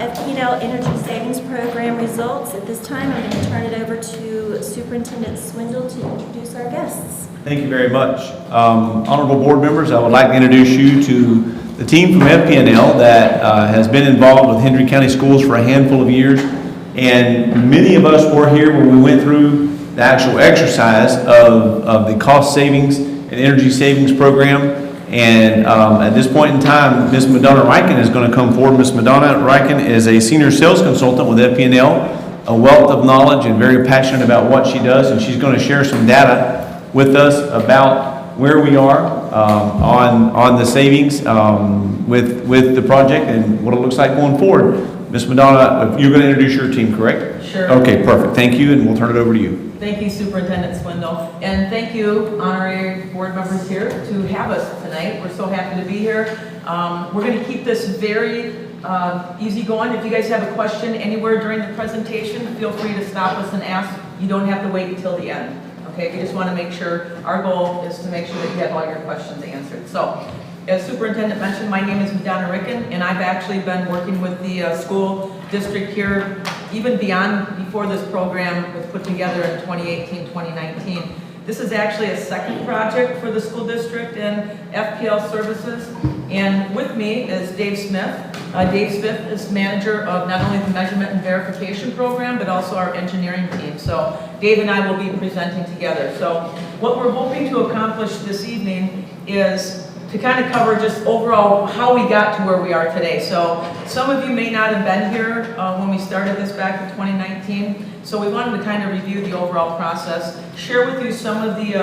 FP&L Energy Savings Program results. At this time, I'm going to turn it over to Superintendent Swindle to introduce our guests. Thank you very much. Honorable board members, I would like to introduce you to the team from FP&L that has been involved with Hendry County Schools for a handful of years. And many of us were here when we went through the actual exercise of the cost savings and energy savings program. And at this point in time, Ms. Madonna Riken is going to come forward. Ms. Madonna Riken is a senior sales consultant with FP&L, a wealth of knowledge and very passionate about what she does. And she's going to share some data with us about where we are on the savings with the project and what it looks like going forward. Ms. Madonna, you're going to introduce your team, correct? Sure. Okay, perfect. Thank you, and we'll turn it over to you. Thank you, Superintendent Swindle. And thank you, honorary board members here, to have us tonight. We're so happy to be here. We're going to keep this very easy going. If you guys have a question anywhere during the presentation, feel free to stop us and ask. You don't have to wait until the end. Okay, we just want to make sure, our goal is to make sure that you have all your questions answered. So, as Superintendent mentioned, my name is Madonna Riken, and I've actually been working with the school district here, even before this program was put together in 2018, 2019. This is actually a second project for the school district and FPL services. And with me is Dave Smith. Dave Smith is manager of not only the measurement and verification program, but also our engineering team. So Dave and I will be presenting together. So what we're hoping to accomplish this evening is to kind of cover just overall how we got to where we are today. So some of you may not have been here when we started this back in 2019. So we wanted to kind of review the overall process, share with you some of the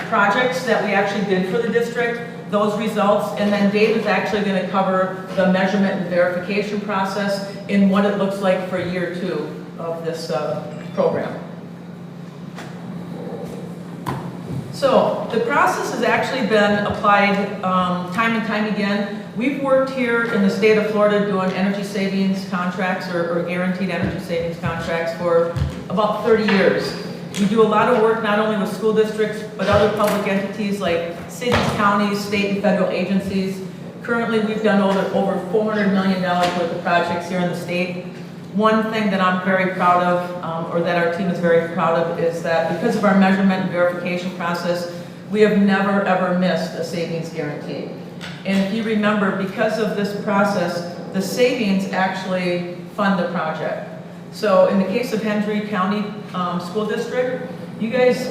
projects that we actually did for the district, those results, and then Dave is actually going to cover the measurement and verification process in what it looks like for year 2 of this program. So the process has actually been applied time and time again. We've worked here in the state of Florida doing energy savings contracts or guaranteed energy savings contracts for about 30 years. We do a lot of work not only with school districts, but other public entities like cities, counties, state and federal agencies. Currently, we've done over $400 million worth of projects here in the state. One thing that I'm very proud of, or that our team is very proud of, is that because of our measurement and verification process, we have never ever missed a savings guarantee. And if you remember, because of this process, the savings actually fund the project. So in the case of Hendry County School District, you guys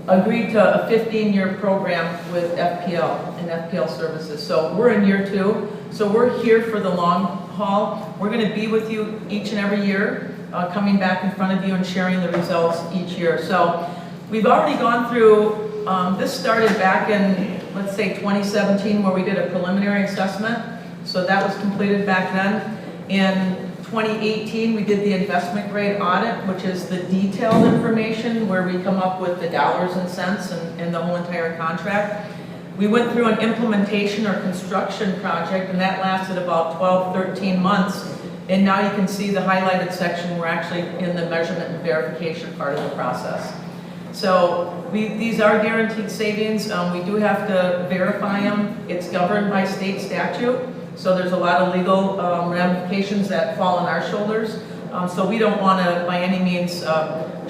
agreed to a 15-year program with FPL and FPL services. So we're in year 2. So we're here for the long haul. We're going to be with you each and every year, coming back in front of you and sharing the results each year. So we've already gone through, this started back in, let's say 2017, where we did a preliminary assessment. So that was completed back then. In 2018, we did the investment grade audit, which is the detailed information where we come up with the dollars and cents and the whole entire contract. We went through an implementation or construction project, and that lasted about 12, 13 months. And now you can see the highlighted section. We're actually in the measurement and verification part of the process. So these are guaranteed savings. We do have to verify them. It's governed by state statute. So there's a lot of legal ramifications that fall on our shoulders. So we don't want to, by any means,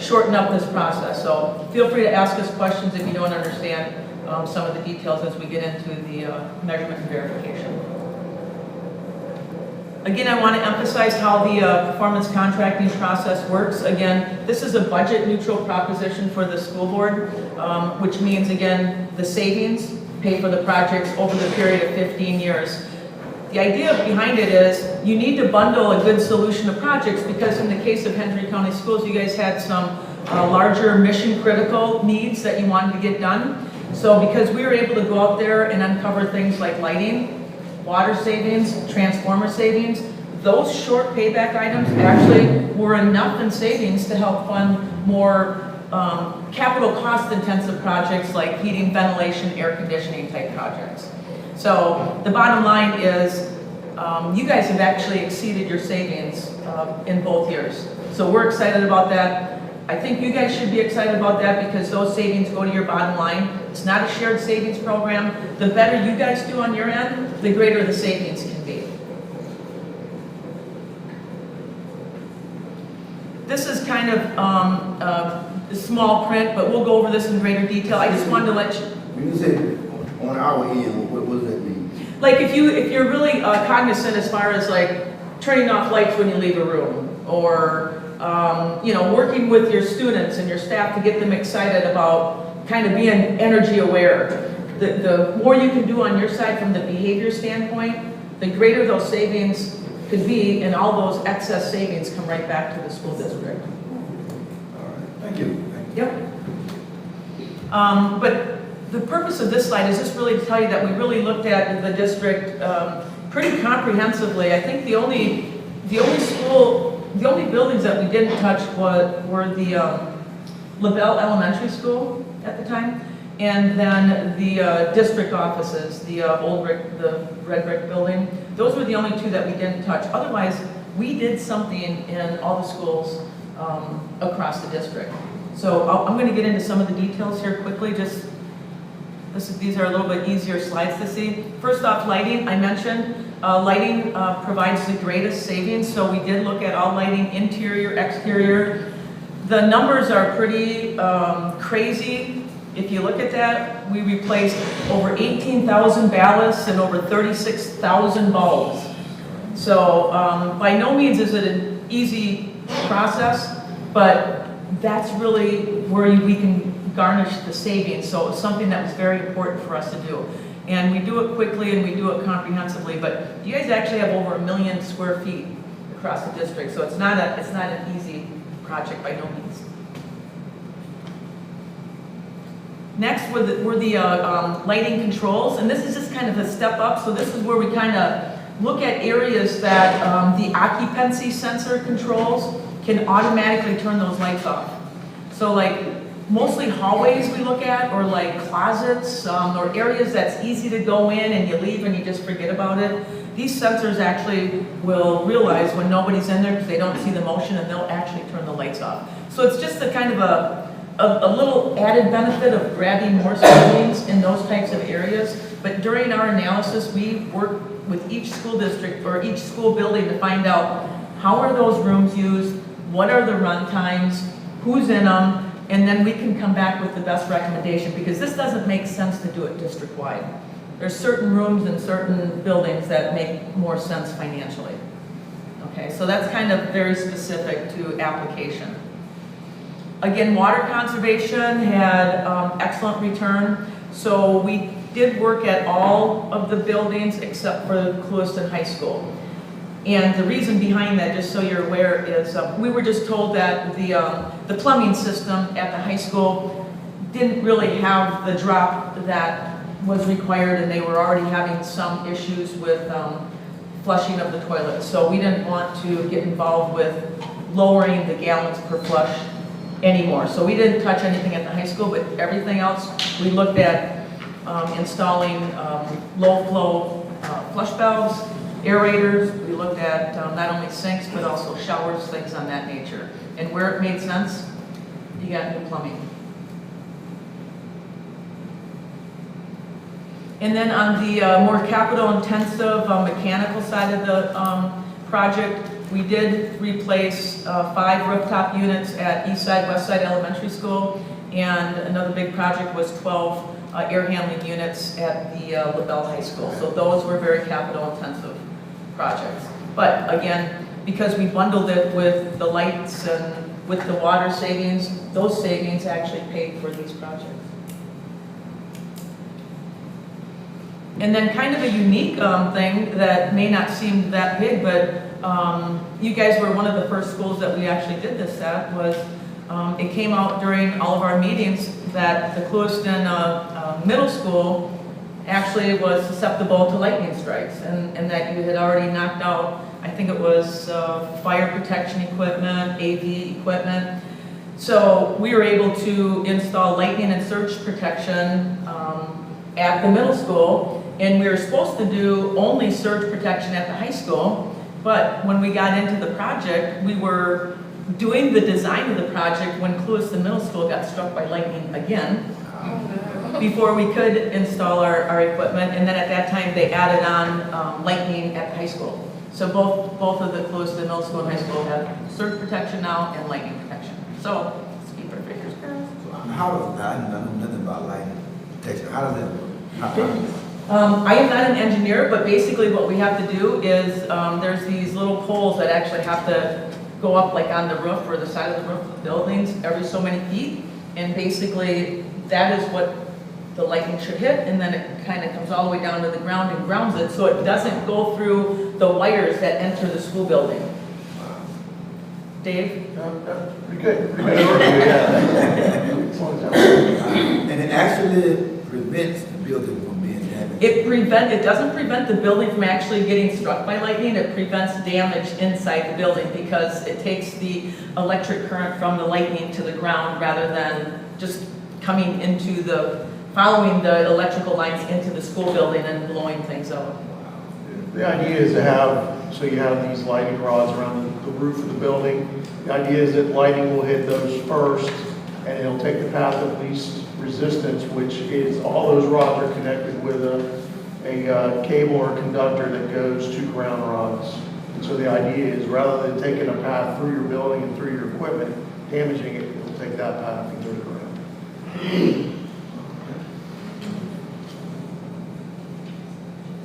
shorten up this process. So feel free to ask us questions if you don't understand some of the details as we get into the measurement and verification. Again, I want to emphasize how the performance contracting process works. Again, this is a budget neutral proposition for the school board, which means, again, the savings pay for the projects over the period of 15 years. The idea behind it is you need to bundle a good solution to projects, because in the case of Hendry County Schools, you guys had some larger mission critical needs that you wanted to get done. So because we were able to go out there and uncover things like lighting, water savings, transformer savings, those short payback items actually were enough in savings to help fund more capital cost intensive projects like heating, ventilation, air conditioning type projects. So the bottom line is you guys have actually exceeded your savings in both years. So we're excited about that. I think you guys should be excited about that, because those savings go to your bottom line. It's not a shared savings program. The better you guys do on your end, the greater the savings can be. this is kind of small print, but we'll go over this in greater detail. I just wanted to let you, When you say on our end, what does that mean? like if you're really cognizant as far as like turning off lights when you leave a room, or you know, working with your students and your staff to get them excited about kind of being energy aware. The more you can do on your side from the behavior standpoint, the greater those savings could be, and all those excess savings come right back to the school district. All right, thank you. Yep. But the purpose of this slide is just really to tell you that we really looked at the district pretty comprehensively. I think the only buildings that we didn't touch were the LaBelle Elementary School at the time, and then the district offices, the red brick building. Those were the only two that we didn't touch. Otherwise, we did something in all the schools across the district. So I'm going to get into some of the details here quickly. These are a little bit easier slides to see. First off, lighting. I mentioned lighting provides the greatest savings. So we did look at all lighting, interior, exterior. The numbers are pretty crazy. If you look at that, we replaced over 18,000 ballasts and over 36,000 bulbs. So by no means is it an easy process, but that's really where we can garnish the savings. So it's something that was very important for us to do. And we do it quickly and we do it comprehensively, but you guys actually have over 1 million square feet across the district, so it's not an easy project by no means. Next were the lighting controls, and this is just kind of a step up. So this is where we kind of look at areas that the occupancy sensor controls can automatically turn those lights off. So like mostly hallways we look at, or like closets, or areas that's easy to go in and you leave and you just forget about it. These sensors actually will realize when nobody's in there because they don't see the motion, and they'll actually turn the lights off. So it's just a kind of a little added benefit of grabbing more savings in those types of areas. But during our analysis, we work with each school district or each school building to find out how are those rooms used, what are the run times, who's in them, and then we can come back with the best recommendation, because this doesn't make sense to do it district-wide. There's certain rooms and certain buildings that make more sense financially. Okay, so that's kind of very specific to application. Again, water conservation had excellent return. So we did work at all of the buildings except for Clewiston High School. And the reason behind that, just so you're aware, is we were just told that the plumbing system at the high school didn't really have the drop that was required, and they were already having some issues with flushing of the toilets. So we didn't want to get involved with lowering the gallons per flush anymore. So we didn't touch anything at the high school, but everything else we looked at installing low flow flush valves, aerators. We looked at not only sinks but also showers, things on that nature. And where it made sense, you got new plumbing. And then on the more capital intensive mechanical side of the project, we did replace 5 rooftop units at Eastside, Westside Elementary School, and another big project was 12 air handling units at the LaBelle High School. So those were very capital intensive projects. But again, because we bundled it with the lights and with the water savings, those savings actually paid for these projects. And then kind of a unique thing that may not seem that big, but you guys were one of the first schools that we actually did this at. Was it came out during all of our meetings that the Clewiston Middle School actually was susceptible to lightning strikes, and that you had already knocked out, I think it was fire protection equipment, AV equipment. So we were able to install lightning and surge protection at the middle school, and we were supposed to do only surge protection at the high school. But when we got into the project, we were doing the design of the project when Clewiston Middle School got struck by lightning again, before we could install our equipment. And then at that time, they added on lightning at the high school. So both of the Clueston Middle School and High School have surge protection now and lightning protection. So let's keep our fingers crossed. So how does that, I know nothing about lighting protection, how does that work? I am not an engineer, but basically what we have to do is, there's these little poles that actually have to go up like on the roof or the side of the roof of the buildings every so many feet. And basically, that is what the lightning should hit, and then it kind of comes all the way down to the ground and grounds it, so it doesn't go through the wires that enter the school building. Dave? Pretty good. Pretty good overview, yeah. And it actually prevents the building from being damaged. It doesn't prevent the building from actually getting struck by lightning, it prevents damage inside the building because it takes the electric current from the lightning to the ground rather than just coming into following the electrical lines into the school building and blowing things out. The idea is to have, so you have these lighting rods around the roof of the building. The idea is that lighting will hit those first, and it'll take the path of least resistance, which is all those rods are connected with a cable or conductor that goes to ground rods. And so the idea is rather than taking a path through your building and through your equipment, damaging it, it'll take that path and go to ground.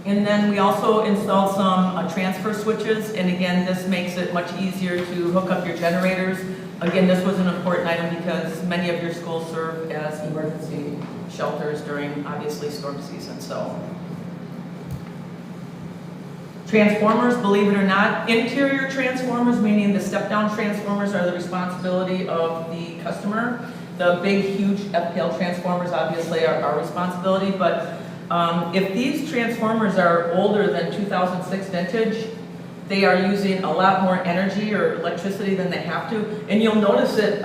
And then we also installed some transfer switches, and again, this makes it much easier to hook up your generators. Again, this was an important item because many of your schools serve as emergency shelters during, obviously, storm season, so. Transformers, believe it or not, interior transformers, meaning the step-down transformers, are the responsibility of the customer. The big, huge FPL transformers, obviously, are our responsibility, but if these transformers are older than 2006 vintage, they are using a lot more energy or electricity than they have to. And you'll notice it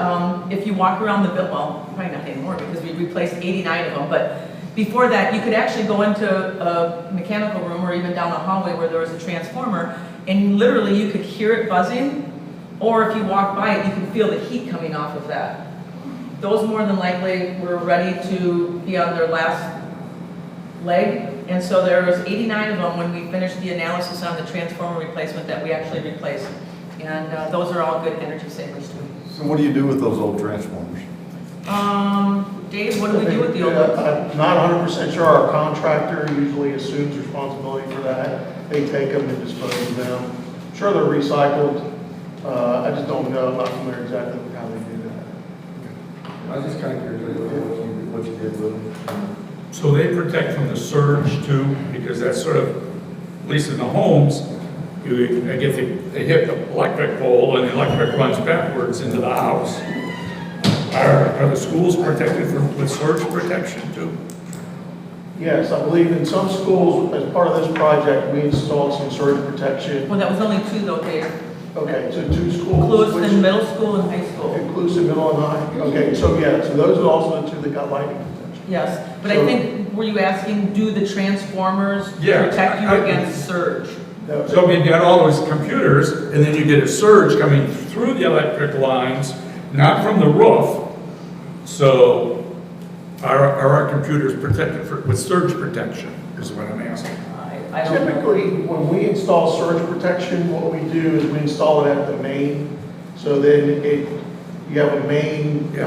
if you walk around the building, well, probably not anymore because we replaced 89 of them, but before that, you could actually go into a mechanical room or even down the hallway where there was a transformer, and literally you could hear it buzzing, or if you walk by it, you can feel the heat coming off of that. Those more than likely were ready to be on their last leg, and so there was 89 of them when we finished the analysis on the transformer replacement that we actually replaced, and those are all good energy savers too. So what do you do with those old transformers? Dave, what do we do with the old ones? I'm not 100% sure. Our contractor usually assumes responsibility for that. They take them and dispose of them. I'm sure they're recycled. I just don't know. I'm not familiar exactly with how they do that. I was just kind of curious what you did with them. So they protect from the surge too, because that's sort of, at least in the homes, they hit the electric pole and the electric runs backwards into the house. Are the schools protected with surge protection too? Yes, I believe in some schools, as part of this project, we installed some surge protection. Well, that was only two though, Dave. Okay, so 2 schools. Clueston Middle School and High School. Inclusive middle and high. Okay, so yeah, so those are also the 2 that got lightning protection. Yes, but So- I think, were you asking, do the transformers Yeah, protect you I- against surge? No, So you get all those computers, and then you get a surge coming through the electric lines, not from the roof. So are our computers protected with surge protection, is what I'm asking. I don't know. Typically, when we install surge protection, what we do is we install it at the main. So then you have a main Yeah.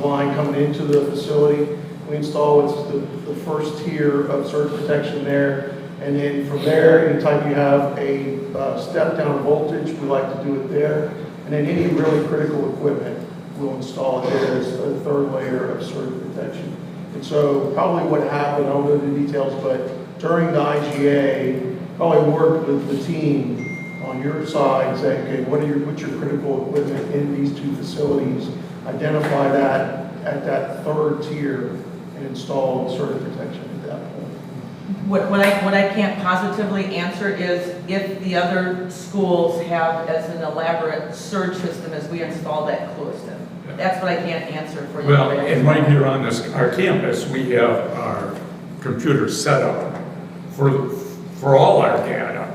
line coming into the facility. We install what's the first tier of surge protection there. And then from there, anytime you have a step down voltage, we like to do it there. And then any really critical equipment, we'll install it there as a third layer of surge protection. And so probably what happened, I don't know the details, but during the IGA, probably worked with the team on your side, saying, okay, what's your critical equipment in these 2 facilities? Identify that at that third tier and install surge protection at that point. What I can't positively answer is if the other schools have as an elaborate surge system as we installed at Clueston. That's what I can't answer for you. Well, and right here on our campus, we have our computers set up for all our data,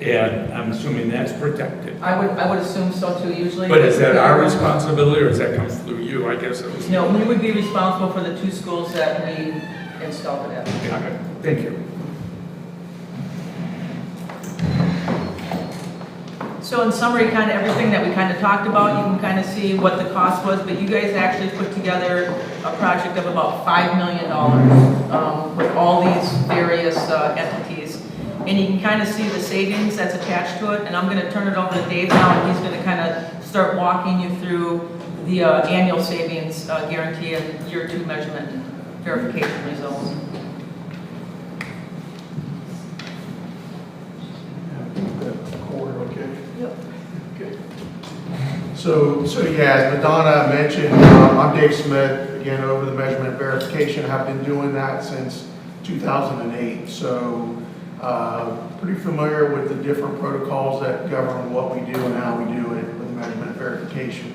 and I'm assuming that's protected. I would assume so too, usually. But is that our responsibility, or does that come through you? I guess it was. No, we would be responsible for the 2 schools that we installed it at. Yeah, thank you. So in summary, kind of everything that we kind of talked about, you can kind of see what the cost was, but you guys actually put together a project of about $5 million with all these various entities. And you can kind of see the savings that's attached to it. And I'm going to turn it over to Dave now, and he's going to kind of start walking you through the annual savings guarantee and year 2 measurement verification results. Yep. Okay. So yeah, as Madonna mentioned, I'm Dave Smith, again, over the measurement verification. I've been doing that since 2008. So pretty familiar with the different protocols that govern what we do and how we do it with measurement verification.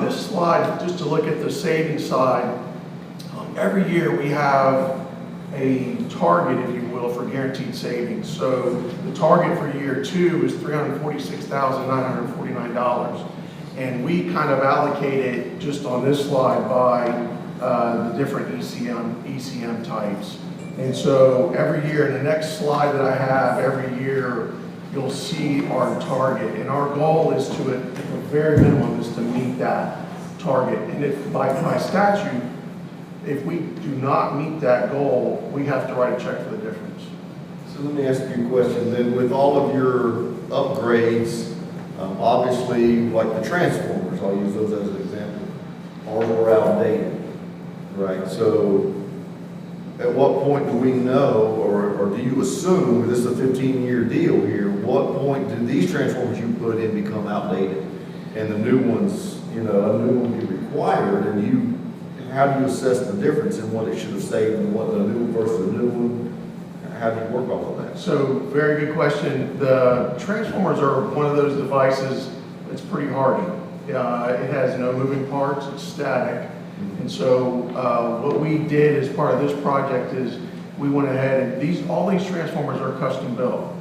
This slide, just to look at the savings side, every year we have a target, if you will, for guaranteed savings. So the target for year 2 is $346,949. And we kind of allocate it just on this slide by the different ECM types. And so every year, in the next slide that I have, every year, you'll see our target. And our goal is to, at the very minimum, is to meet that target. And if by statute, if we do not meet that goal, we have to write a check for the difference. So let me ask you a question then. With all of your upgrades, obviously, like the transformers, I'll use those as an example, all are outdated, right? So at what point do we know, or do you assume, this is a 15-year deal here, what point do these transformers you put in become outdated? And the new ones, a new one be required, and how do you assess the difference in what it should have saved and what the new versus the new one? How do you work off of that? So, very good question. The transformers are one of those devices that's pretty hardy. It has no moving parts, it's static. And so, what we did as part of this project is we went ahead and all these transformers are custom built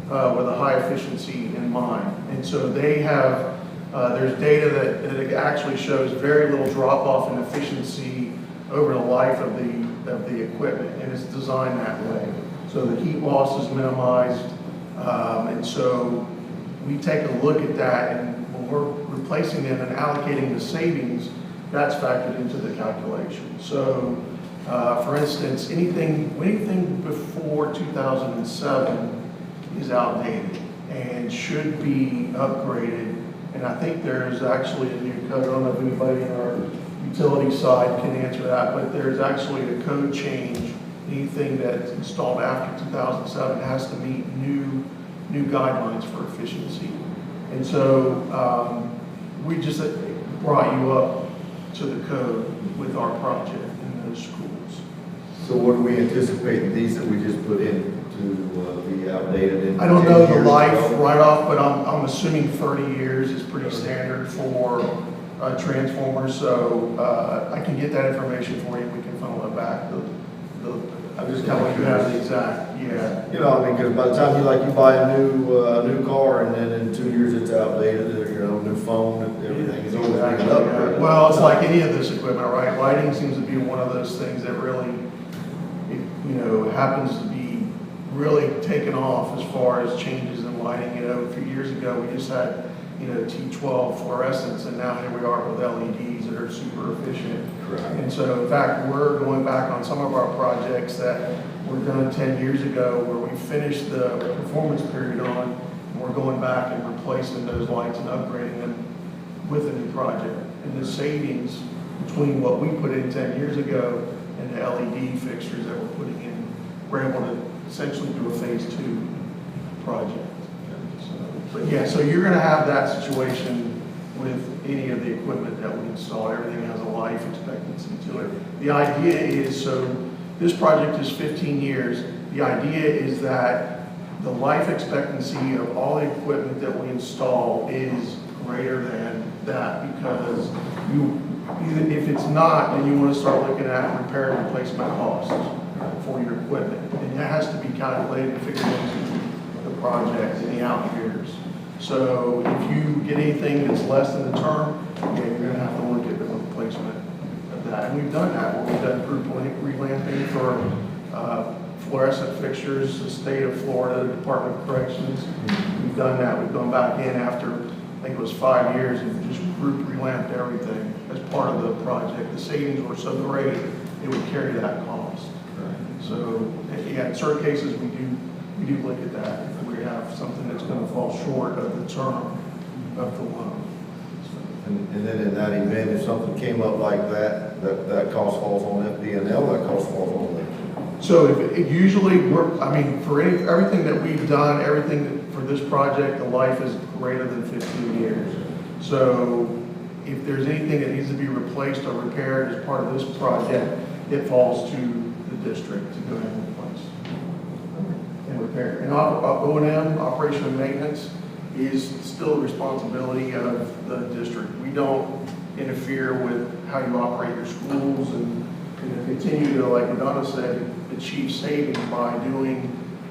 with a high efficiency in mind. And so they have, there's data that actually shows very little drop off in efficiency over the life of the equipment, and it's designed that way. So the heat loss is minimized, and so we take a look at that, and when we're replacing them and allocating the savings, that's factored into the calculation. So, for instance, anything before 2007 is outdated and should be upgraded. And I think there's actually a new code. I don't know if anybody in our utility side can answer that, but there's actually a code change. Anything that's installed after 2007 has to meet new guidelines for efficiency. And so we just brought you up to the code with our project in those schools. So what do we anticipate these that we just put in to be outdated? I don't know the life right off, but I'm assuming 30 years is pretty standard for transformers. So I can get that information for you. We can funnel it back. I'm just telling you have the exact, yeah. Because by the time you buy a new car, and then in 2 years it's outdated, or new phone, and everything is always being upgraded. Well, it's like any of this equipment, right? Lighting seems to be one of those things that really, happens to be really taken off as far as changes in lighting. A few years ago we just had T12 fluorescents, and now here we are with LEDs that are super efficient. Correct. And so, in fact, we're going back on some of our projects that were done 10 years ago where we finished the performance period on, and we're going back and replacing those lights and upgrading them with a new project. And the savings between what we put in 10 years ago and the LED fixtures that we're putting in, we're able to essentially do a phase 2 project. But yeah, so you're going to have that situation with any of the equipment that we install. Everything has a life expectancy to it. The idea is, so this project is 15 years. The idea is that the life expectancy of all the equipment that we install is greater than that, because even if it's not, then you want to start looking at repair and replacement costs for your equipment. And that has to be calculated and figured into the project in the out years. So if you get anything that's less than the term, you're going to have to look at the replacement of that. And we've done that. We've done group relamping for fluorescent fixtures, the state of Florida Department of Corrections. We've done that. We've gone back in after, I think it was 5 years, and just group relamped everything as part of the project. The savings were so great, it would carry that cost. So, yeah, in certain cases, we do look at that. If we have something that's going to fall short of the term of the loan. And then in that event, if something came up like that, that cost falls on FDNL, that cost falls on them. So if usually for everything that we've done, for this project, the life is greater than 15 years. So if there's anything that needs to be replaced or repaired as part of this project, it falls to the district to go ahead and replace and repair. And O&M, operation and maintenance, is still the responsibility of the district. We don't interfere with how you operate your schools and continue to, like Donna said, achieve savings by doing,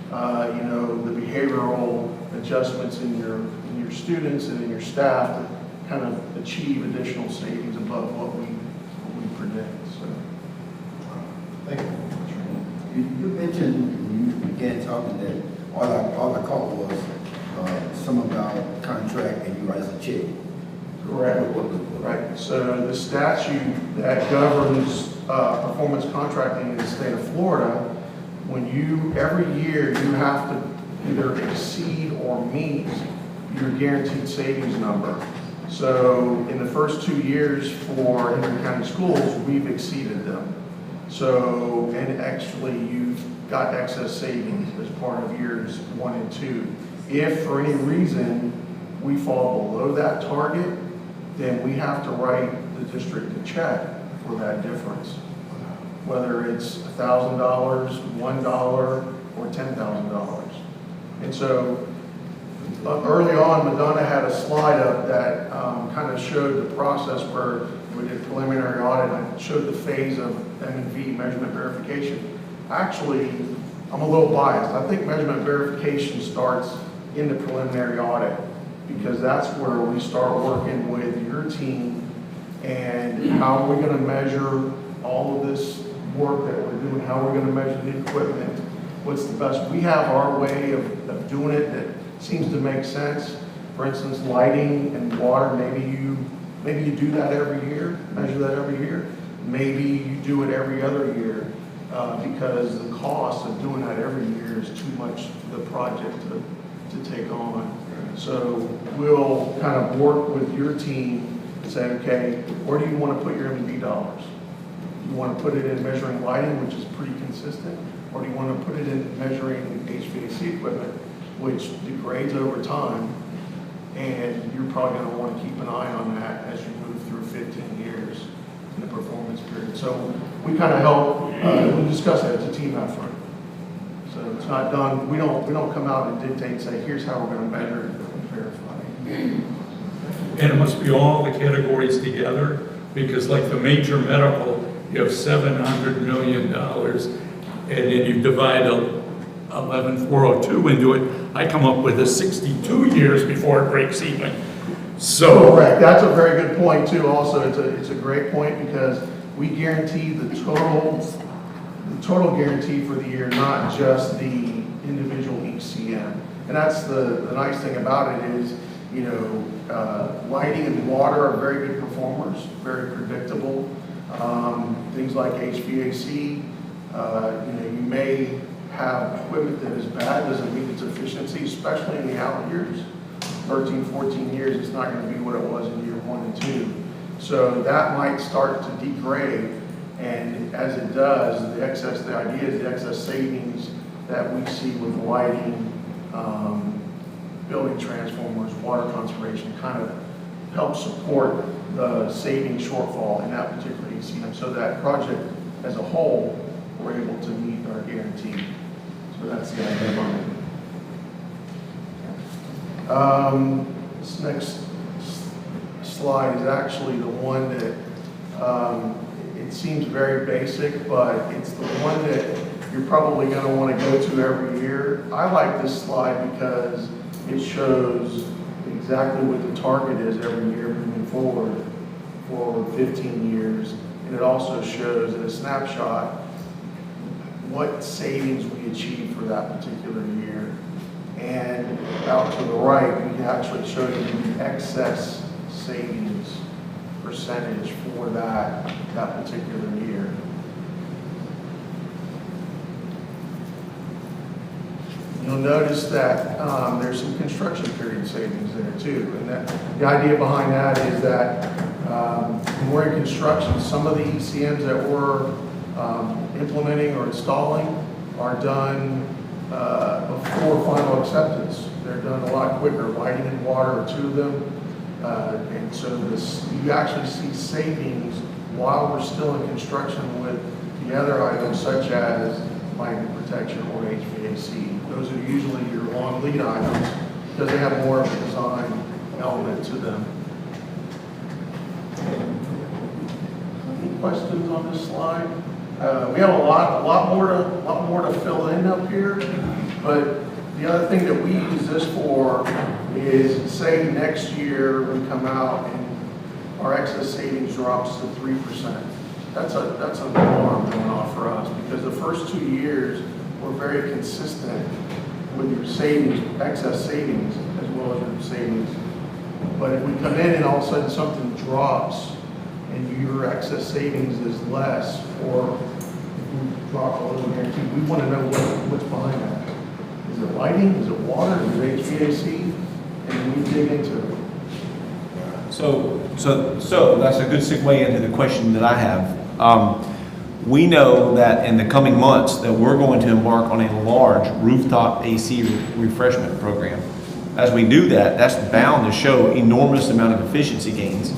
the behavioral adjustments in your students and in your staff to kind of achieve additional savings above what we predict. So, Thank you. You mentioned, when you began talking that all I caught was some about contract and you write a check. correct. Right. So the statute that governs performance contracting in the state of Florida, every year you have to either exceed or meet your guaranteed savings number. So in the first 2 years for Hendry County Schools, we've exceeded them. So, and actually you've got excess savings as part of years 1 and 2. If for any reason we fall below that target, then we have to write the district a check for that difference. Whether it's $1,000, $1, or $10,000. And so early on, Madonna had a slide up that kind of showed the process where we did preliminary audit and showed the phase of M&V, measurement verification. Actually, I'm a little biased. I think measurement verification starts in the preliminary audit because that's where we start working with your team and how are we going to measure all of this work that we're doing, how we're going to measure the equipment, what's the best. We have our way of doing it that seems to make sense. For instance, lighting and water, maybe you do that every year, measure that every year. Maybe you do it every other year because the cost of doing that every year is too much for the project to take on. So we'll kind of work with your team and say, okay, where do you want to put your M&V dollars? Do you want to put it in measuring lighting, which is pretty consistent, or do you want to put it in measuring HVAC equipment, which degrades over time, and you're probably going to want to keep an eye on that as you move through 15 years in the performance period. So we kind of help, we discuss it as a team effort. So it's not done, we don't come out and dictate and say, here's how we're going to measure and verify. And it must be all the categories together, because like the major medical, you have $700 million, and then you divide 11,402 into it. I come up with 62 years before it breaks even. So correct. That's a very good point too. Also, it's a great point because we guarantee the total guarantee for the year, not just the individual ECM. And that's the nice thing about it is, lighting and water are very good performers, very predictable. Things like HVAC, you may have equipment that is bad, doesn't meet its efficiency, especially in the out years. 13, 14 years, it's not going to be what it was in year 1 and 2. So that might start to degrade, and as it does, the idea is the excess savings that we see with lighting, building transformers, water conservation, kind of help support the saving shortfall in that particular ECM. So that project as a whole, we're able to meet our guarantee. So that's the idea behind it. This next slide is actually the one that it seems very basic, but it's the one that you're probably going to want to go to every year. I like this slide because it shows exactly what the target is every year moving forward for 15 years. And it also shows in a snapshot what savings we achieved for that particular year. And out to the right, we actually showed you the excess savings percentage for that particular year. You'll notice that there's some construction period savings there too. And that the idea behind that is that when we're in construction, some of the ECMs that we're implementing or installing are done before final acceptance. They're done a lot quicker. Lighting and water are two of them. And so you actually see savings while we're still in construction with the other items such as lighting protection or HVAC. Those are usually your long lead items because they have more of a design element to them. Any questions on this slide? We have a lot more to fill in up here, but the other thing that we use this for is, say next year we come out and our excess savings drops to 3%. That's an alarm going off for us because the first 2 years we're very consistent with your savings, excess savings, as well as your savings. But if we come in and all of a sudden something drops and your excess savings is less, or if we drop a little guarantee, we want to know what's behind that. Is it lighting? Is it water? Is it HVAC? And we dig into it. So that's a good segue into the question that I have. We know that in the coming months that we're going to embark on a large rooftop AC refreshment program. As we do that, that's bound to show enormous amount of efficiency gains.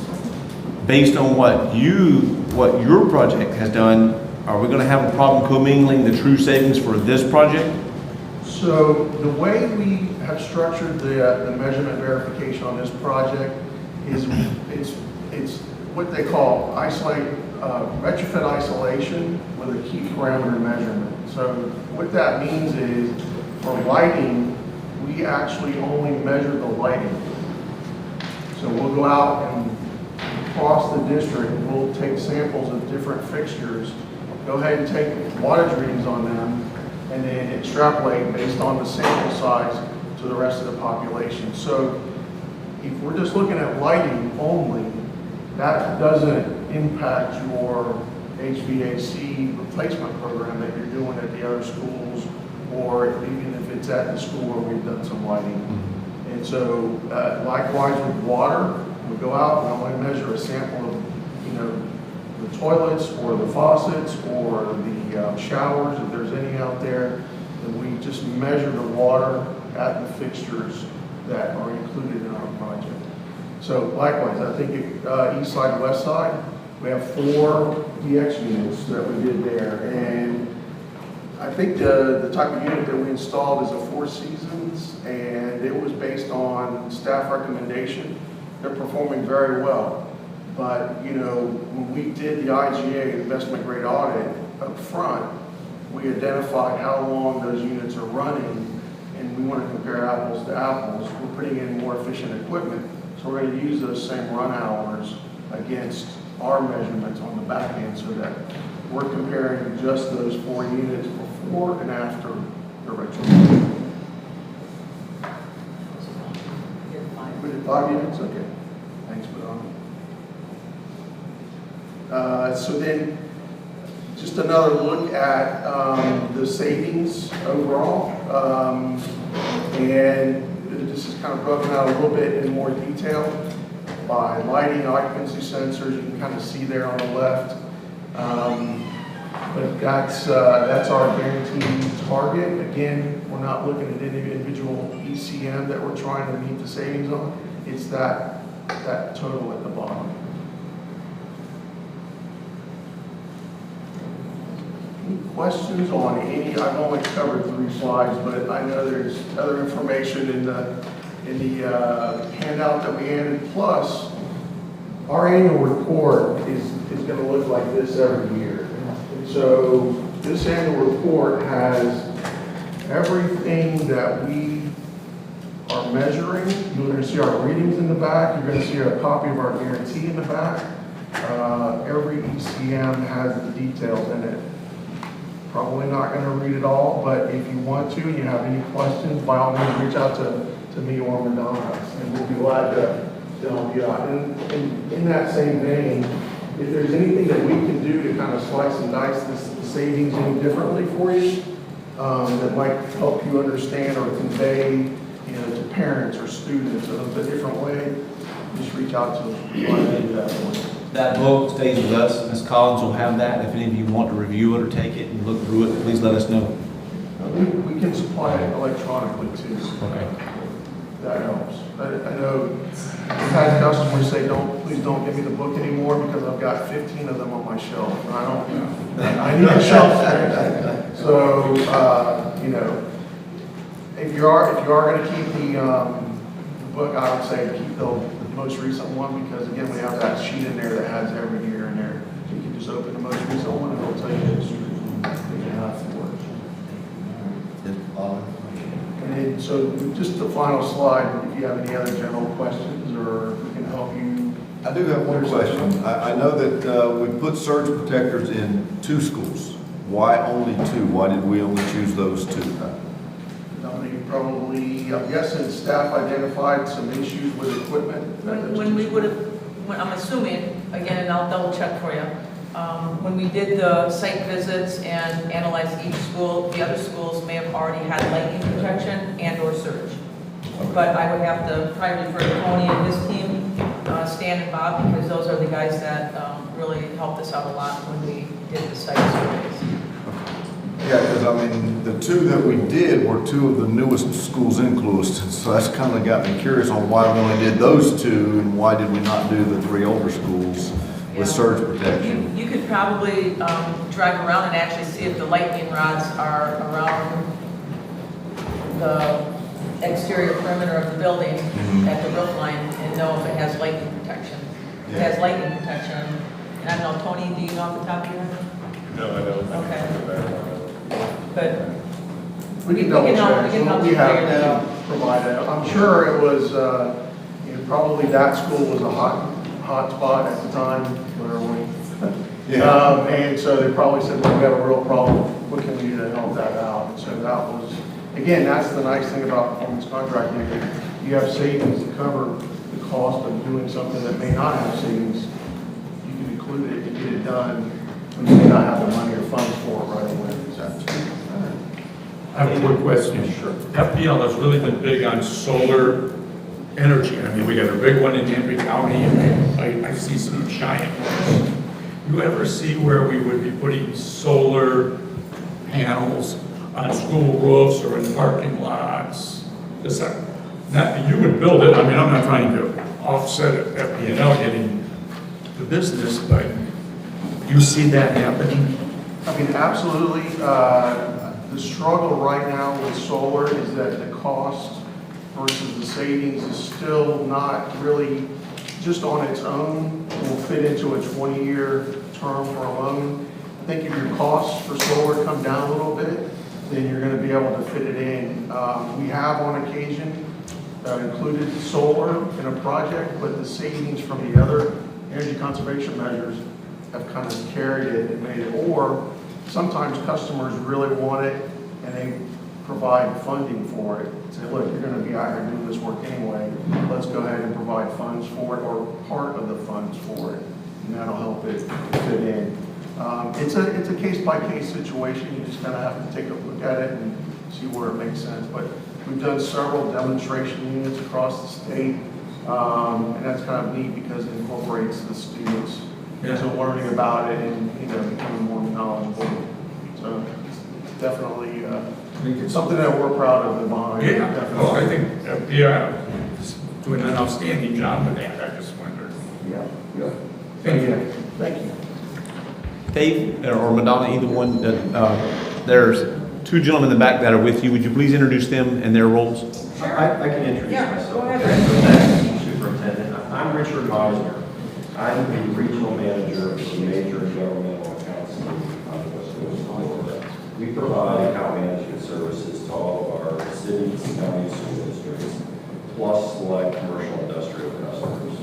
Based on what your project has done, are we going to have a problem commingling the true savings for this project? So the way we have structured the measurement verification on this project is it's what they call retrofit isolation with a key parameter measurement. So what that means is for lighting, we actually only measure the lighting. So we'll go out and across the district, we'll take samples of different fixtures, go ahead and take wattage readings on them, and then extrapolate based on the sample size to the rest of the population. So if we're just looking at lighting only, that doesn't impact your HVAC replacement program that you're doing at the other schools, or even if it's at the school where we've done some lighting. And so likewise with water, we go out and only measure a sample of, the toilets or the faucets or the showers, if there's any out there, and we just measure the water at the fixtures that are included in our project. So likewise, I think east side, west side, we have 4 DX units that we did there. And I think the type of unit that we installed is a 4 Seasons, and it was based on staff recommendation. They're performing very well. But, when we did the IGA, investment grade audit up front, we identified how long those units are running, and we want to compare apples to apples. We're putting in more efficient equipment, so we're going to use those same run hours against our measurements on the back end so that we're comparing just those 4 units before and after the retrofit. We did 5 units? Okay. Thanks, Madonna. So then, just another look at the savings overall. And this is kind of broken out a little bit in more detail by lighting, occupancy sensors. You can kind of see there on the left. But that's our guaranteed target. Again, we're not looking at any individual ECM that we're trying to meet the savings on. It's that total at the bottom. Any questions on any? I've only covered 3 slides, but I know there's other information in the handout that we added. Plus, our annual report is going to look like this every year. And so this annual report has everything that we are measuring. You're going to see our readings in the back. You're going to see a copy of our guarantee in the back. Every ECM has the details in it. Probably not going to read it all, but if you want to and you have any questions, by all means, reach out to me or Madonna, and we'll be glad to help you out. And in that same vein, if there's anything that we can do to kind of slice and dice the savings any differently for you, that might help you understand or convey, to parents or students in a different way, just reach out to us. We'd like to do that for you. That book stays with us. Ms. Collins will have that. If any of you want to review it or take it and look through it, please let us know. We can supply it electronically too. Okay. That helps. I know we've had customers say, please don't give me the book anymore because I've got 15 of them on my shelf. And I need a shelf space. So, if you are going to keep the book, I would say keep the most recent one, because again, we have that sheet in there that has every year in there. So you can just open the most recent one and it'll tell you the history that you have for it. And then, so just the final slide, if you have any other general questions or if we can help you. I do have one question. I know that we put surge protectors in 2 schools. Why only 2? Why did we only choose those 2? Probably, I'm guessing staff identified some issues with equipment. When we would have, I'm assuming, again, and I'll double check for you, when we did the site visits and analyzed each school, the other schools may have already had lightning protection and or surge. But I would have to probably refer to Tony and his team, Stan and Bob, because those are the guys that really helped us out a lot when we did the site surveys. Yeah, because the 2 that we did were 2 of the newest schools in Clewiston, so that's kind of got me curious on why we only did those 2 and why did we not do the 3 older schools with surge protection? You could probably drive around and actually see if the lightning rods are around the exterior perimeter of the building at the roof line and know if it has lightning protection. If it has lightning protection, and I don't know, Tony, do you know off the top of your head? No, I don't. Okay. But We can double check. We can help We you have figure that out. provided. I'm sure it was, probably that school was a hot spot at the time where we. Yeah. And so they probably said, well, we have a real problem. What can we do to help that out? And so that was, again, that's the nice thing about performance contracting. You have savings to cover the cost of doing something that may not have savings. You can include it and get it done. We may not have the money or funds for it right away. I have a quick question. Sure. FPL has really been big on solar energy. I mean, we got a big one in Hendry County, and I see some giant ones. You ever see where we would be putting solar panels on school roofs or in parking lots? Just not, you would build it. I mean, I'm not trying to offset FPL getting the business, but you see that happening? I mean, absolutely. The struggle right now with solar is that the cost versus the savings is still not really, just on its own, will fit into a 20-year term for a loan. I think if your costs for solar come down a little bit, then you're going to be able to fit it in. We have on occasion included solar in a project, but the savings from the other energy conservation measures have kind of carried it and made it. Or sometimes customers really want it and they provide funding for it. Say, look, you're going to be out here doing this work anyway. Let's go ahead and provide funds for it or part of the funds for it. And that'll help it fit in. It's a case-by-case situation. You just kind of have to take a look at it and see where it makes sense. But we've done several demonstration units across the state. And that's kind of neat because it incorporates the students into learning about it and becoming more knowledgeable. So it's definitely something that we're proud of behind. Yeah, well, I think FPL is doing an outstanding job with that. I just wondered. Yeah. Thank you. Thank you. Dave or Madonna, either one, there's 2 gentlemen in the back that are with you. Would you please introduce them and their roles? I can introduce myself. Go ahead. Superintendent. I'm Richard Meisner. I'm the regional manager for major governmental accounts on the West Coast of Florida. We provide account management services to all of our cities, counties, school districts, plus select commercial industrial customers.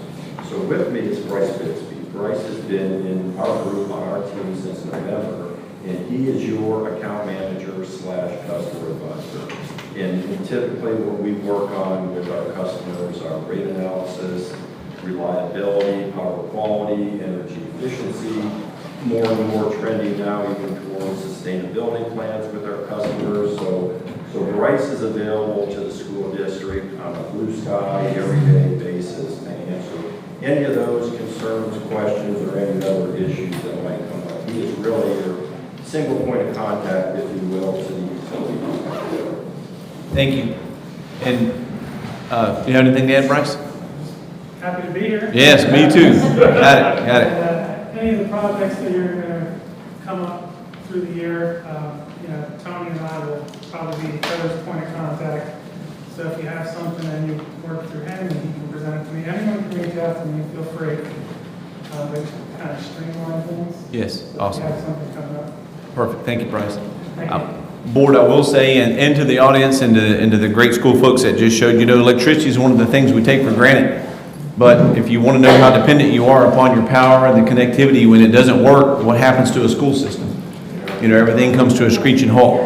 So with me is Bryce Bixby. Bryce has been in our group on our team since November, and he is your account manager slash customer advisor. And typically what we work on with our customers are rate analysis, reliability, power quality, energy efficiency, more and more trending now even towards sustainability plans with our customers. So Bryce is available to the school district on a blue sky, everyday basis to answer any of those concerns, questions, or any other issues that might come up. He is really your single point of contact, if you will, to the utility. Thank you. And you have anything to add, Bryce? Happy to be here. Yes, me too. Got it. Any of the projects that you're going to come up through the year, Tony and I will probably be Trevor's point of contact. So if you have something and you work through him and he can present it to me, anyone can reach out to me, feel free. They kind of streamline things. Yes, So awesome. if you have something coming up. Perfect. Thank you, Bryce. Thank you. Board, I will say, and to the audience and to the great school folks that just showed, electricity is one of the things we take for granted. But if you want to know how dependent you are upon your power and the connectivity, when it doesn't work, what happens to a school system? Everything comes to a screeching halt.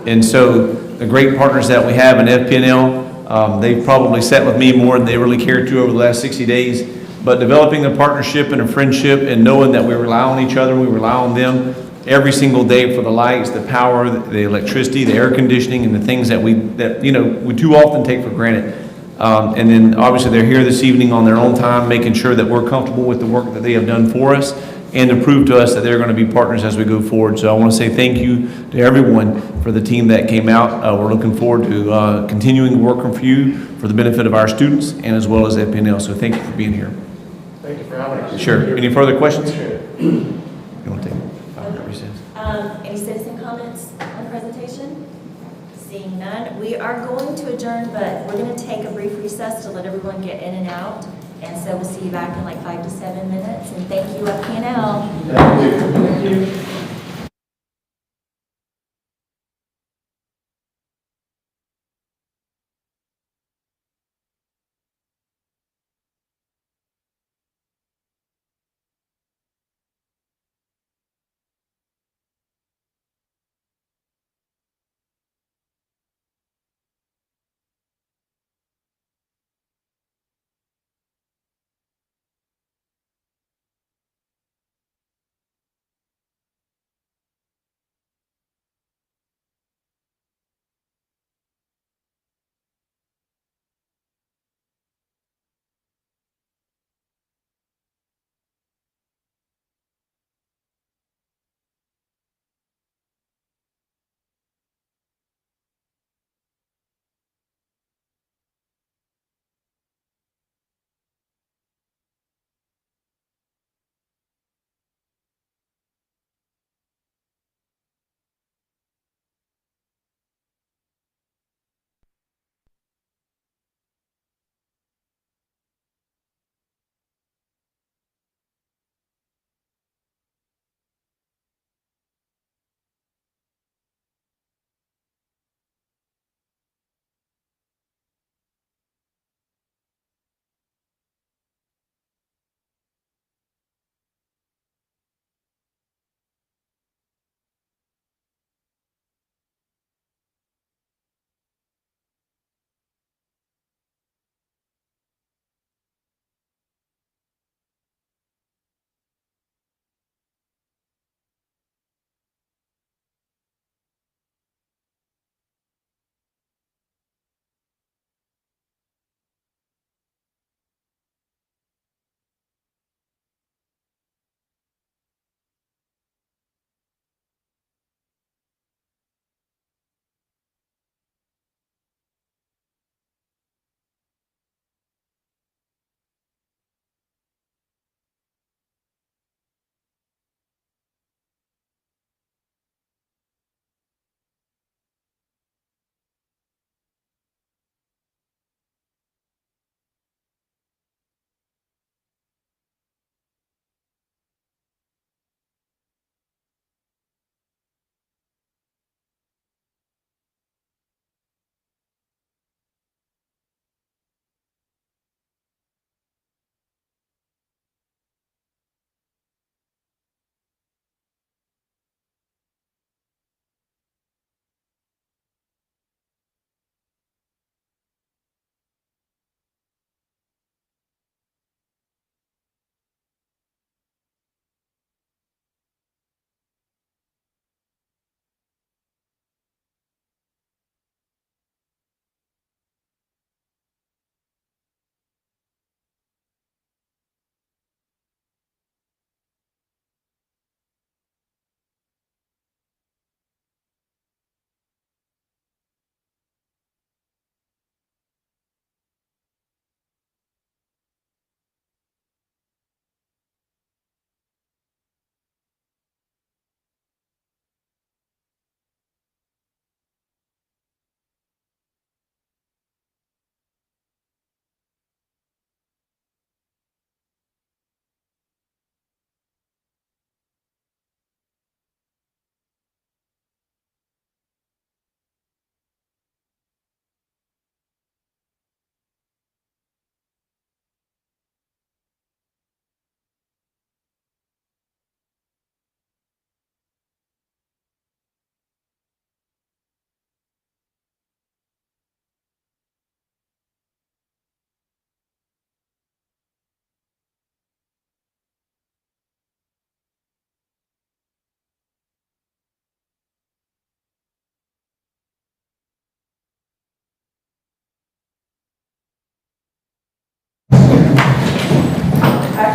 And so the great partners that we have in FPNL, they've probably sat with me more than they really cared to over the last 60 days. But developing a partnership and a friendship and knowing that we rely on each other, we rely on them every single day for the lights, the power, the electricity, the air conditioning, and the things that we too often take for granted. And then obviously they're here this evening on their own time, making sure that we're comfortable with the work that they have done for us and to prove to us that they're going to be partners as we go forward. So I want to say thank you to everyone for the team that came out. We're looking forward to continuing working for you for the benefit of our students and as well as FPNL. So thank you for being here. Thank you for having us. Sure. Any further questions? Appreciate it. You want to take 5-minute recess? Any citizen comments on the presentation? Seeing none, we are going to adjourn, but we're going to take a brief recess to let everyone get in and out. And so we'll see you back in like 5 to 7 minutes. And thank you, FPNL. Thank you.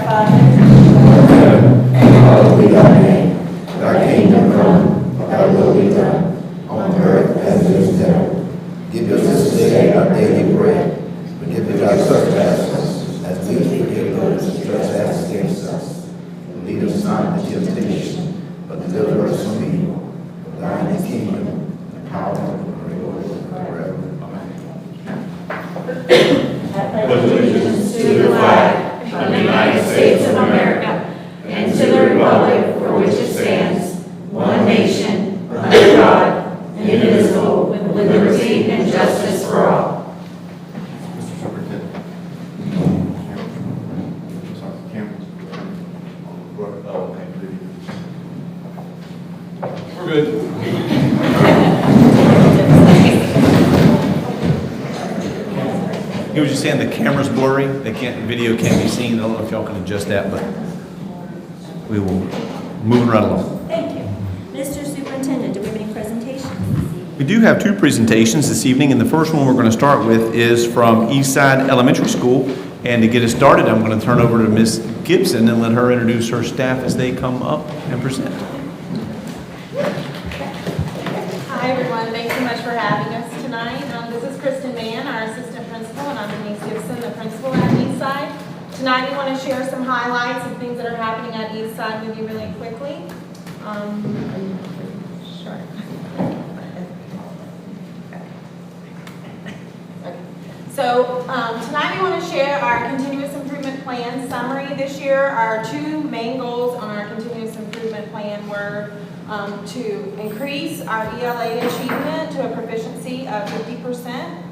Hallowed be thy name. Thy kingdom come, thy will be done, on earth as it is in heaven. Give us this day our daily bread. Forgive us our trespasses, as we forgive those who trespass against us. And lead us not into temptation, but deliver us from evil. For thine is the kingdom, the power, and the glory forever. Allegiance to the flag of the United States of America and to the republic for which it stands, one nation, under God, indivisible, with liberty and justice for all. Mr. Superintendent. We're good. He was just saying the camera's blurry, the video can't be seen. I don't know if y'all can adjust that, but we will move right along. Thank you. Mr. Superintendent, do we have any presentations? We do have two presentations this evening, and the first one we're going to start with is from Eastside Elementary School. And to get us started, I'm going to turn over to Ms. Gibson and let her introduce her staff as they come up and present. Hi, everyone. Thanks so much for having us tonight. This is Kristen Mann, our assistant principal, and I'm Denise Gibson, the principal at Eastside. Tonight, we want to share some highlights of things that are happening at Eastside with you really quickly. Sure. So tonight we want to share our continuous improvement plan summary. This year, our two main goals on our continuous improvement plan were to increase our ELA achievement to a proficiency of 50%,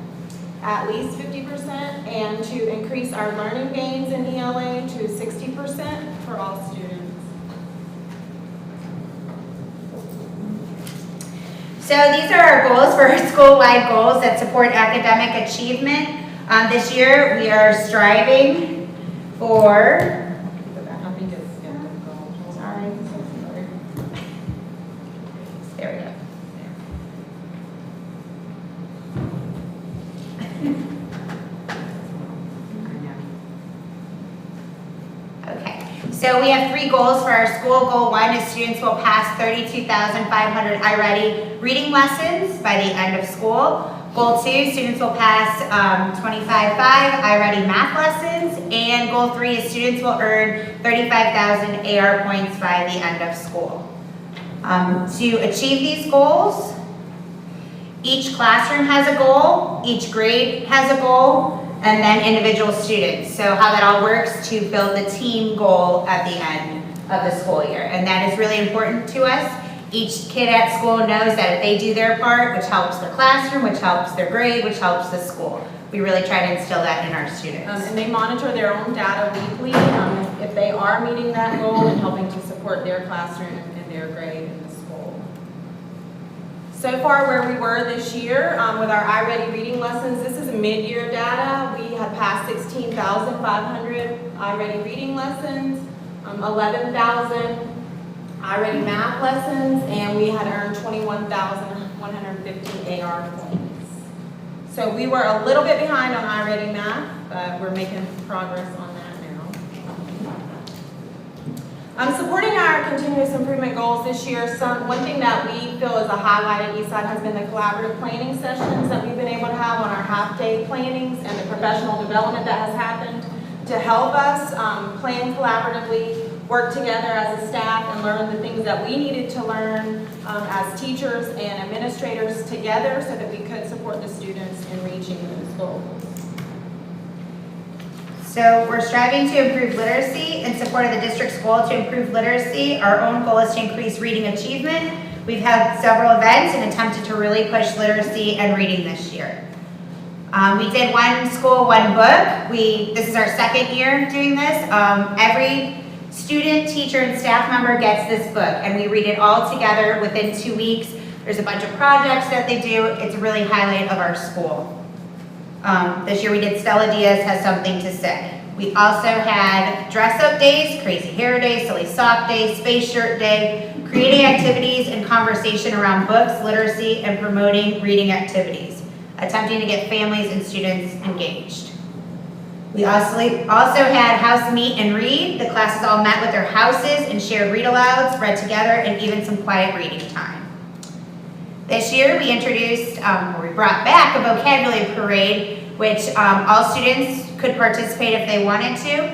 at least 50%, and to increase our learning gains in ELA to 60% for all students. So these are our goals for our school-wide goals that support academic achievement. This year, we are striving for, there we go. Okay, so we have three goals for our school. Goal 1 is students will pass 32,500 iReady reading lessons by the end of school. Goal 2, students will pass 25.5 iReady math lessons. And goal 3 is students will earn 35,000 AR points by the end of school. To achieve these goals, each classroom has a goal, each grade has a goal, and then individual students. So how that all works to build the team goal at the end of the school year. And that is really important to us. Each kid at school knows that if they do their part, which helps the classroom, which helps their grade, which helps the school. We really try to instill that in our students. And they monitor their own data weekly if they are meeting that goal and helping to support their classroom and their grade in the school. So far where we were this year with our iReady reading lessons, this is mid-year data. We had passed 16,500 iReady reading lessons, 11,000 iReady math lessons, and we had earned 21,150 AR points. So we were a little bit behind on iReady math, but we're making progress on that now. Supporting our continuous improvement goals this year, one thing that we feel is a highlight at Eastside has been the collaborative planning sessions that we've been able to have on our half-day plannings and the professional development that has happened to help us plan collaboratively, work together as a staff, and learn the things that we needed to learn as teachers and administrators together so that we could support the students in reaching those goals. So we're striving to improve literacy in support of the district's goal to improve literacy. Our own goal is to increase reading achievement. We've had several events and attempted to really push literacy and reading this year. We did one school, one book. This is our second year doing this. Every student, teacher, and staff member gets this book, and we read it all together within 2 weeks. There's a bunch of projects that they do. It's a really highlight of our school. This year we did Stella Diaz Has Something to Say. We also had dress-up days, crazy hair day, silly sock day, space shirt day, creating activities and conversation around books, literacy, and promoting reading activities, attempting to get families and students engaged. We also had house meet and read. The classes all met with their houses and shared read-alouds, read together, and even some quiet reading time. This year, we introduced, we brought back a vocabulary parade, which all students could participate if they wanted to.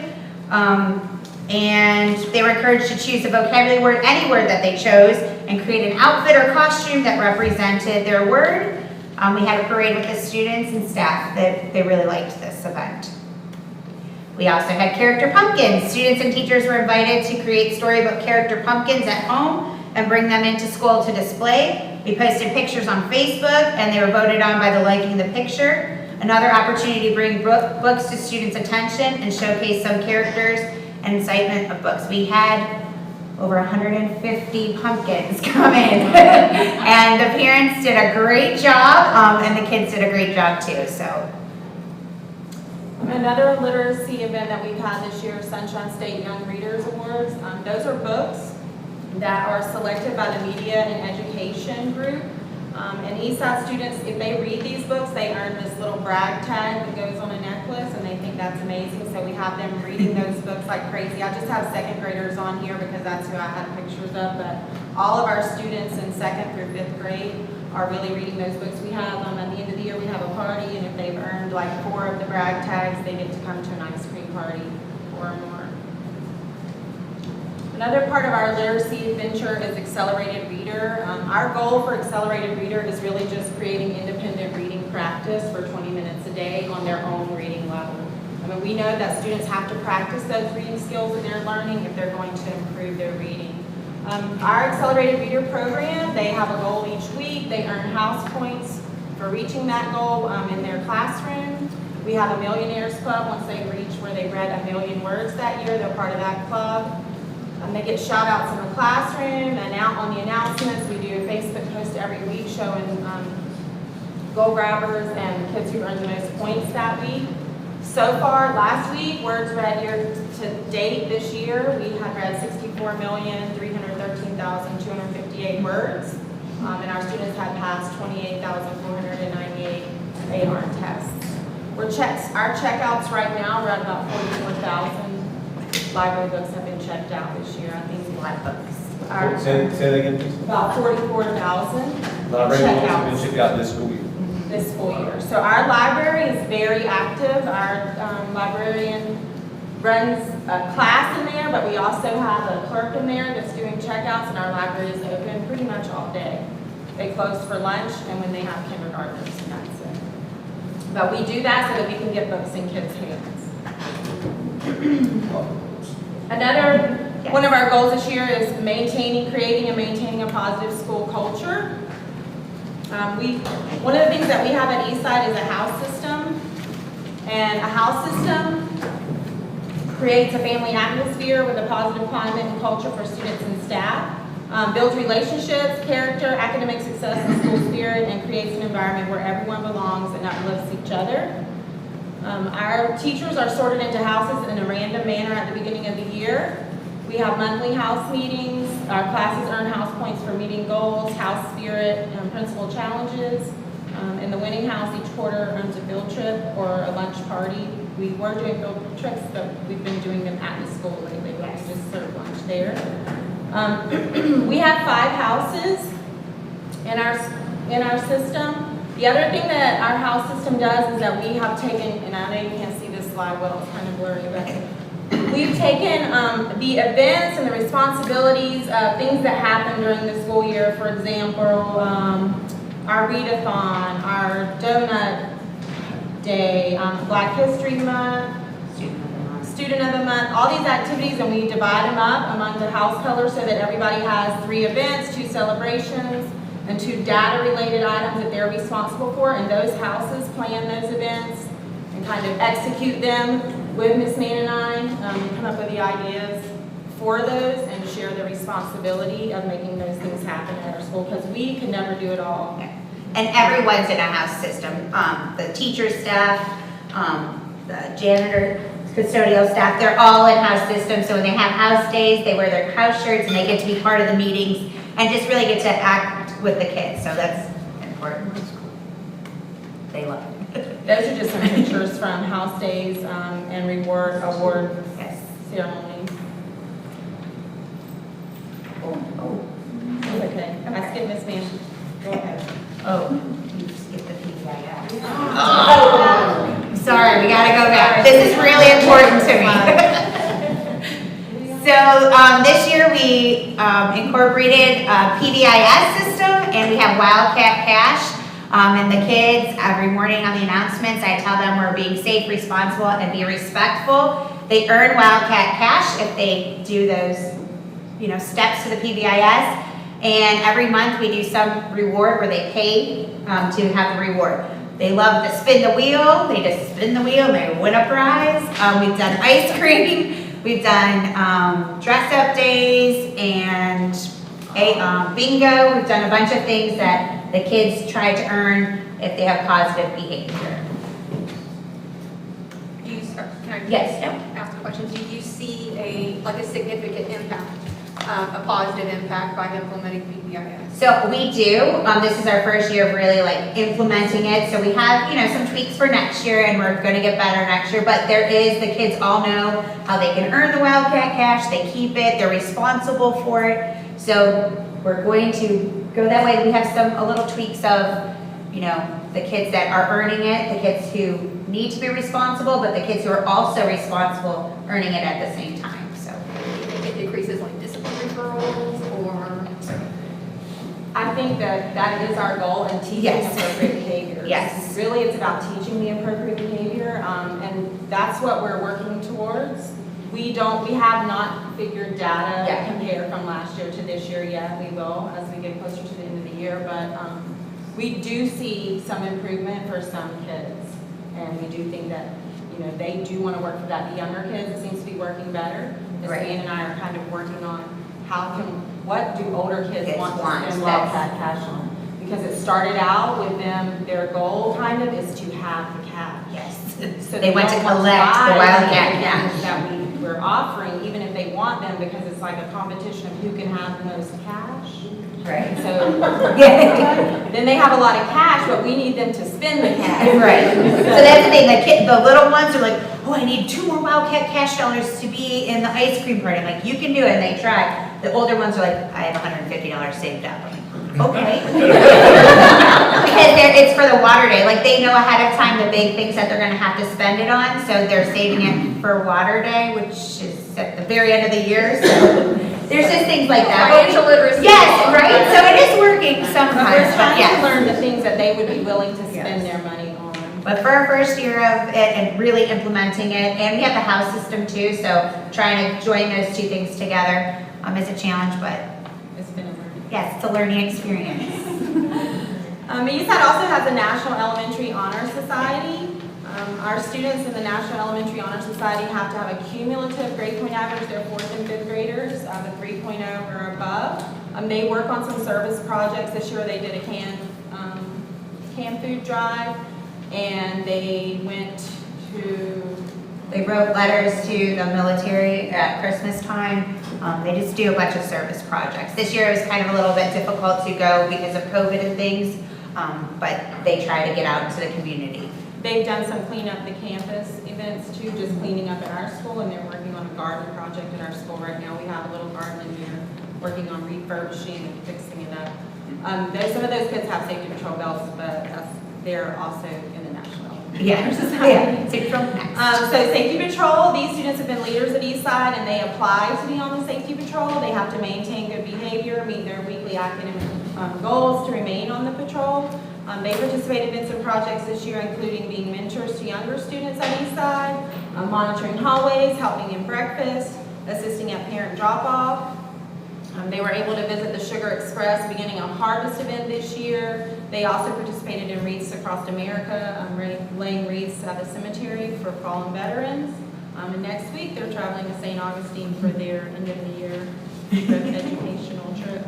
And they were encouraged to choose a vocabulary word, any word that they chose, and create an outfit or costume that represented their word. We had a parade with the students and staff that they really liked this event. We also had character pumpkins. Students and teachers were invited to create storybook character pumpkins at home and bring them into school to display. We posted pictures on Facebook and they were voted on by the liking the picture. Another opportunity to bring books to students' attention and showcase some characters and excitement of books. We had over 150 pumpkins come in and the parents did a great job and the kids did a great job too. So. Another literacy event that we've had this year is Sunshine State Young Readers Awards. Those are books that are selected by the Media and Education group. And Eastside students, if they read these books, they earn this little brag tag that goes on a necklace, and they think that's amazing. So we have them reading those books like crazy. I just have second graders on here because that's who I had pictures of, but all of our students in 2nd through 5th grade are really reading those books. We have at the end of the year, we have a party, and if they've earned like 4 of the brag tags, they get to come to an ice cream party or more. Another part of our literacy adventure is Accelerated Reader. Our goal for Accelerated Reader is really just creating independent reading practice for 20 minutes a day on their own reading level. I mean, we know that students have to practice those reading skills in their learning if they're going to improve their reading. Our Accelerated Reader program, they have a goal each week. They earn house points for reaching that goal in their classroom. We have a Millionaires Club. Once they reach where they read 1 million words that year, they're part of that club. They get shout outs in the classroom and out on the announcements. We do a Facebook post every week showing goal grabbers and kids who earned the most points that week. So far, last week, words read year to date this year, we have read 64,313,258 words. And our students had passed 28,498 AR tests. Our checkouts right now, we're at about 44,000. Library books have been checked out this year. I think a lot of books. Say that again, please. About 44,000 Library books have checkouts been checked out this school year. this school year. So our library is very active. Our librarian runs a class in there, but we also have a clerk in there that's doing checkouts, and our library is open pretty much all day. They close for lunch and when they have kindergartners, and that's it. But we do that so that we can get books in kids' hands. Another one of our goals this year is creating and maintaining a positive school culture. One of the things that we have at Eastside is a house system. And a house system creates a family atmosphere with a positive climate and culture for students and staff. Builds relationships, character, academic success, and school spirit, and creates an environment where everyone belongs and uplifts each other. Our teachers are sorted into houses in a random manner at the beginning of the year. We have monthly house meetings. Our classes earn house points for meeting goals, house spirit, and principal challenges. And the winning house each quarter earns a field trip or a lunch party. We were doing field trips, but we've been doing them at the school lately. We just serve lunch there. We have 5 houses in our system. The other thing that our house system does is that we have taken, and I know you can't see this slide well, it's kind of blurry, but we've taken the events and the responsibilities of things that happen during the school year. For example, our readathon, our donut day, Black History Month, Student of the Month, all these activities, and we divide them up among the house colors so that everybody has 3 events, 2 celebrations, and 2 data-related items that they're responsible for, and those houses plan those events and kind of execute them with Miss Nan and I, come up with the ideas for those and share the responsibility of making those things happen at our school, because we can never do it all. And everyone's in a house system. The teacher staff, the janitor, custodial staff, they're all in house systems. So when they have house days, they wear their house shirts and they get to be part of the meetings and just really get to act with the kids. So that's important. They love it. Those are just some pictures from house days and award Yes. ceremonies. It's okay. I skipped Miss Van. Go ahead. Oh, you skipped the PBIS. Oh, sorry, we gotta go back. This is really important to me. So this year we incorporated a PBIS system, and we have Wildcat Cash. And the kids, every morning on the announcements, I tell them we're being safe, responsible, and be respectful. They earn Wildcat Cash if they do those, steps to the PBIS. And every month we do some reward where they pay to have the reward. They love to spin the wheel. They just spin the wheel and they win a prize. We've done ice cream. We've done dress up days and bingo. We've done a bunch of things that the kids try to earn if they have positive behavior. Can I Yes. ask a question? Do you see a significant impact, a positive impact by implementing PBIS? So we do. This is our first year of really implementing it. So we have, some tweaks for next year, and we're going to get better next year. But the kids all know how they can earn the Wildcat Cash. They keep it. They're responsible for it. So we're going to go that way. We have a little tweaks of, the kids that are earning it, the kids who need to be responsible, but the kids who are also responsible earning it at the same time. So Do you think it decreases discipline referrals or? I think that is our goal in teaching Yes. appropriate behavior. Yes. Really, it's about teaching the appropriate behavior, and that's what we're working towards. We have not figured data Yeah. compare from last year to this year yet. We will as we get closer to the end of the year, but we do see some improvement for some kids, and we do think that they do want to work for that. The younger kids, it seems to be working better. Ms. Right. Ann and I are kind of working on what do older kids Kids want to want, spend that's- Wildcat Cash on? Because it started out with them, their goal kind of is to have the cash. yes. So They want to don't collect buy the Wildcat things Cash. that we're offering, even if they want them, because it's like a competition of who can have the most cash. Right. So Yeah. then they have a lot of cash, but we need them to spend the cash. Right. So that's the thing. The little ones are like, oh, I need 2 more Wildcat Cash dollars to be in the ice cream party. I'm like, you can do it, and they try. The older ones are like, I have $150 saved up. I'm like, okay. Because it's for the water day. They know ahead of time the big things that they're going to have to spend it on, so they're saving it for water day, which is at the very end of the year. So there's just things like that. Financial literacy. Yes, right. So it is working sometimes. But we're trying yes. to learn the things that they would be willing to spend Yes. their money on. But for our first year of it and really implementing it, and we have the house system too, so trying to join those two things together is a challenge, but It's been a learning. yes, it's a learning experience. Eastside also has a National Elementary Honor Society. Our students in the National Elementary Honor Society have to have a cumulative grade point average. They're 4th and 5th graders of a 3.0 or above. They work on some service projects. This year they did a canned food drive, and they wrote letters to the military at Christmas time. They just do a bunch of service projects. This year it was kind of a little bit difficult to go because of COVID and things, but they try to get out into the community. They've done some clean up the campus events too, just cleaning up at our school, and they're working on a garden project at our school right now. We have a little garden in here, working on refurbishing and fixing it up. Some of those kids have safety patrol belts, but they're also in the National Yeah, Society. yeah. Safety patrol next. So safety patrol, these students have been leaders at Eastside, and they apply to be on the safety patrol. They have to maintain good behavior, meet their weekly academic goals to remain on the patrol. They participated in some projects this year, including being mentors to younger students at Eastside, monitoring hallways, helping in breakfast, assisting at parent drop-off. They were able to visit the Sugar Express beginning a harvest event this year. They also participated in Wreaths Across America, laying wreaths at the cemetery for fallen veterans. And next week, they're traveling to St. Augustine for their end of the year educational trip.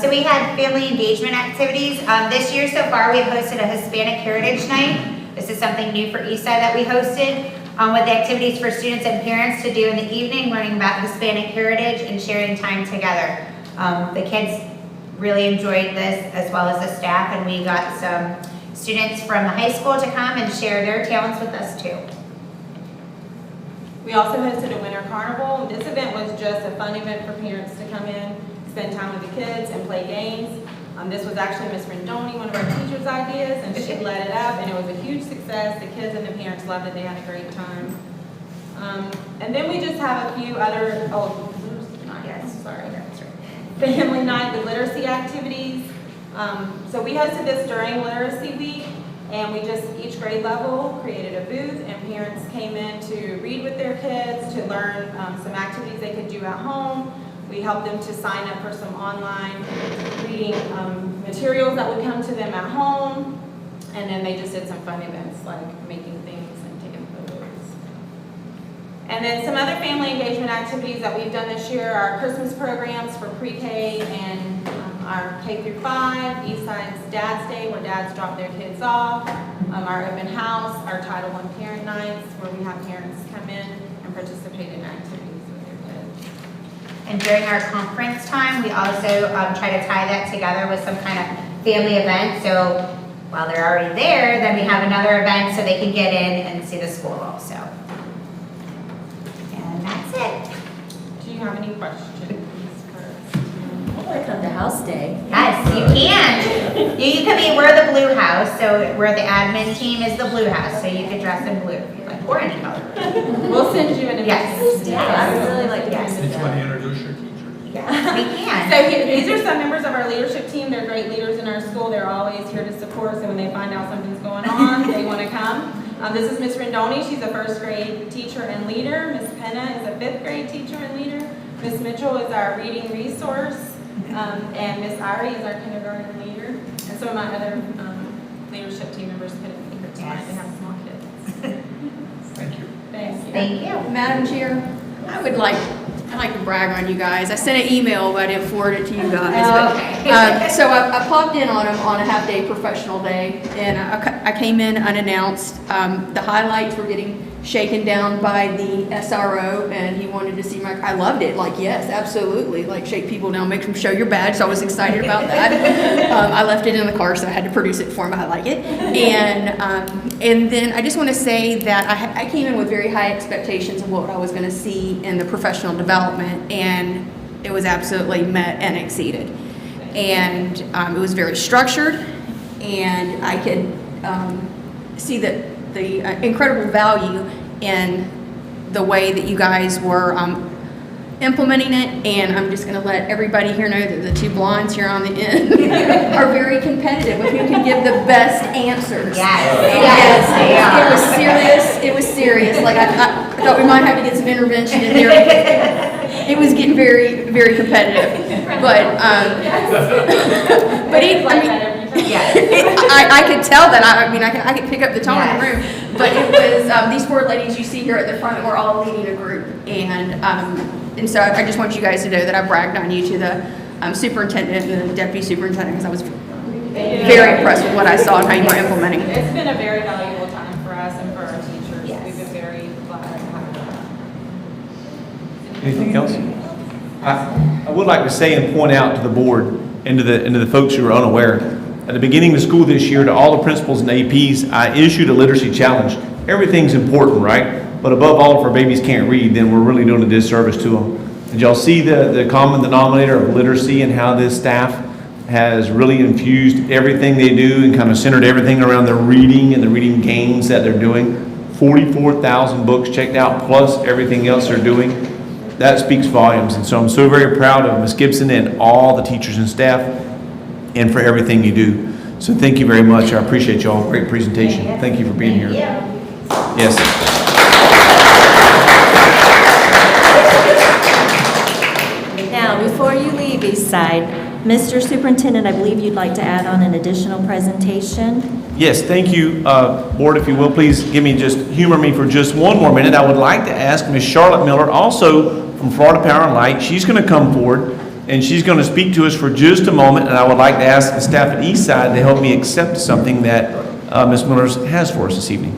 So we had family engagement activities. This year so far, we've hosted a Hispanic Heritage Night. This is something new for Eastside that we hosted, with activities for students and parents to do in the evening, learning about Hispanic heritage and sharing time together. The kids really enjoyed this, as well as the staff, and we got some students from the high school to come and share their talents with us too. We also hosted a winter carnival. This event was just a fun event for parents to come in, spend time with the kids, and play games. This was actually Miss Rendoni, one of our teachers' ideas, and she led it up, and it was a huge success. The kids and the parents loved it. They had a great time. And then we just have a few other, not yet, sorry, that's right. Family night with literacy activities. So we hosted this during Literacy Week, and we just, each grade level created a booth, and parents came in to read with their kids, to learn some activities they could do at home. We helped them to sign up for some online reading materials that would come to them at home, and then they just did some fun events like making things and taking photos. And then some other family engagement activities that we've done this year are Christmas programs for pre-K and our K through 5, Eastside's Dad's Day, where dads drop their kids off, our open house, our Title I parent nights, where we have parents come in and participate in activities with their kids. And during our conference time, we also try to tie that together with some kind of family event. So while they're already there, then we have another event so they can get in and see the school also. And that's it. Do you have any questions? I want to come to house day. Yes, you can. You can be, we're the blue house, so we're the admin team is the blue house, so you can dress in blue if you like, or any color. We'll send you an Yes. invitation. I would really like to Yes. visit Did you want to that. introduce your teacher? Yes, we can. So these are some members of our leadership team. They're great leaders in our school. They're always here to support. So when they find out something's going on, they want to come. This is Miss Rendoni. She's a first grade teacher and leader. Miss Penna is a fifth grade teacher and leader. Miss Mitchell is our reading resource. And Miss Irie is our kindergarten leader. And some of my other leadership team members couldn't be here tonight. They have small kids. Thank you. Thank you. Thank you. Madam Chair, I'd like to brag on you guys. I sent an email, but I didn't forward it to you guys. Oh, But, okay. so I popped in on them on a half-day professional day, and I came in unannounced. The highlights were getting shaken down by the SRO, and he wanted to see I loved it. Like, yes, absolutely. Like, shake people down, make them show your badge. So I was excited about that. I left it in the car, so I had to produce it for him. I like it. And then I just want to say that I came in with very high expectations of what I was going to see in the professional development, and it was absolutely met and exceeded. And it was very structured, and I could see that the incredible value in the way that you guys were implementing it, and I'm just going to let everybody here know that the two blondes here on the end are very competitive with who can give the best answers. Yes, they are. It was serious. It was serious. Like I thought we might have to get some intervention in there. It was getting very, very competitive. But I could tell that. I could pick up the tone in the room. But it was these four ladies you see here at the front were all leading a group, and so I just want you guys to know that I bragged on you to the superintendent and the deputy superintendent, because I was very impressed with what I saw and how you were implementing. It's been a very valuable time for us and for our teachers. Yes. We've been very glad to have that. Anything else? I would like to say and point out to the board and to the folks who are unaware, at the beginning of school this year, to all the principals and APs, I issued a literacy challenge. Everything's important, right? But above all, if our babies can't read, then we're really doing a disservice to them. Did y'all see the common denominator of literacy and how this staff has really infused everything they do and kind of centered everything around the reading and the reading games that they're doing? 44,000 books checked out, plus everything else they're doing. That speaks volumes. And so I'm so very proud of Ms. Gibson and all the teachers and staff, and for everything you do. So thank you very much. I appreciate y'all. Great presentation. Thank you for being here. Yes. Now, before you leave Eastside, Mr. Superintendent, I believe you'd like to add on an additional presentation. Yes, thank you, board. If you will, please humor me for just one more minute. I would like to ask Ms. Charlotte Miller, also from Florida Power and Light. She's going to come forward and she's going to speak to us for just a moment. And I would like to ask the staff at Eastside to help me accept something that Ms. Miller has for us this evening.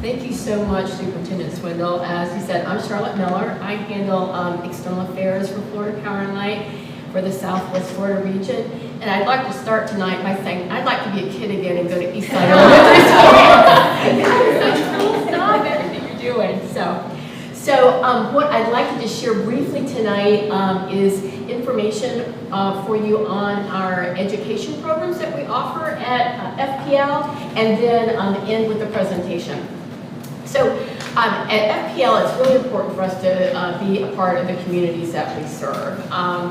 Thank you so much, Superintendent Swindle. As you said, I'm Charlotte Miller. I handle external affairs for Florida Power and Light. for the Southwest Florida region. And I'd like to start tonight by saying, I'd like to be a kid again and go to Eastside Elementary School. It's such cool stuff, everything you're doing, So what I'd like to just share briefly tonight is information for you on our education programs that we offer at FPL, and then end with the presentation. So at FPL, it's really important for us to be a part of the communities that we serve.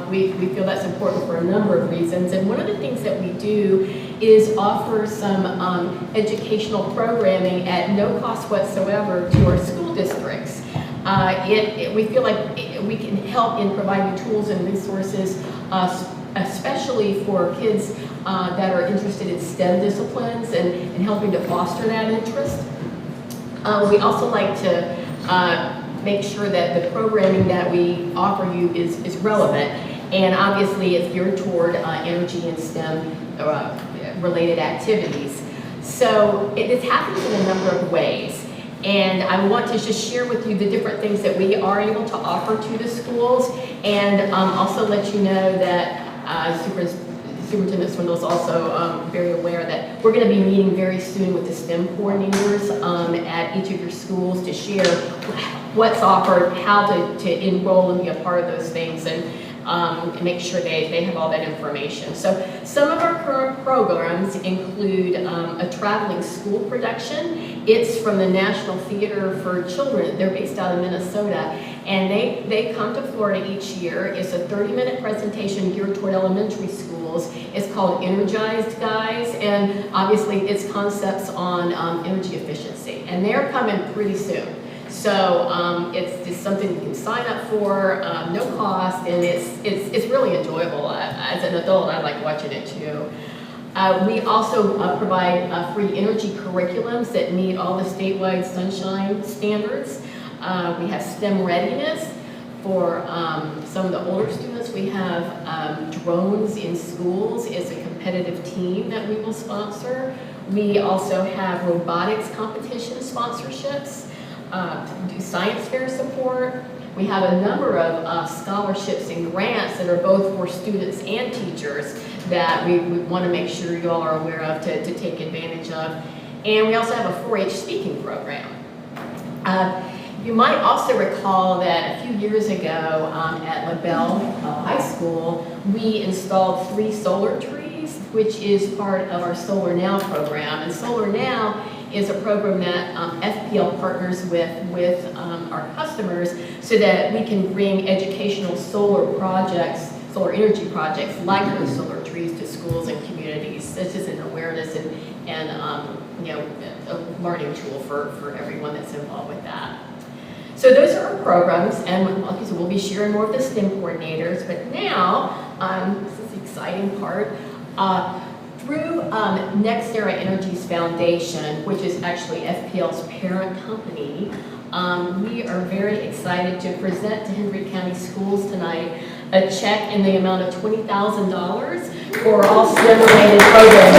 We feel that's important for a number of reasons, and one of the things that we do is offer some educational programming at no cost whatsoever to our school districts. We feel like we can help in providing tools and resources, especially for kids that are interested in STEM disciplines and helping to foster that interest. We also like to make sure that the programming that we offer you is relevant, and obviously it's geared toward energy and STEM related activities. So it happens in a number of ways. And I want to just share with you the different things that we are able to offer to the schools, and also let you know that Superintendent Swindle is also very aware that we're going to be meeting very soon with the STEM coordinators at each of your schools to share what's offered, how to enroll and be a part of those things, and make sure they have all that information. So some of our current programs include a traveling school production. It's from the National Theater for Children. They're based out of Minnesota, and they come to Florida each year. It's a 30-minute presentation geared toward elementary schools. It's called Energized Guys, and obviously it's concepts on energy efficiency, and they're coming pretty soon. So it's just something you can sign up for, no cost, and it's really enjoyable. As an adult, I like watching it too. We also provide free energy curriculums that meet all the statewide sunshine standards. We have STEM readiness for some of the older students. We have drones in schools. It's a competitive team that we will sponsor. We also have robotics competition sponsorships. Do science fair support. We have a number of scholarships and grants that are both for students and teachers that we want to make sure you all are aware of to take advantage of. And we also have a 4-H speaking program. You might also recall that a few years ago at LaBelle High School, we installed 3 solar trees, which is part of our Solar Now program. And Solar Now is a program that FPL partners with our customers so that we can bring educational solar projects, solar energy projects like those solar trees to schools and communities. This is an awareness and a learning tool for everyone that's involved with that. So those are our programs, and like I said, we'll be sharing more of the STEM coordinators, but now, this is the exciting part, through Next Era Energy's foundation, which is actually FPL's parent company, we are very excited to present to Hendry County Schools tonight a check in the amount of $20,000 for all STEM-related programs.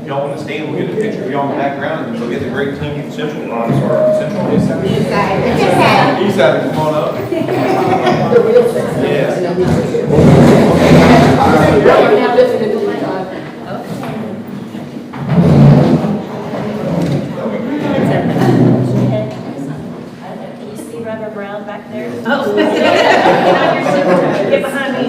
Y'all want to stand, we'll get a picture of y'all in the background, and then we'll get the great team from Central. East side, come on up. Yes. Can you see Reverend Brown back there? Oh. Get behind me.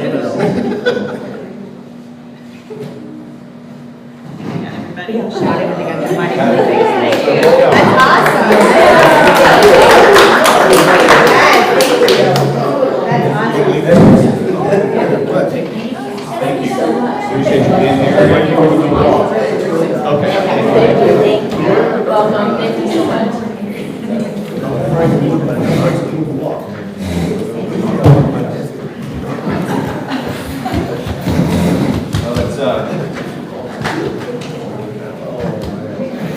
Everybody else shot everything on your mic. Thank you. That's awesome. Thank you so much. Appreciate you being here. Okay. Thank you. Welcome. Thank you so much.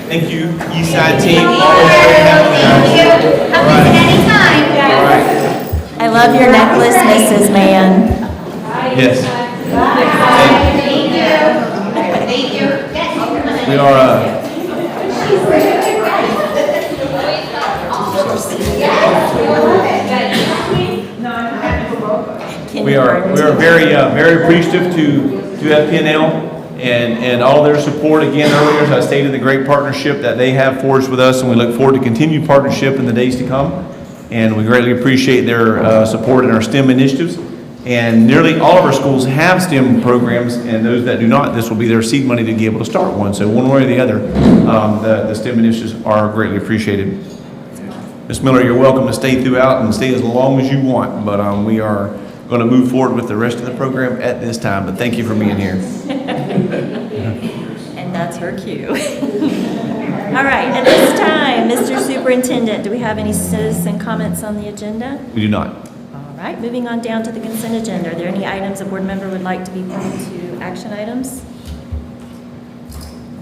Thank you, Eastside team. Thank you. Come visit anytime. All right. I love your necklace, Mrs. Mann. Yes. Thank you. Thank you. Yes. We are, We are very appreciative to FPNL and all their support. Again, earlier, as I stated, the great partnership that they have forged with us, and we look forward to continued partnership in the days to come. And we greatly appreciate their support in our STEM initiatives. And nearly all of our schools have STEM programs, and those that do not, this will be their seed money to be able to start one. So one way or the other, the STEM initiatives are greatly appreciated. Ms. Miller, you're welcome to stay throughout and stay as long as you want, but we are going to move forward with the rest of the program at this time. But thank you for being here. And that's her cue. All right, at this time, Mr. Superintendent, do we have any citizen comments on the agenda? We do not. All right, moving on down to the consent agenda. Are there any items a board member would like to be pulled to action items?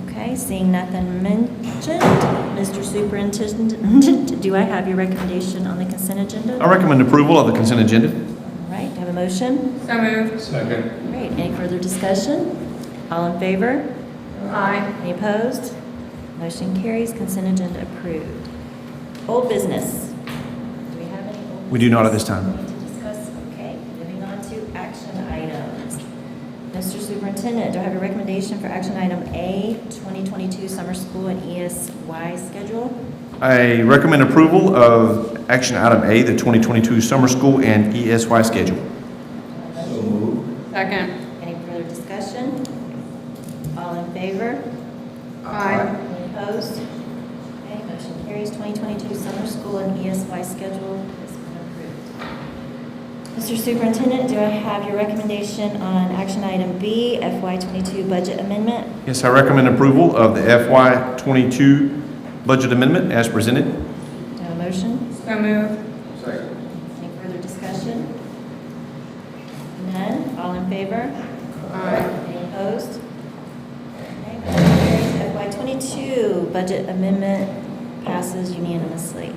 Okay, seeing nothing mentioned, Mr. Superintendent, do I have your recommendation on the consent agenda? I recommend approval of the consent agenda. All right, do I have a motion? So moved. Second. Great, any further discussion? All in favor? Aye. Any opposed? Motion carries, consent agenda approved. Old business. Do we have any old business? We do not at this time. To discuss, okay, moving on to action items. Mr. Superintendent, do I have a recommendation for action item A, 2022 summer school and ESY schedule? I recommend approval of action item A, the 2022 summer school and ESY schedule. So moved. Second. Any further discussion? All in favor? Aye. Any opposed? Okay, motion carries. 2022 summer school and ESY schedule has been approved. Mr. Superintendent, do I have your recommendation on action item B, FY22 budget amendment? Yes, I recommend approval of the FY22 budget amendment as presented. Do I have a motion? So moved. Second. Any further discussion? None? All in favor? Aye. Any opposed? Okay, motion carries. FY22 budget amendment passes unanimously.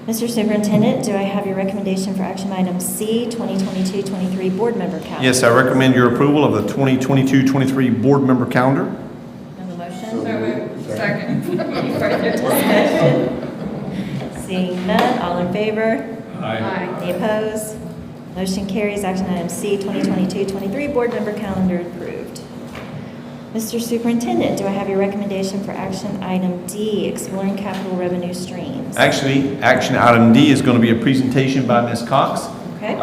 Mr. Superintendent, do I have your recommendation for action item C, 2022-23 board member calendar? Yes, I recommend your approval of the 2022-23 board member calendar. Have a motion? So moved. Second. Any further discussion? Seeing none, all in favor? Aye. Any opposed? Motion carries. Action item C, 2022-23 board member calendar approved. Mr. Superintendent, do I have your recommendation for action item D, exploring capital revenue streams? Actually, action item D is going to be a presentation by Ms. Cox. Okay.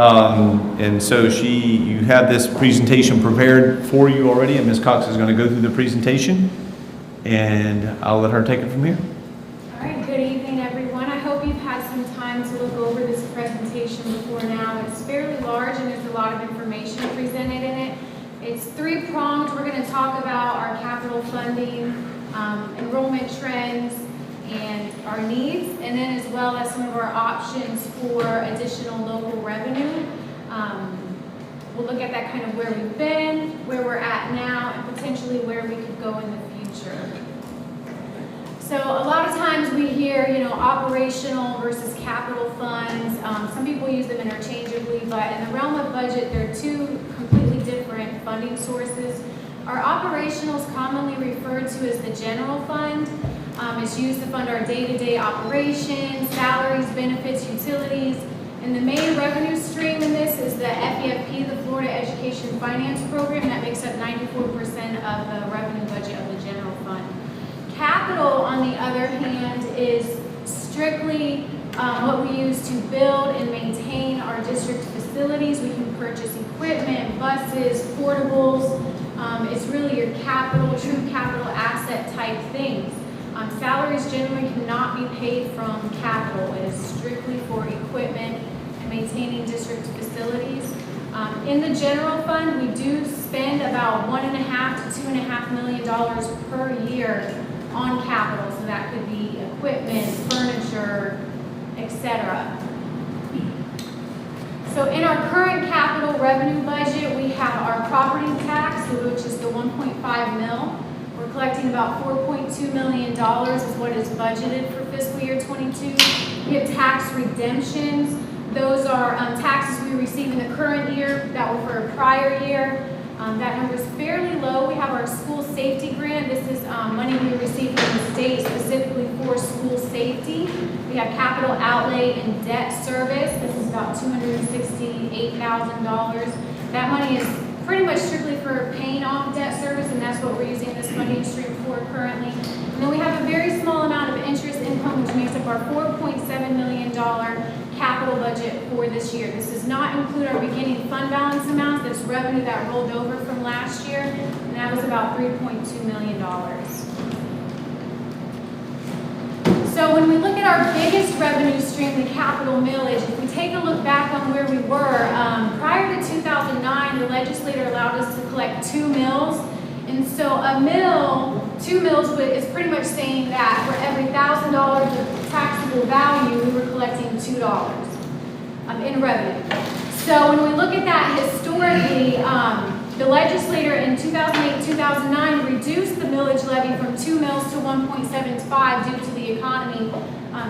And so you have this presentation prepared for you already, and Ms. Cox is going to go through the presentation, and I'll let her take it from here. All right, good evening, everyone. I hope you've had some time to look over this presentation before now. It's fairly large and there's a lot of information presented in it. It's three-pronged. We're going to talk about our capital funding, enrollment trends, and our needs, and then as well as some of our options for additional local revenue. We'll look at that kind of where we've been, where we're at now, and potentially where we could go in the future. So a lot of times we hear, operational versus capital funds. Some people use them interchangeably, but in the realm of budget, they're two completely different funding sources. Our operational is commonly referred to as the general fund. It's used to fund our day-to-day operations, salaries, benefits, utilities. And the main revenue stream in this is the FEFP, the Florida Education Finance Program, that makes up 94% of the revenue budget of the general fund. Capital, on the other hand, is strictly what we use to build and maintain our district facilities. We can purchase equipment, buses, portables. It's really your capital, true capital asset type things. Salaries generally cannot be paid from capital. It is strictly for equipment and maintaining district facilities. In the general fund, we do spend about $1.5 to $2.5 million per year on capital. So that could be equipment, furniture, etc. So in our current capital revenue budget, we have our property tax, which is the 1.5 mil. We're collecting about $4.2 million is what is budgeted for fiscal year 22. We have tax redemptions. Those are taxes we receive in the current year that were for a prior year. That number is fairly low. We have our school safety grant. This is money we received from the state specifically for school safety. We have capital outlay and debt service. This is about $268,000. That money is pretty much strictly for paying off debt service, and that's what we're using this funding stream for currently. And then we have a very small amount of interest income, which makes up our $4.7 million capital budget for this year. This does not include our beginning fund balance amounts. That's revenue that rolled over from last year, and that was about $3.2 million. So when we look at our biggest revenue stream, the capital millage, if we take a look back on where we were, prior to 2009, the legislature allowed us to collect 2 mills. And so a mill, 2 mills is pretty much saying that for every $1,000 of taxable value, we were collecting $2 in revenue. So when we look at that historically, the legislature in 2008-2009 reduced the millage levy from 2 mills to 1.75 due to the economy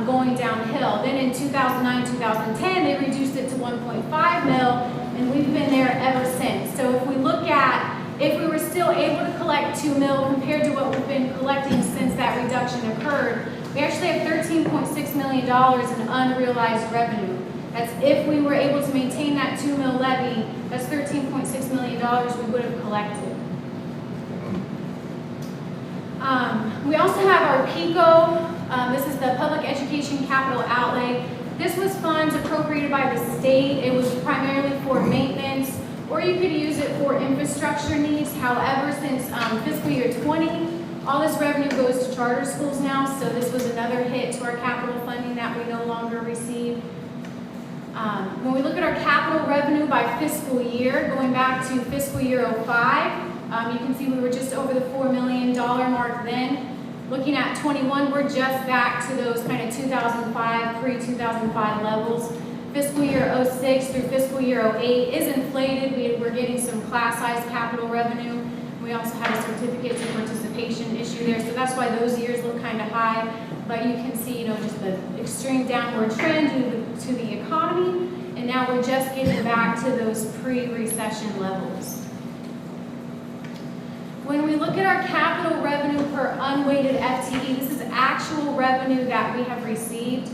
going downhill. Then in 2009-2010, they reduced it to 1.5 mil, and we've been there ever since. So if we look at if we were still able to collect 2 mil compared to what we've been collecting since that reduction occurred, we actually have $13.6 million in unrealized revenue. That's if we were able to maintain that 2 mil levy, that's $13.6 million we would have collected. We also have our PICO. This is the Public Education Capital Outlay. This was funds appropriated by the state. It was primarily for maintenance, or you could use it for infrastructure needs. However, since fiscal year 20, all this revenue goes to charter schools now, so this was another hit to our capital funding that we no longer receive. When we look at our capital revenue by fiscal year, going back to fiscal year 05, you can see we were just over the $4 million mark then. Looking at 21, we're just back to those kind of 2005, pre-2005 levels. Fiscal year 06 through fiscal year 08 is inflated. We're getting some class size capital revenue. We also have a certificates of participation issue there, so that's why those years look kind of high. But you can see, just the extreme downward trend due to the economy, and now we're just getting back to those pre-recession levels. When we look at our capital revenue per unweighted FTE, this is actual revenue that we have received.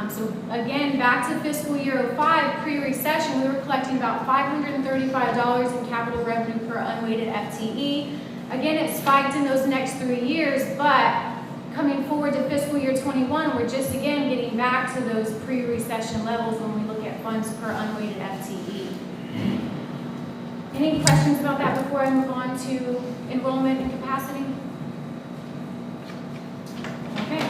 So again, back to fiscal year 05, pre-recession, we were collecting about $535 in capital revenue per unweighted FTE. Again, it spiked in those next 3 years, but coming forward to fiscal year 21, we're just again getting back to those pre-recession levels when we look at funds per unweighted FTE. Any questions about that before I move on to enrollment and capacity? Okay.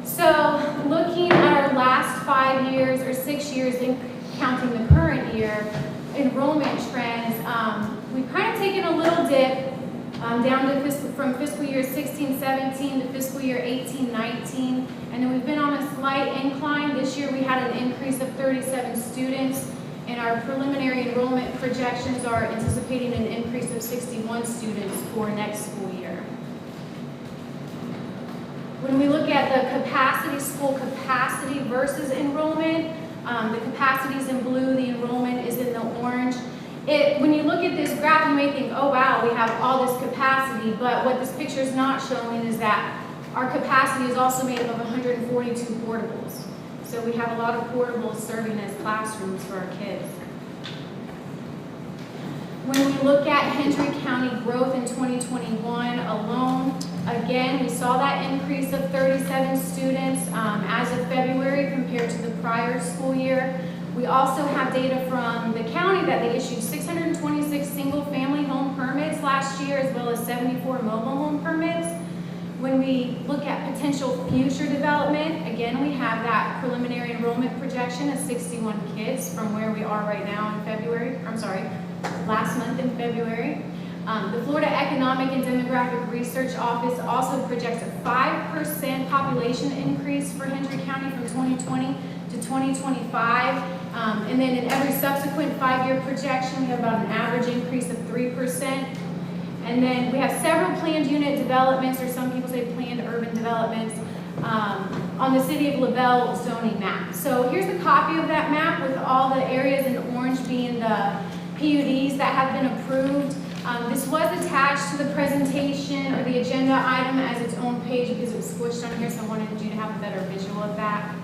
So looking at our last 5 years or 6 years, counting the current year, enrollment trends, we've kind of taken a little dip down to from fiscal year 16-17 to fiscal year 18-19, and then we've been on a slight incline. This year we had an increase of 37 students, and our preliminary enrollment projections are anticipating an increase of 61 students for next school year. When we look at the capacity, school capacity versus enrollment, the capacity is in blue, the enrollment is in the orange. When you look at this graph, you may think, oh wow, we have all this capacity, but what this picture is not showing is that our capacity is also made up of 142 portables. So we have a lot of portables serving as classrooms for our kids. When we look at Hendry County growth in 2021 alone, again, we saw that increase of 37 students as of February compared to the prior school year. We also have data from the county that they issued 626 single-family home permits last year, as well as 74 mobile home permits. When we look at potential future development, again, we have that preliminary enrollment projection of 61 kids from where we are right now in last month in February. The Florida Economic and Demographic Research Office also projects a 5% population increase for Hendry County from 2020 to 2025. And then in every subsequent 5-year projection, we have about an average increase of 3%. And then we have several planned unit developments, or some people say planned urban developments, on the City of LaBelle zoning map. So here's a copy of that map with all the areas in orange being the PUDs that have been approved. This was attached to the presentation or the agenda item as its own page because it was squished on here, so I wanted you to have a better visual of that.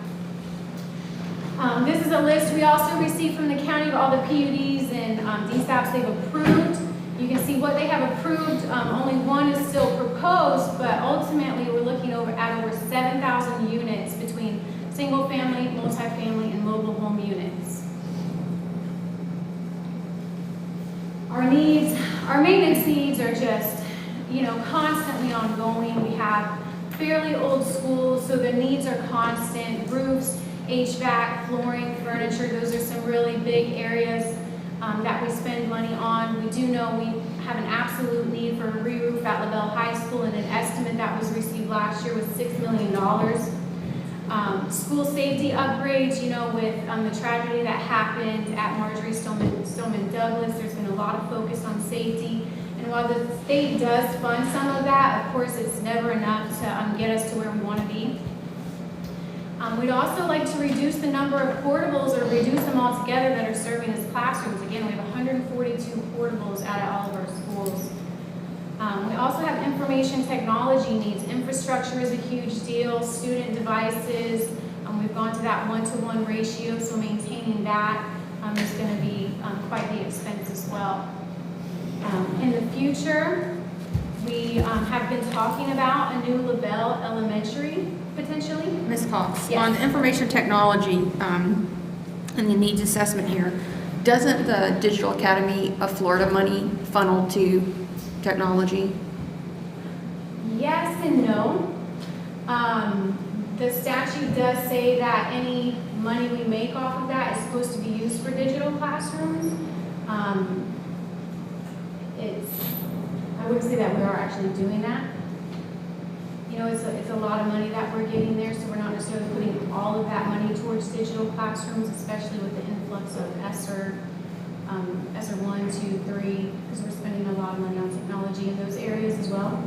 This is a list we also received from the county of all the PUDs and DSAPs they've approved. You can see what they have approved. Only one is still proposed, but ultimately we're looking at over 7,000 units between single-family, multifamily, and mobile home units. Our maintenance needs are just, constantly ongoing. We have fairly old schools, so the needs are constant. Roofs, HVAC, flooring, furniture, those are some really big areas that we spend money on. We do know we have an absolute need for a re-roof at LaBelle High School, and an estimate that was received last year was $6 million. School safety upgrades, with the tragedy that happened at Marjorie Stoneman Douglas, there's been a lot of focus on safety. And while the state does fund some of that, of course, it's never enough to get us to where we want to be. We'd also like to reduce the number of portables or reduce them altogether that are serving as classrooms. Again, we have 142 portables at all of our schools. We also have information technology needs. Infrastructure is a huge deal, student devices. We've gone to that 1-to-1 ratio, so maintaining that is going to be quite the expense as well. In the future, we have been talking about a new LaBelle Elementary, potentially. Ms. Cox, Yes. on the information technology and the needs assessment here, doesn't the Digital Academy of Florida money funnel to technology? Yes and no. The statute does say that any money we make off of that is supposed to be used for digital classrooms. I wouldn't say that we are actually doing that. It's a lot of money that we're getting there, so we're not necessarily putting all of that money towards digital classrooms, especially with the influx of ESSER 1, 2, 3, because we're spending a lot of money on technology in those areas as well.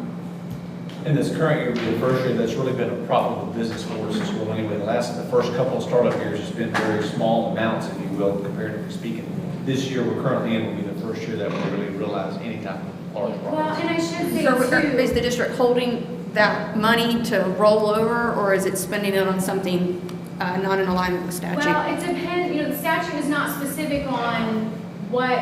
And this current year will be the first year that's really been a profitable business for us as well anyway. The first couple of startup years has been very small amounts, if you will, comparatively speaking. This year we're currently in will be the first year that we really realize any type of large profits. Well, and I should say So too. is the district holding that money to roll over, or is it spending it on something not in alignment with statute? Well, it depends, the statute is not specific on what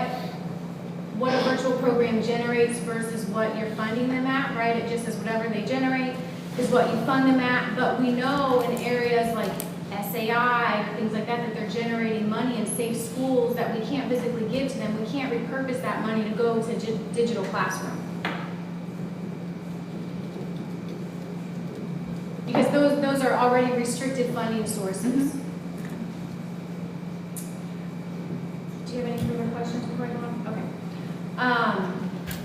a virtual program generates versus what you're funding them at, right? It just says whatever they generate is what you fund them at, but we know in areas like SAI, things like that they're generating money in safe schools that we can't physically give to them. We can't repurpose that money to go to digital classroom. Because those are already restricted funding sources. Do you have any further questions before I go on? Okay.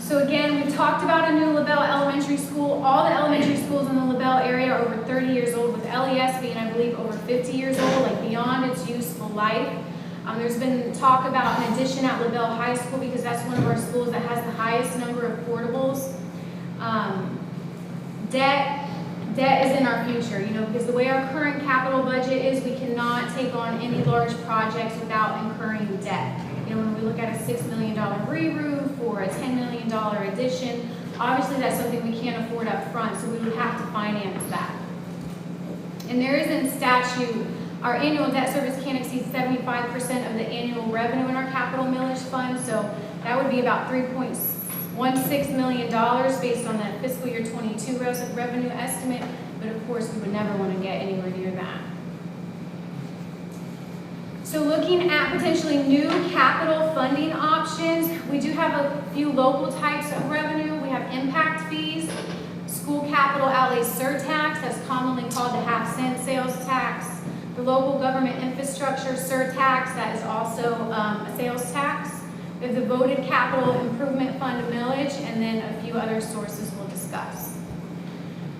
So again, we've talked about a new LaBelle Elementary School. All the elementary schools in the LaBelle area are over 30 years old, with LES being, I believe, over 50 years old, like beyond its useful life. There's been talk about an addition at LaBelle High School because that's one of our schools that has the highest number of portables. Debt is in our future, because the way our current capital budget is, we cannot take on any large projects without incurring debt. When we look at a $6 million re-roof or a $10 million addition, obviously that's something we can't afford up front, so we would have to finance that. And there is in statute, our annual debt service can't exceed 75% of the annual revenue in our capital millage fund, so that would be about $3.16 million based on that fiscal year 22 revenue estimate, but of course we would never want to get anywhere near that. So looking at potentially new capital funding options, we do have a few local types of revenue. We have impact fees, school capital outlay surtax, that's commonly called the half-cent sales tax, the local government infrastructure surtax, that is also a sales tax. We have the voted capital improvement fund millage, and then a few other sources we'll discuss.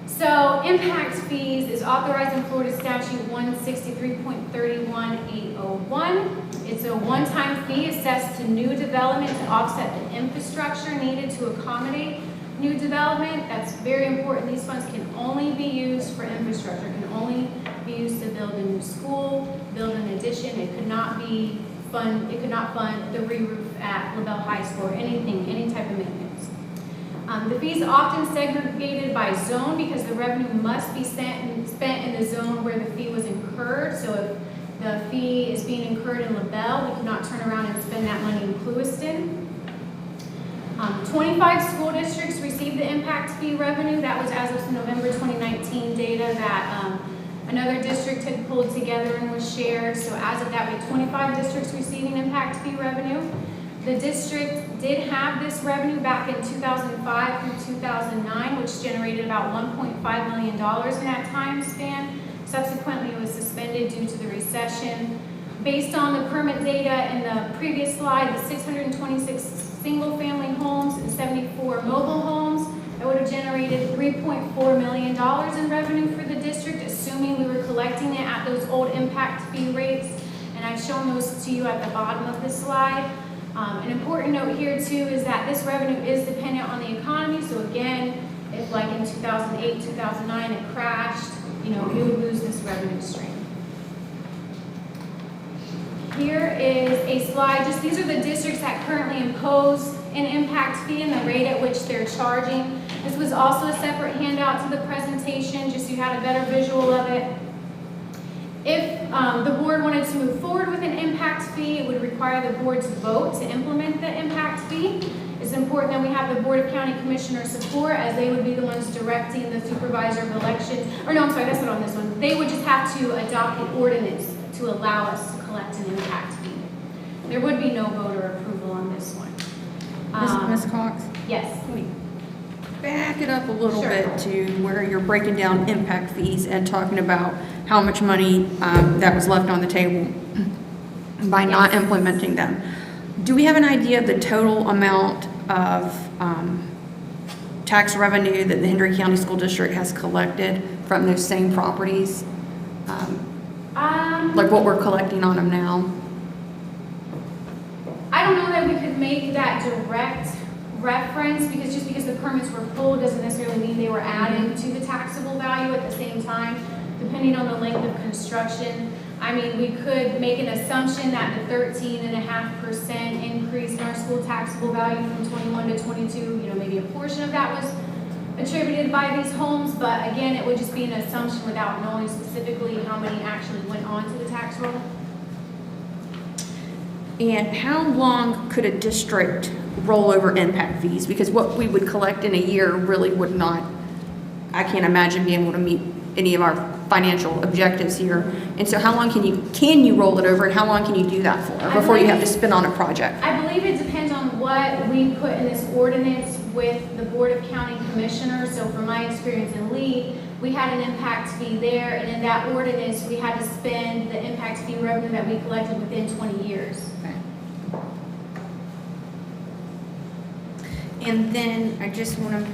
So impact fees is authorized in Florida Statute 163.31801. It's a one-time fee assessed to new development to offset the infrastructure needed to accommodate new development. That's very important. These funds can only be used for infrastructure. It can only be used to build a new school, build an addition. It could not be fund, it could not fund the re-roof at LaBelle High School or anything, any type of maintenance. The fees often segregated by zone because the revenue must be spent in the zone where the fee was incurred. So if the fee is being incurred in LaBelle, we cannot turn around and spend that money in Clewiston. 25 school districts received the impact fee revenue. That was as of November 2019 data that another district had pulled together and was shared. So as of that, we had 25 districts receiving impact fee revenue. The district did have this revenue back in 2005 through 2009, which generated about $1.5 million in that time span. Subsequently, it was suspended due to the recession. Based on the permit data in the previous slide, the 626 single-family homes and 74 mobile homes, that would have generated $3.4 million in revenue for the district, assuming we were collecting it at those old impact fee rates. And I've shown those to you at the bottom of this slide. An important note here too is that this revenue is dependent on the economy. So again, if like in 2008, 2009 it crashed, you know, we would lose this revenue stream. Here is a slide, just these are the districts that currently impose an impact fee and the rate at which they're charging. This was also a separate handout to the presentation, just so you had a better visual of it. If the board wanted to move forward with an impact fee, it would require the board's vote to implement the impact fee. It's important that we have the Board of County Commissioners support, as they would be the ones directing the supervisor of elections. Or no, I'm sorry, that's not on this one. They would just have to adopt an ordinance to allow us to collect an impact fee. There would be no voter approval on this one. Ms. Cox? Yes. Let me back it up a little Sure. bit to where you're breaking down impact fees and talking about how much money that was left on the table by not implementing them. Do we have an idea of the total amount of tax revenue that the Hendry County School District has collected from those same properties? Like what we're collecting on them now? I don't know that we could make that direct reference, because just because the permits were pulled doesn't necessarily mean they were added to the taxable value at the same time, depending on the length of construction. I mean, we could make an assumption that the 13.5% increase in our school taxable value from 21 to 22, you know, maybe a portion of that was attributed by these homes, but again, it would just be an assumption without knowing specifically how many actually went on to the tax roll. And how long could a district roll over impact fees? Because what we would collect in a year really would not, I can't imagine being able to meet any of our financial objectives here. And so how long can you roll it over, and how long can you do that for before you have to spend on a project? I believe it depends on what we put in this ordinance with the Board of County Commissioners. So from my experience in Lee, we had an impact fee there, and in that ordinance, we had to spend the impact fee revenue that we collected within 20 years. And then I just want to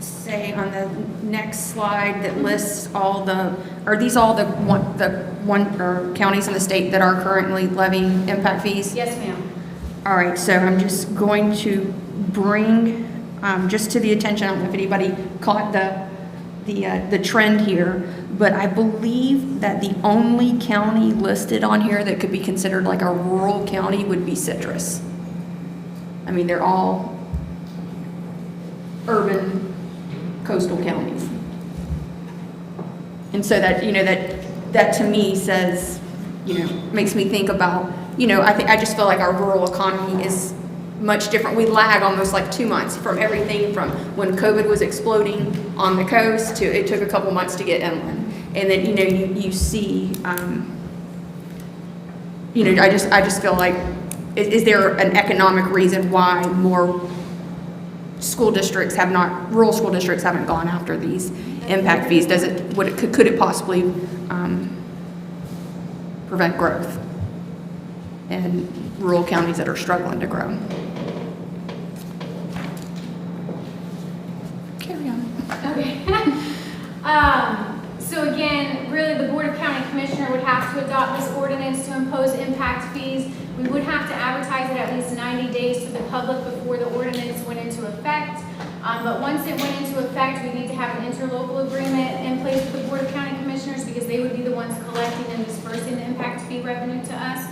say on the next slide that lists all the, are these all the counties in the state that are currently levying impact fees? Yes, ma'am. All right, so I'm just going to bring, just to the attention, I don't know if anybody caught the trend here, but I believe that the only county listed on here that could be considered like a rural county would be Citrus. I mean, they're all urban coastal counties. And so that, you know, that to me says, you know, makes me think about, you know, I just feel like our rural economy is much different. We lag almost like 2 months from everything from when COVID was exploding on the coast to it took a couple months to get inland. And then, you know, you see, you know, I just feel like, is there an economic reason why more school districts have not, rural school districts haven't gone after these impact fees? Could it possibly prevent growth in rural counties that are struggling to grow? Carry on. Okay. So again, really the Board of County Commissioner would have to adopt this ordinance to impose impact fees. We would have to advertise it at least 90 days to the public before the ordinance went into effect. But once it went into effect, we need to have an interlocal agreement in place with the Board of County Commissioners, because they would be the ones collecting and dispersing the impact fee revenue to us.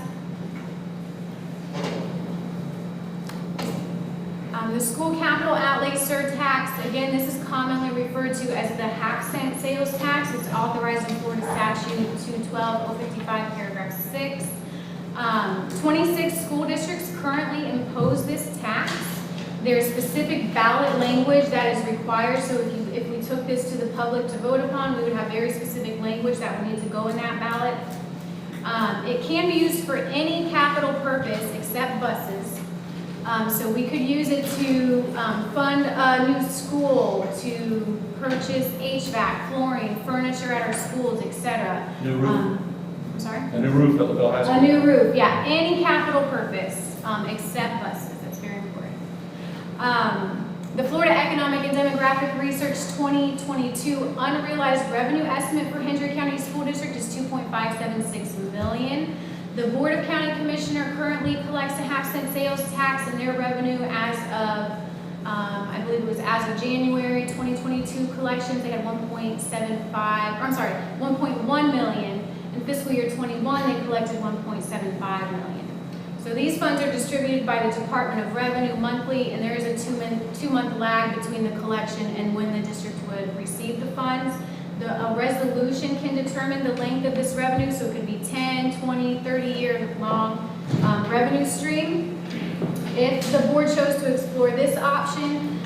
The school capital outlay surtax, again, this is commonly referred to as the half-cent sales tax. It's authorized in Florida Statute 212055, paragraph 6. 26 school districts currently impose this tax. There's specific ballot language that is required, so if we took this to the public to vote upon, we would have very specific language that would need to go in that ballot. It can be used for any capital purpose except buses. So we could use it to fund a new school, to purchase HVAC, flooring, furniture at our schools, etc. New roof. I'm sorry? A new roof at LaBelle High School. A new roof, yeah, any capital purpose except buses. That's very important. The Florida Economic and Demographic Research 2022 unrealized revenue estimate for Hendry County School District is $2.576 million. The Board of County Commissioner currently collects a half-cent sales tax, and their revenue as of, I believe it was as of January 2022 collections, they had 1.1 million. In fiscal year 21, they collected 1.75 million. So these funds are distributed by the Department of Revenue monthly, and there is a two-month lag between the collection and when the district would receive the funds. A resolution can determine the length of this revenue, so it could be 10, 20, 30-year long revenue stream. If the board chose to explore this option,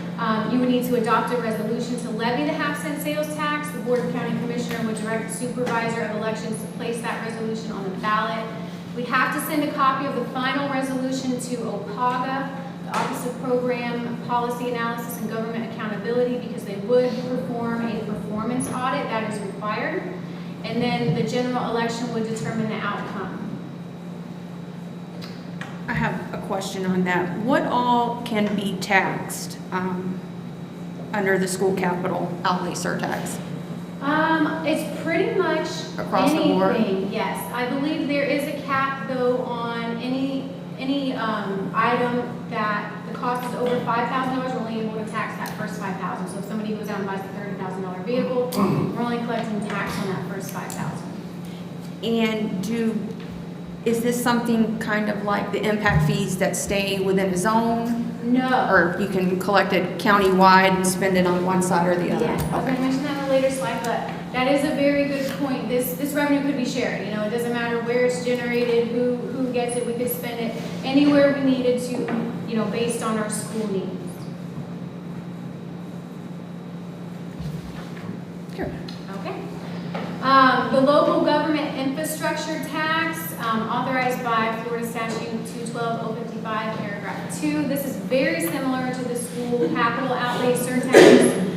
you would need to adopt a resolution to levy the half-cent sales tax. The Board of County Commissioner would direct the Supervisor of Elections to place that resolution on the ballot. We'd have to send a copy of the final resolution to OPAGA, the Office of Program Policy Analysis and Government Accountability, because they would perform a performance audit that is required, and then the general election would determine the outcome. I have a question on that. What all can be taxed under the school capital outlay surtax? It's pretty much Across the board? anything, yes. I believe there is a cap though on any item that the cost is over $5,000, we're only able to tax that first $5,000. So if somebody goes out and buys a $30,000 vehicle, we're only collecting tax on that first $5,000. And is this something kind of like the impact fees that stay within a zone? No. Or you can collect it countywide and spend it on one side or the other? Yes, I was going to mention that in a later slide, but that is a very good point. This revenue could be shared. You know, it doesn't matter where it's generated, who gets it. We could spend it anywhere we needed to, you know, based on our school needs. Sure. Okay. The local government infrastructure tax, authorized by Florida Statute 212055, paragraph 2. This is very similar to the school capital outlay surtax.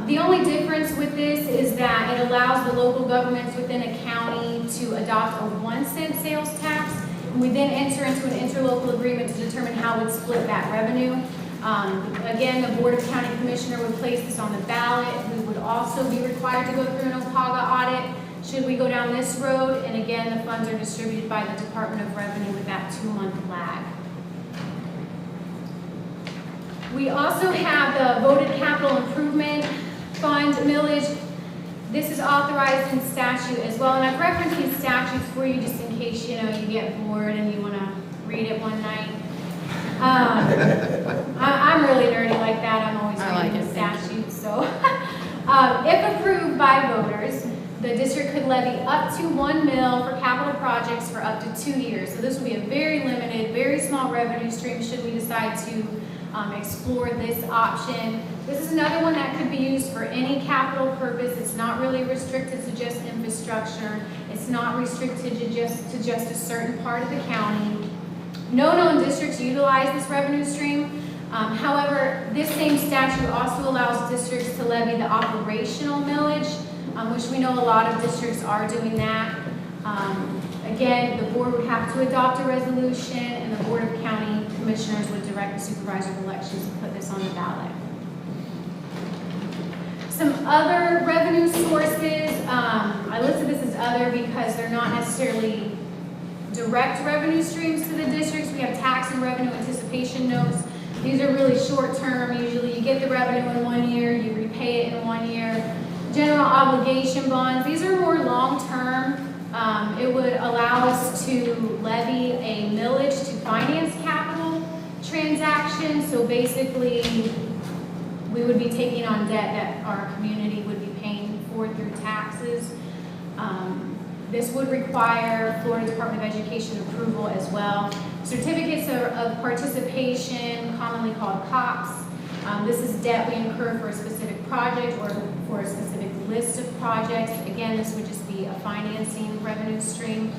The only difference with this is that it allows the local governments within a county to adopt a 1-cent sales tax. And we then enter into an interlocal agreement to determine how we'd split that revenue. Again, the Board of County Commissioner would place this on the ballot. We would also be required to go through an OPAGA audit should we go down this road. And again, the funds are distributed by the Department of Revenue with that 2-month lag. We also have the voted capital improvement fund millage. This is authorized in statute as well. And I've referenced these statutes for you just in case, you know, you get bored and you want to read it one night. I'm really nerdy like that. I'm always reading the statutes. So, if approved by voters, the district could levy up to $1 million for capital projects for up to 2 years. So this would be a very limited, very small revenue stream should we decide to explore this option. This is another one that could be used for any capital purpose. It's not really restricted to just infrastructure. It's not restricted to just a certain part of the county. No known districts utilize this revenue stream. However, this same statute also allows districts to levy the operational millage, which we know a lot of districts are doing that. Again, the board would have to adopt a resolution, and the Board of County Commissioners would direct the Supervisor of Elections to put this on the ballot. Some other revenue sources, I listed this as other because they're not necessarily direct revenue streams to the districts. We have tax and revenue anticipation notes. These are really short term. Usually you get the revenue in 1 year, you repay it in 1 year. General obligation bonds, these are more long term. It would allow us to levy a millage to finance capital transaction, so basically, we would be taking on debt that our community would be paying for through taxes. This would require Florida Department of Education approval as well. Certificates of participation, commonly called COPS. This is debt we incur for a specific project or for a specific list of projects. Again, this would just be a financing revenue stream.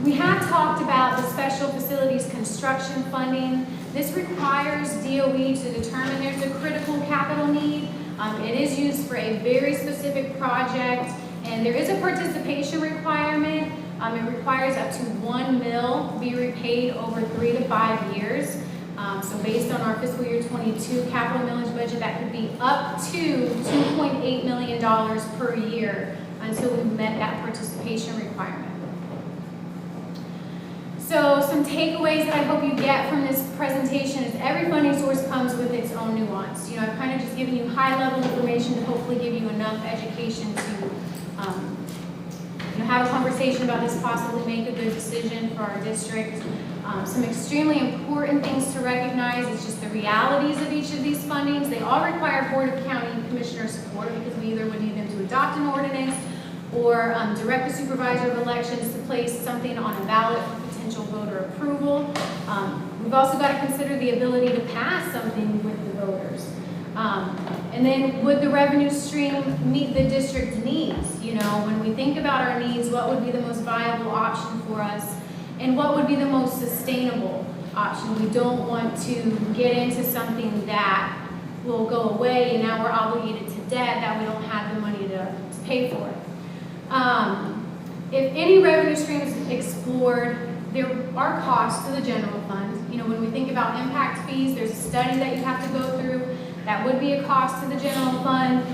We have talked about the special facilities construction funding. This requires DOE to determine there's a critical capital need. It is used for a very specific project, and there is a participation requirement. It requires up to $1 million be repaid over 3 to 5 years. So based on our fiscal year 22 capital millage budget, that could be up to $2.8 million per year until we've met that participation requirement. So some takeaways that I hope you get from this presentation is every funding source comes with its own nuance. You know, I've kind of just given you high-level information to hopefully give you enough education to have a conversation about this, possibly make a good decision for our district. Some extremely important things to recognize is just the realities of each of these fundings. They all require Board of County Commissioner support because we either would need them to adopt an ordinance or direct the supervisor of elections to place something on a ballot for potential voter approval. We've also got to consider the ability to pass something with the voters. And then would the revenue stream meet the district's needs? You know, when we think about our needs, what would be the most viable option for us? And what would be the most sustainable option? We don't want to get into something that will go away and now we're obligated to debt that we don't have the money to pay for. If any revenue stream is explored, there are costs to the general fund. You know, when we think about impact fees, there's a study that you have to go through. That would be a cost to the general fund.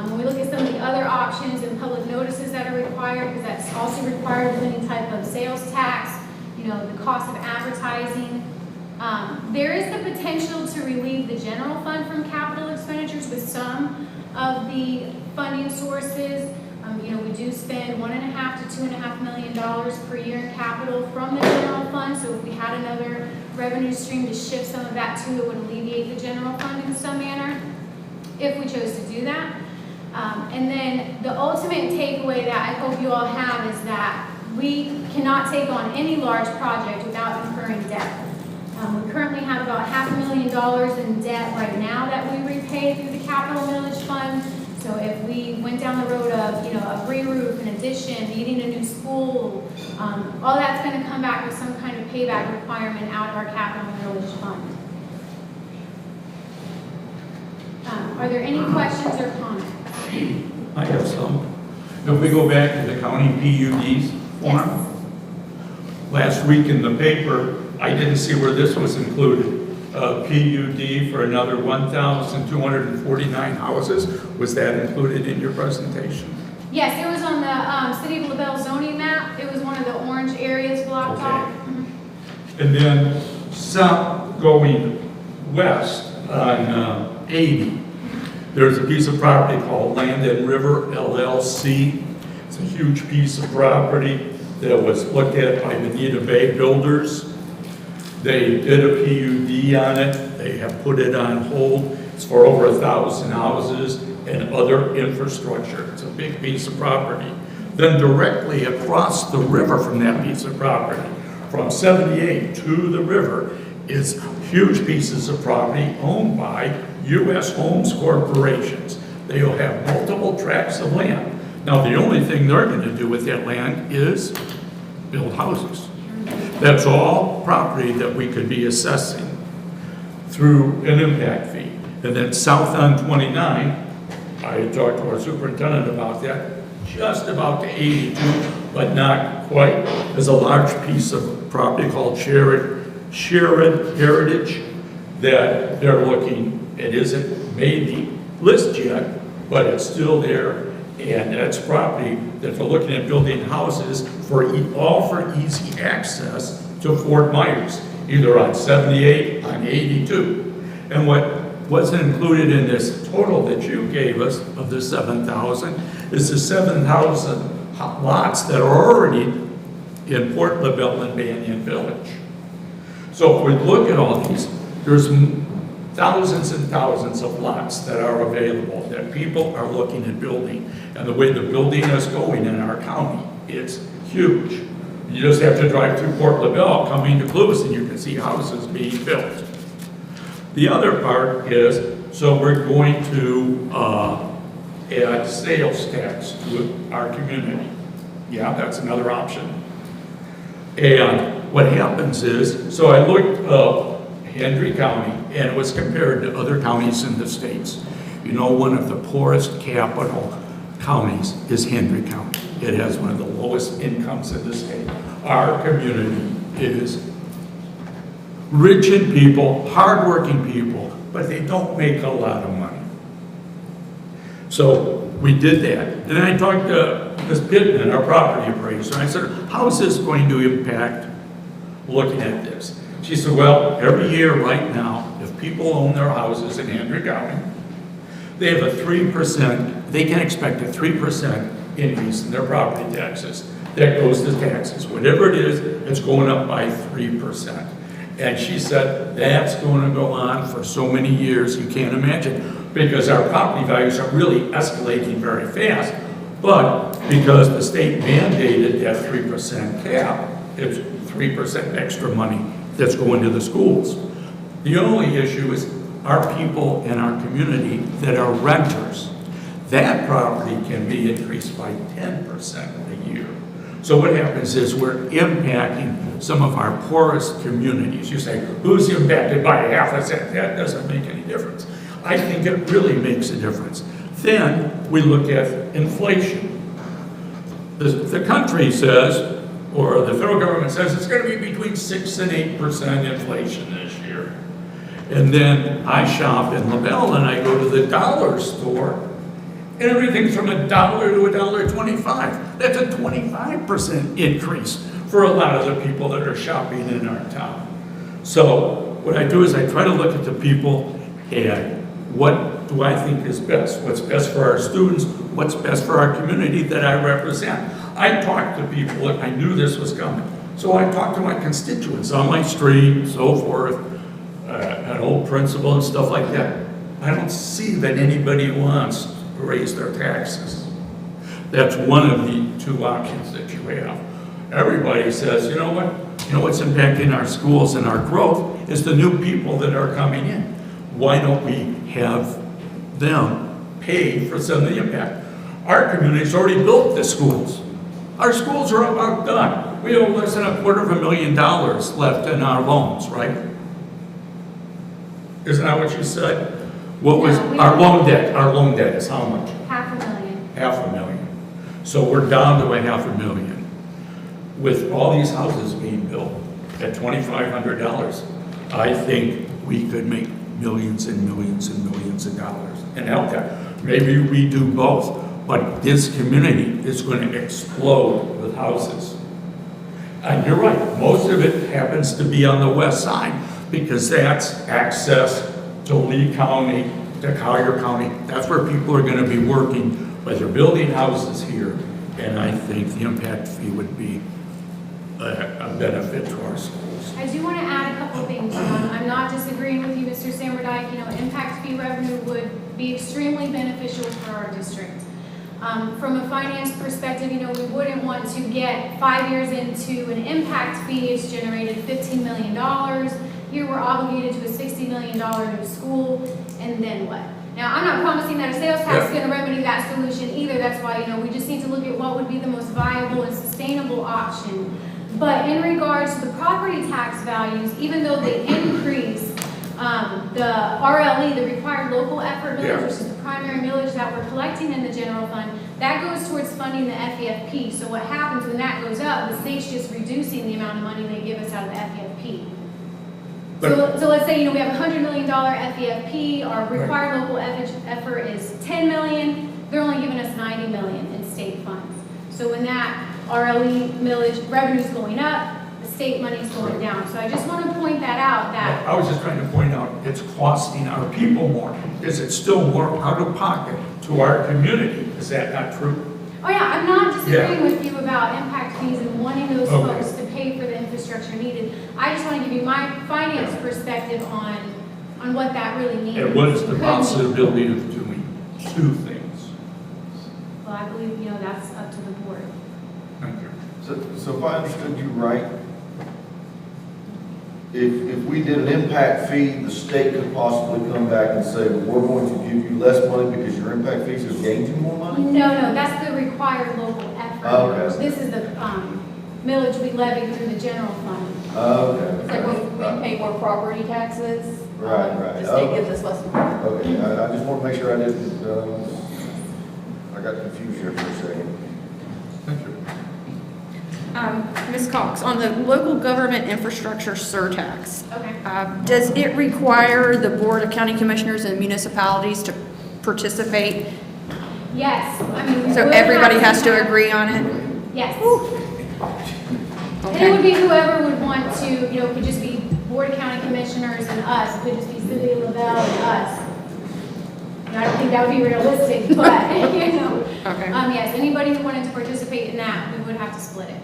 When we look at some of the other options and public notices that are required, because that's also required with any type of sales tax, you know, the cost of advertising. There is the potential to relieve the general fund from capital expenditures with some of the funding sources. You know, we do spend $1.5 to $2.5 million per year in capital from the general fund. So if we had another revenue stream to shift some of that to, it would alleviate the general fund in some manner, if we chose to do that. And then the ultimate takeaway that I hope you all have is that we cannot take on any large project without incurring debt. We currently have about $500,000 in debt right now that we repay through the capital millage fund. So if we went down the road of, you know, a re-roof, an addition, needing a new school, all that's going to come back with some kind of payback requirement out of our capital millage fund. Are there any questions or comments? I have some. If we go back to the county PUDs form, last week in the paper, I didn't see where this was included. PUD for another 1,249 houses. Was that included in your presentation? Yes, it was on the City of LaBelle zoning map. It was one of the orange areas blocked off. And then south going west on 80, there's a piece of property called Land and River LLC. It's a huge piece of property that was looked at by Bonita Bay Builders. They did a PUD on it. They have put it on hold. It's for over 1,000 houses and other infrastructure. It's a big piece of property. Then directly across the river from that piece of property, from 78 to the river, is huge pieces of property owned by U.S. Homes Corporations. They will have multiple tracts of land. Now, the only thing they're going to do with that land is build houses. That's all property that we could be assessing through an impact fee. And then south on 29, I talked to our superintendent about that, just about to 82, but not quite. There's a large piece of property called Shared Heritage that they're looking, it isn't made the list yet, but it's still there. And that's property that they're looking at building houses for all for easy access to Fort Myers, either on 78, on 82. And what wasn't included in this total that you gave us of the 7,000 is the 7,000 lots that are already in Port LaBelle and Banyan Village. So if we look at all these, There's thousands and thousands of lots that are available that people are looking at building. And the way the building is going in our county, it's huge. You just have to drive through Port LaBelle, coming to Clues, and you can see houses being built. The other part is, so we're going to add sales tax to our community. Yeah, that's another option. And what happens is, so I looked up Hendry County, and it was compared to other counties in the states. You know, one of the poorest capital counties is Hendry County. It has one of the lowest incomes in the state. Our community is rich in people, hardworking people, but they don't make a lot of money. So we did that. And then I talked to Ms. Pittman, our property appraiser, and I said, how is this going to impact looking at this? She said, well, every year right now, if people own their houses in Hendry County, they have a 3%, they can expect a 3% increase in their property taxes. That goes to taxes. Whatever it is, it's going up by 3%. And she said, that's going to go on for so many years, you can't imagine, because our property values are really escalating very fast. But because the state mandated that 3% cap, it's 3% extra money that's going to the schools. The only issue is our people in our community that are renters. That property can be increased by 10% a year. So what happens is we're impacting some of our poorest communities. You say, who's impacted by half a cent? That doesn't make any difference. I think it really makes a difference. Then we look at inflation. The country says, or the federal government says, it's going to be between 6 and 8% inflation this year. And then I shop in LaBelle and I go to the dollar store, and everything's from $1 to $1.25. That's a 25% increase for a lot of the people that are shopping in our town. So what I do is I try to look at the people and what do I think is best? What's best for our students? What's best for our community that I represent? I talked to people, I knew this was coming. So I talked to my constituents on my street, so forth, an old principal and stuff like that. I don't see that anybody wants to raise their taxes. That's one of the two options that you have. Everybody says, you know what? You know what's impacting our schools and our growth is the new people that are coming in. Why don't we have them pay for some of the impact? Our community's already built the schools. Our schools are about done. We have less than $250,000 left in our loans, right? Isn't that what you said? What was our loan debt? Our loan debt is how much? $500,000. $500,000. So we're down to $500,000. With all these houses being built at $2,500, I think we could make millions and millions and millions of dollars and help that. Maybe we do both, but this community is going to explode with houses. And you're right, most of it happens to be on the west side because that's access to Lee County, to Collier County. That's where people are going to be working, but they're building houses here. And I think the impact fee would be a benefit to our schools. I do want to add a couple of things. I'm not disagreeing with you, Mr. Samerdijk. You know, impact fee revenue would be extremely beneficial for our district. From a finance perspective, you know, we wouldn't want to get 5 years into an impact fee. It's generated $15 million. Here we're obligated to a $60 million new school, and then what? Now, I'm not promising that a sales tax is going to remedy that solution either. That's why, you know, we just need to look at what would be the most viable and sustainable option. But in regards to the property tax values, even though they increase, the RLE, the required local effort millage, which is the primary millage that we're collecting in the general fund, that goes towards funding the FEFP. So what happens when that goes up, the state's just reducing the amount of money they give us out of the FEFP. So let's say, you know, we have a $100 million FEFP, our required local effort is $10 million, they're only giving us $90 million in state funds. So when that RLE millage revenue is going up, the state money is going down. So I just want to point that out. That I was just trying to point out it's costing our people more. Is it still more out of pocket to our community? Is that not true? Oh yeah, I'm not disagreeing with you about impact fees and wanting those folks to pay for the infrastructure needed. I just want to give you my finance perspective on on what that really means. And what is the Could- possibility of doing two things? Well, I believe, that's up to the board. Thank you. So if I understood you right, if we did an impact fee, the state could possibly come back and say, we're going to give you less money because your impact fees have gained you more money? No, that's the required local effort. Okay. This is the millage we levy through the general fund. Okay. It's like when we pay more property taxes. Right. The state gives us less money. Okay, I just want to make sure I didn't, I got confused here for a second. Thank you. Ms. Cox, on the local government infrastructure surtax, Okay. does it require the Board of County Commissioners and municipalities to participate? Yes, I mean. So we'll everybody have has to have- agree on it? Yes. And it would be whoever would want to, it could just be Board of County Commissioners and us, it could just be City of LaBelle and us. I don't think that would be realistic, but, Okay. yes, anybody who wanted to participate in that, we would have to split it.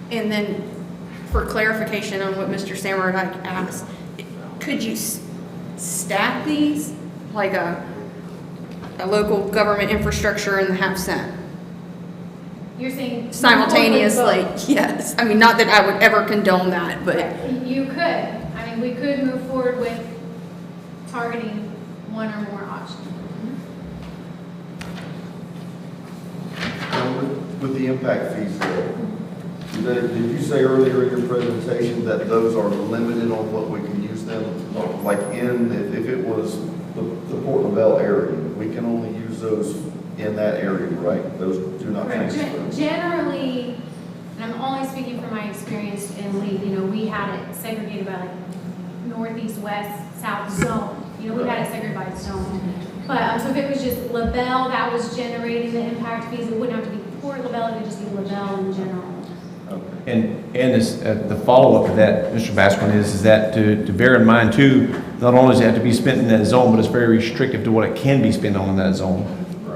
And then, for clarification on what Mr. Sammer asked, could you stack these, like a local government infrastructure and the half cent? You're saying. Simultaneously, yes. I mean, not that I would ever condone that, but. Right. You could, we could move forward with targeting one or more options. With the impact fees, did you say earlier in your presentation that those are limited on what we can use them? Like if it was the Port LaBelle area, we can only use those in that area, right? Those do not Correct. transfer. Generally, and I'm only speaking from my experience in Lee, we had it segregated by like northeast, west, south zone. We had it segregated by zone. But, so if it was just LaBelle that was generating the impact fees, it wouldn't have to be Port LaBelle, it would just be LaBelle in general. And this, the follow-up to that, Mr. Basquin, is that to bear in mind too, not only does it have to be spent in that zone, but it's very restrictive to what it can be spent on in that zone.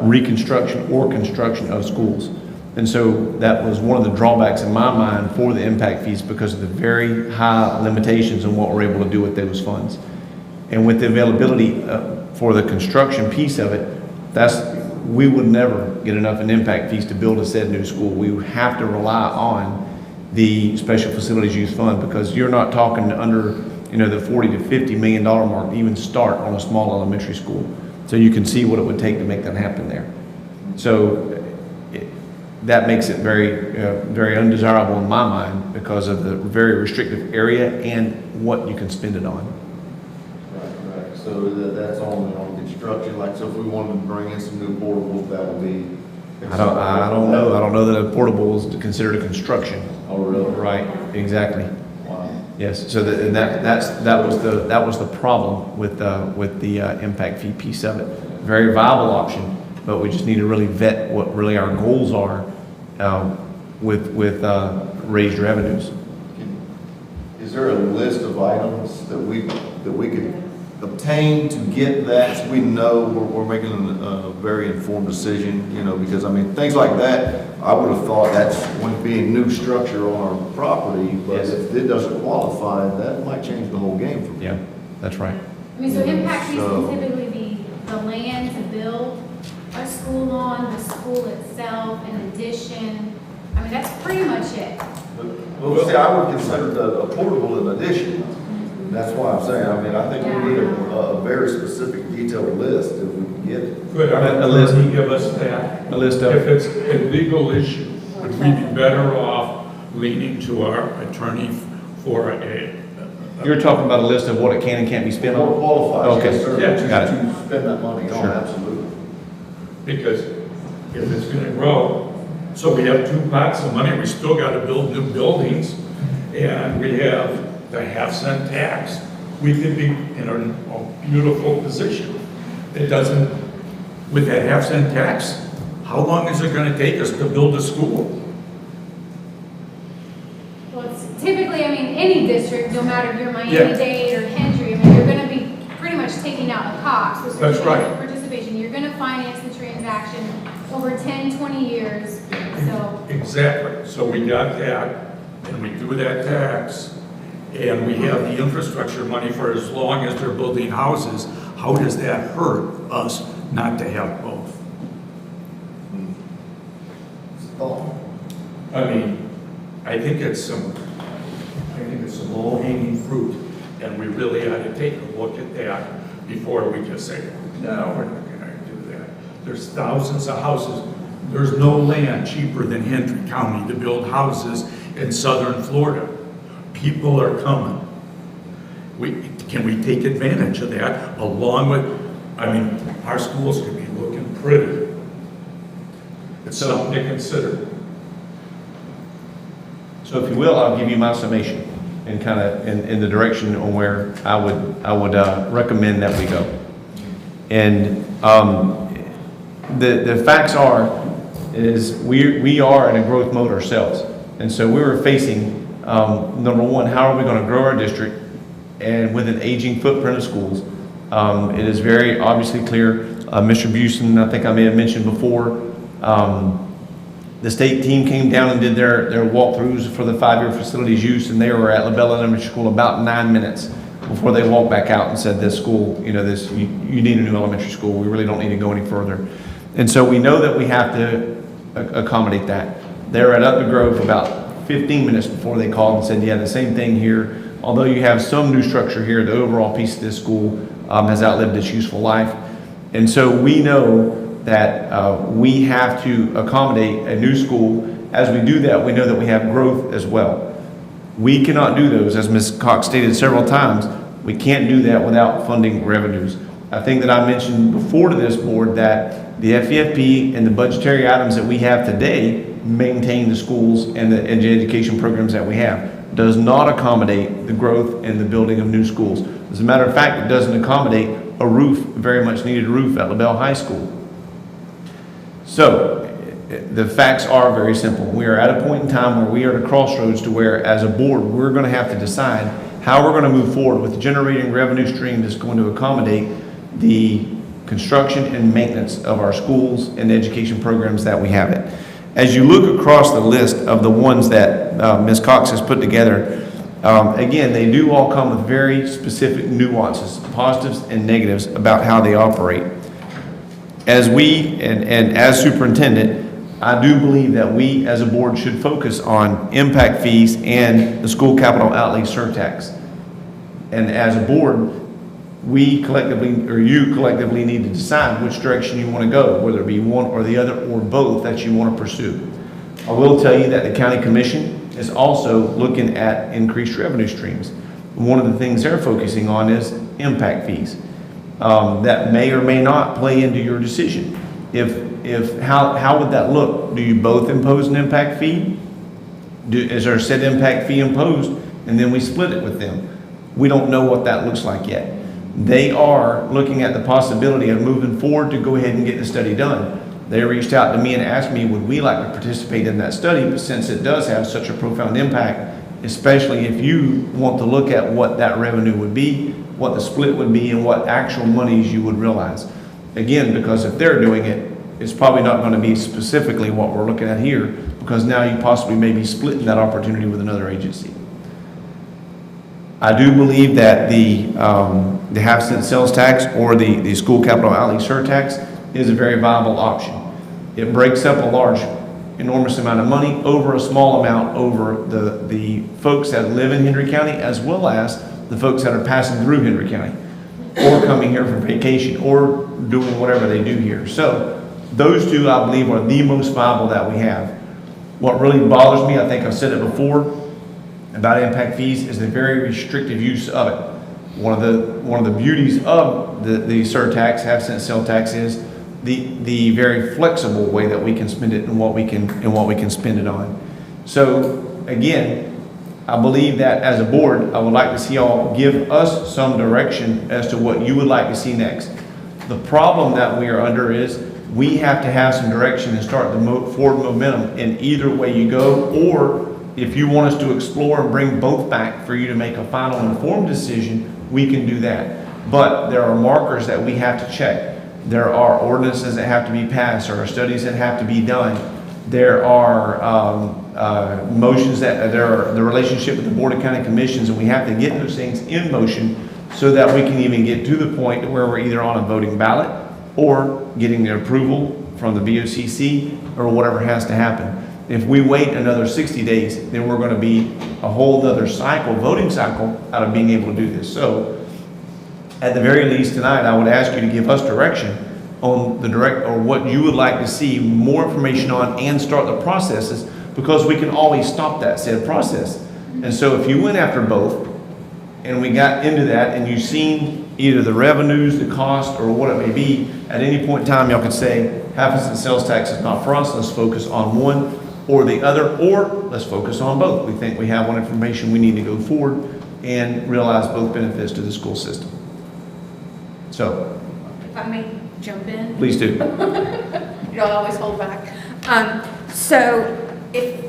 Reconstruction or construction of schools. And so that was one of the drawbacks in my mind for the impact fees because of the very high limitations on what we're able to do with those funds. And with the availability for the construction piece of it, we would never get enough in impact fees to build a said new school. We would have to rely on the Special Facilities Use Fund because you're not talking under, the $40 to $50 million mark to even start on a small elementary school. So you can see what it would take to make that happen there. So that makes it very, very undesirable in my mind because of the very restrictive area and what you can spend it on. Right. So that's on construction. Like, so if we wanted to bring in some new portables, that would be. I don't know. I don't know that a portable is considered a construction. Oh, really? Right. Exactly. Wow. Yes. So that was the problem with the impact fee piece of it. Very viable option, but we just need to really vet what really our goals are with raised revenues. Is there a list of items that we could obtain to get that, so we know we're making a very informed decision, because things like that, I would have thought that's going to be a new structure on our property, but Yes. if it doesn't qualify, that might change the whole game for me. Yeah, that's right. So impact fees So- can typically be the land to build a school on, the school itself, an addition. That's pretty much it. Well, see, I would consider a portable an addition. That's why I'm saying, I think we need a very specific detailed list if we can get it. Could our attorney give us that? A list of. If it's a legal issue, would we be better off leaning to our attorney for a? You're talking about a list of what it can and can't be spent More on? qualified, Okay. yes, sir, Yeah, got it. to spend that money on, Sure. absolutely. Because if it's gonna grow, so we have two pots of money, we still gotta build new buildings, and we have the half-cent tax. We could be in a beautiful position. It doesn't, with that half-cent tax, how long is it gonna take us to build a school? Well, it's typically, any district, no matter if you're Yeah. Miami-Dade or Hendry, you're gonna be pretty much taking out a cost. with That's right. Participation, you're gonna finance the transaction over 10, 20 years, so. Exactly, so we got that, and we do that tax, and we have the infrastructure money for as long as they're building houses, how does that hurt us not to have both? I mean, I think it's some low-hanging fruit, and we really ought to take a look at that before we just say, no, we're not gonna do that. There's thousands of houses. There's no land cheaper than Hendry County to build houses in southern Florida. People are coming. Can we take advantage of that along with, I mean, our schools could be looking pretty. It's something to consider. So if you will, I'll give you my summation and kind of in the direction on where I would recommend that we go. And the facts is we are in a growth mode ourselves. And so we were facing, number one, how are we going to grow our district? And with an aging footprint of schools, it is very obviously clear. Mr. Busson, I think I may have mentioned before, the state team came down and did their walkthroughs for the 5-year facilities use, and they were at LaBelle Elementary School about 9 minutes before they walked back out and said, this school, you need a new elementary school. We really don't need to go any further. And so we know that we have to accommodate that. They were at Upton Grove about 15 minutes before they called and said, yeah, the same thing here. Although you have some new structure here, the overall piece of this school has outlived its useful life. And so we know that we have to accommodate a new school. As we do that, we know that we have growth as well. We cannot do those, as Ms. Cox stated several times, we can't do that without funding revenues. I think that I mentioned before to this board that the FEFP and the budgetary items that we have today maintain the schools and the education programs that we have. Does not accommodate the growth and the building of new schools. As a matter of fact, it doesn't accommodate a roof, very much needed roof at LaBelle High School. So the facts are very simple. We are at a point in time where we are at a crossroads to where, as a board, we're going to have to decide how we're going to move forward with generating revenue stream that's going to accommodate the construction and maintenance of our schools and education programs that we have it. As you look across the list of the ones that Ms. Cox has put together, again, they do all come with very specific nuances, positives and negatives about how they operate. As we, and as superintendent, I do believe that we as a board should focus on impact fees and the school capital outlay surtax. And as a board, we collectively, or you collectively, need to decide which direction you want to go, whether it be one or the other or both that you want to pursue. I will tell you that the county commission is also looking at increased revenue streams. One of the things they're focusing on is impact fees. That may or may not play into your decision. How would that look? Do you both impose an impact fee? Is there a set impact fee imposed and then we split it with them? We don't know what that looks like yet. They are looking at the possibility of moving forward to go ahead and get the study done. They reached out to me and asked me, would we like to participate in that study? But since it does have such a profound impact, especially if you want to look at what that revenue would be, what the split would be, and what actual monies you would realize. Again, because if they're doing it, it's probably not going to be specifically what we're looking at here, because now you possibly may be splitting that opportunity with another agency. I do believe that the half-cent sales tax or the school capital outlay surtax is a very viable option. It breaks up a large, enormous amount of money over a small amount over the folks that live in Hendry County, as well as the folks that are passing through Hendry County or coming here for vacation or doing whatever they do here. So those two, I believe, are the most viable that we have. What really bothers me, I think I've said it before, about impact fees is the very restrictive use of it. One of the beauties of the surtax, half-cent sales tax, is the very flexible way that we can spend it and what we can spend it on. So again, I believe that as a board, I would like to see y'all give us some direction as to what you would like to see next. The problem that we are under is we have to have some direction and start the forward momentum in either way you go, or if you want us to explore and bring both back for you to make a final informed decision, we can do that. But there are markers that we have to check. There are ordinances that have to be passed. There are studies that have to be done. There are motions that there are the relationship with the Board of County Commissions, and we have to get those things in motion so that we can even get to the point where we're either on a voting ballot or getting the approval from the BOCC or whatever has to happen. If we wait another 60 days, then we're going to be a whole other cycle, voting cycle, out of being able to do this. So at the very least tonight, I would ask you to give us direction on the what you would like to see more information on and start the processes, because we can always stop that said process. And so if you went after both and we got into that and you've seen either the revenues, the cost, or what it may be, at any point in time, y'all could say, half-cent sales tax is not for us, let's focus on one or the other, or let's focus on both. We think we have one information, we need to go forward and realize both benefits to the school system. So, If I may jump in? please do. You don't always hold back. So if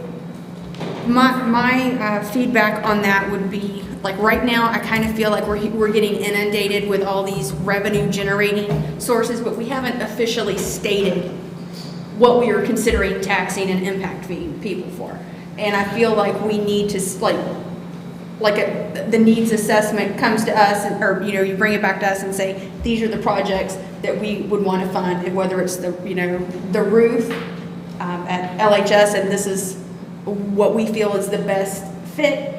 my feedback on that would be, like right now, I kind of feel like we're getting inundated with all these revenue generating sources, but we haven't officially stated what we are considering taxing and impact fee people for. And I feel like we need to, the needs assessment comes to us, or you bring it back to us and say, these are the projects that we would want to fund, and whether it's the roof at LHS, and this is what we feel is the best fit.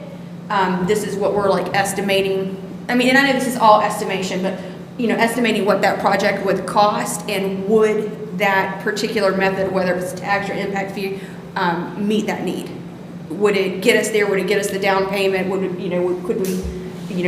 This is what we're estimating. I mean, and I know this is all estimation, but estimating what that project would cost, and would that particular method, whether it's tax or impact fee, meet that need? Would it get us there? Would it get us the down payment? Would it, could we,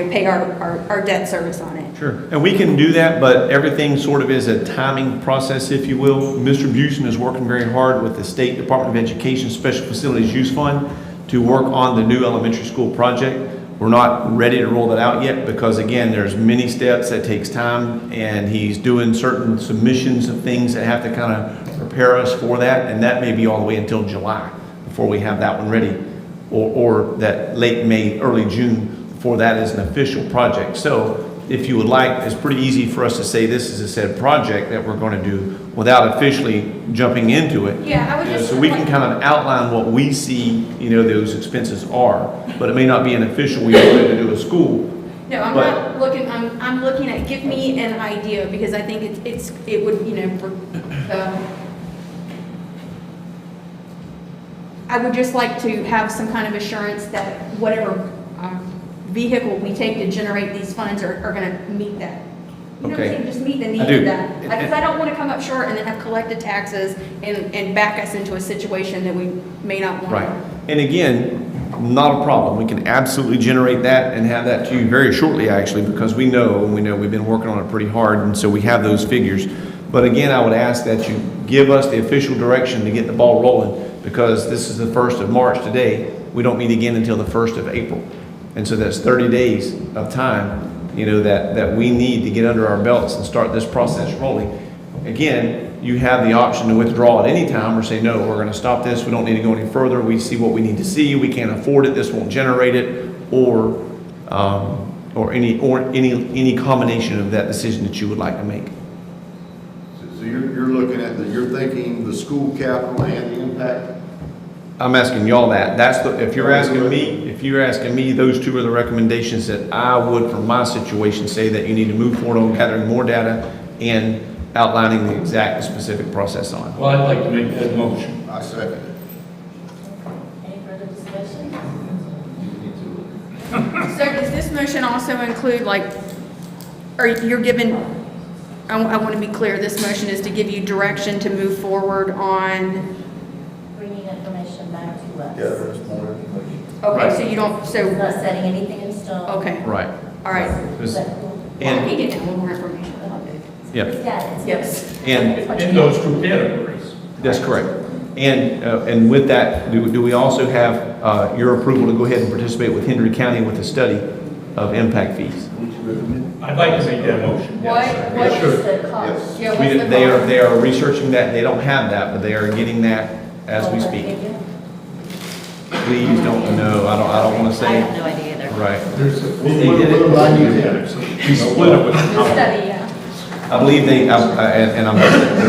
pay our debt service on it? Sure, and we can do that, but everything sort of is a timing process, if you will. Mr. Busson is working very hard with the State Department of Education Special Facilities Use Fund to work on the new elementary school project. We're not ready to roll that out yet because, again, there's many steps that takes time, and he's doing certain submissions of things that have to kind of prepare us for that, and that may be all the way until July before we have that one ready, or that late May, early June before that is an official project. So if you would like, it's pretty easy for us to say this is a said project that we're going to do without officially jumping into it. Yeah, I would just. So we can kind of outline what we see, those expenses are, but it may not be an official, we are going to do a school. No, I'm not looking, I'm looking at, give me an idea, because I think it would, I would just like to have some kind of assurance that whatever vehicle we take to generate these funds are gonna meet that. You know what I'm saying? Just meet the need of that. Because I don't want to come up short and then have collected taxes and back us into a situation that we may not want. Right. And again, not a problem. We can absolutely generate that and have that to you very shortly, actually, because we know we've been working on it pretty hard, and so we have those figures. But again, I would ask that you give us the official direction to get the ball rolling, because this is the 1st of March today. We don't meet again until the 1st of April. And so that's 30 days of time, that we need to get under our belts and start this process rolling. Again, you have the option to withdraw at any time or say, no, we're going to stop this. We don't need to go any further. We see what we need to see. We can't afford it. This won't generate it, or any combination of that decision that you would like to make. So you're looking at you're thinking the school capital and the impact? I'm asking y'all that. If you're asking me, those two are the recommendations that I would, from my situation, say that you need to move forward on gathering more data and outlining the exact specific process on. Well, I'd like to make that motion. I second it. Any further discussion? So does this motion also include, or you're given, I want to be clear, this motion is to give you direction to move forward on, Bringing information back to us. Yeah, there's more information. okay, so you don't, It's so, not setting anything in stone. okay, Right. all right. And, We get a little more information. yeah, Yes. and In those two categories. that's correct. And with that, do we also have your approval to go ahead and participate with Hendry County with a study of impact fees? I'd like to make that motion. What Yes. is the cost? Yeah, what's the They are researching that. They don't have that, but they are getting that as we speak. Please don't know. I don't want to say. I have no idea either. Right. There's They did it. We split it with the county. Study, yeah. I believe the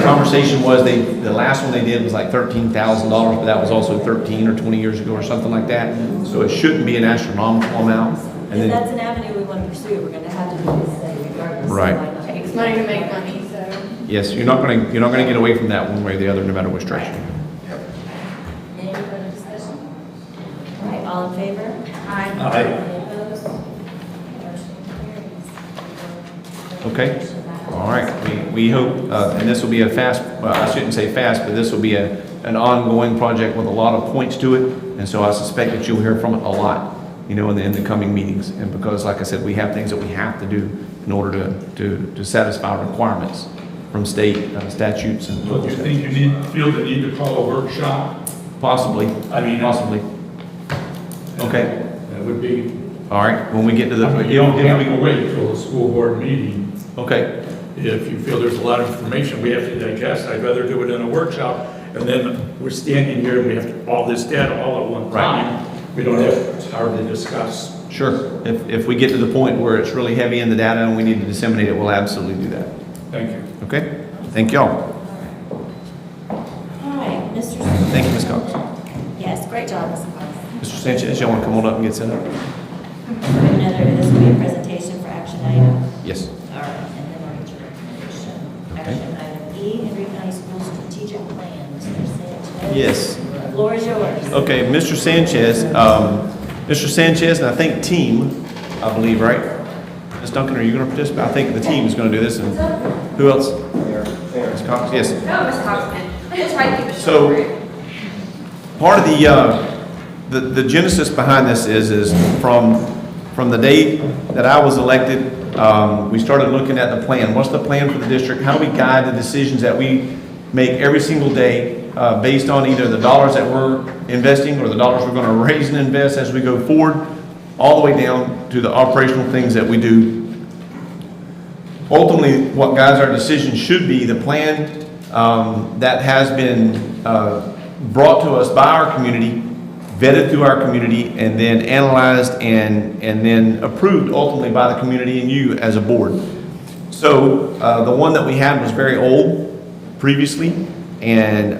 conversation was the last one they did was like $13,000, but that was also 13 or 20 years ago or something like that. So it shouldn't be an astronomical amount. And If then, that's an avenue we want to pursue, we're going to have to do this study regardless. so Right. why not? It takes money to make money, so. yes, you're not gonna get away from that one way or the other, no matter which direction. Any further discussion? All right, all in favor? Aye. Any opposed? Motion carries. Okay. All right, we hope, and this will be a fast, well, I shouldn't say fast, but this will be an ongoing project with a lot of points to it. And so I suspect that you'll hear from it a lot, in the coming meetings. And because, like I said, we have things that we have to do in order to satisfy requirements from state statutes and So local do you statutes. think you feel the need to call a workshop? Possibly, Possibly. Okay, That would be, all right, when we get to the, you don't have to wait till the school board meeting. okay, If you feel there's a lot of information we have to digest, I'd rather do it in a workshop. And then we're standing here and we have all this data all at one Right. time. We don't have time to discuss. sure. If we get to the point where it's really heavy in the data and we need to disseminate it, we'll absolutely do that. Thank you. Okay? Thank y'all. All right, Mr. Thank you, Ms. Cox. Yes, great job, Ms. Cox. Mr. Sanchez, y'all want to come on up and get set up? This will be a presentation for action item. Yes. All right, and then we'll get your recommendation. Okay. Action item E, Hendry County School Strategic Plan. Mr. Sanchez. Yes. The floor is yours. Okay, Mr. Sanchez, and I think team, I believe, right? Ms. Duncan, are you going to participate? I think the team is going to do this, and who else? Ms. Cox, yes. No, Ms. Coxman. We'll try to keep it So, short. part of the genesis behind this is from the date that I was elected, we started looking at the plan. What's the plan for the district? How do we guide the decisions that we make every single day based on either the dollars that we're investing or the dollars we're going to raise and invest as we go forward, all the way down to the operational things that we do. Ultimately, what guides our decisions should be the plan that has been brought to us by our community, vetted through our community, and then analyzed and then approved ultimately by the community and you as a board. So the one that we had was very old previously, and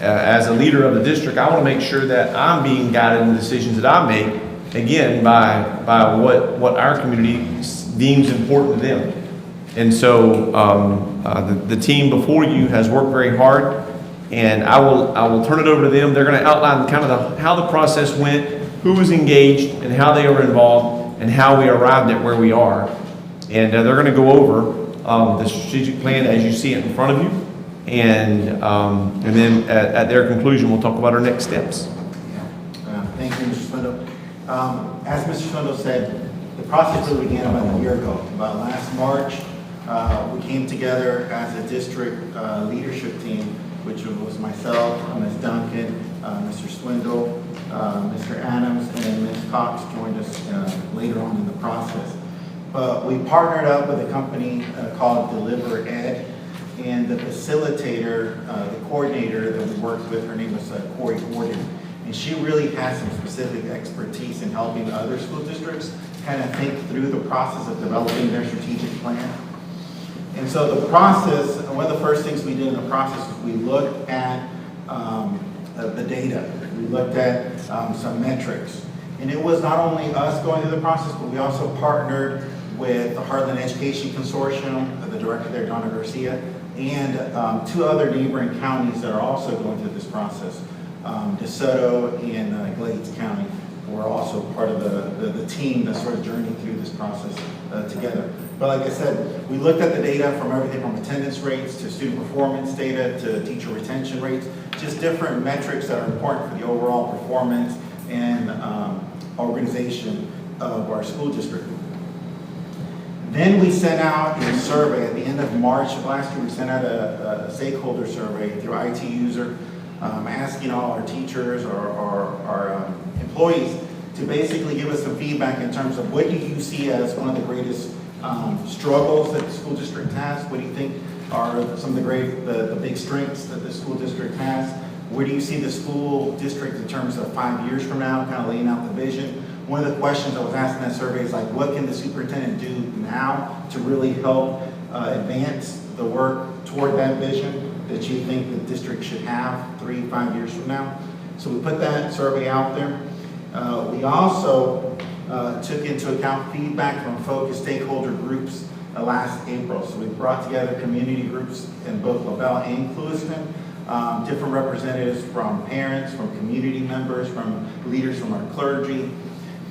as a leader of the district, I want to make sure that I'm being guided in the decisions that I make, again, by what our community deems important to them. And so the team before you has worked very hard, and I will turn it over to them. They're going to outline kind of how the process went, who was engaged, and how they were involved, and how we arrived at where we are. And they're going to go over the strategic plan as you see it in front of you, and then at their conclusion, we'll talk about our next steps. Thank you, Mr. Swindle. As Mr. Swindle said, the process really began about a year ago. About last March, we came together as a district leadership team, which was myself, Ms. Duncan, Mr. Swindle, Mr. Adams, and Ms. Cox joined us later on in the process. But we partnered up with a company called Deliver Ed, and the facilitator, the coordinator that we worked with, her name was Corey Gordon, and she really has some specific expertise in helping other school districts kind of think through the process of developing their strategic plan. And so the process, one of the first things we did in the process was we looked at the data. We looked at some metrics. And it was not only us going through the process, but we also partnered with the Heartland Education Consortium, the director there, Donna Garcia, and 2 other neighboring counties that are also going through this process. DeSoto and Glades County were also part of the team that's sort of journeying through this process together. But like I said, we looked at the data from everything from attendance rates to student performance data to teacher retention rates, just different metrics that are important for the overall performance and organization of our school district. Then we sent out a survey at the end of March of last year. We sent out a stakeholder survey through IT User, asking all our teachers or our employees to basically give us some feedback in terms of what do you see as one of the greatest struggles that the school district has? What do you think are some of the big strengths that the school district has? Where do you see the school district in terms of 5 years from now, kind of laying out the vision? One of the questions I was asked in that survey is like, what can the superintendent do now to really help advance the work toward that vision that you think the district should have 3-5 years from now. So we put that survey out there. We also took into account feedback from focused stakeholder groups last April. So we brought together community groups in both LaBelle and Clewiston, different representatives from parents, from community members, from leaders from our clergy.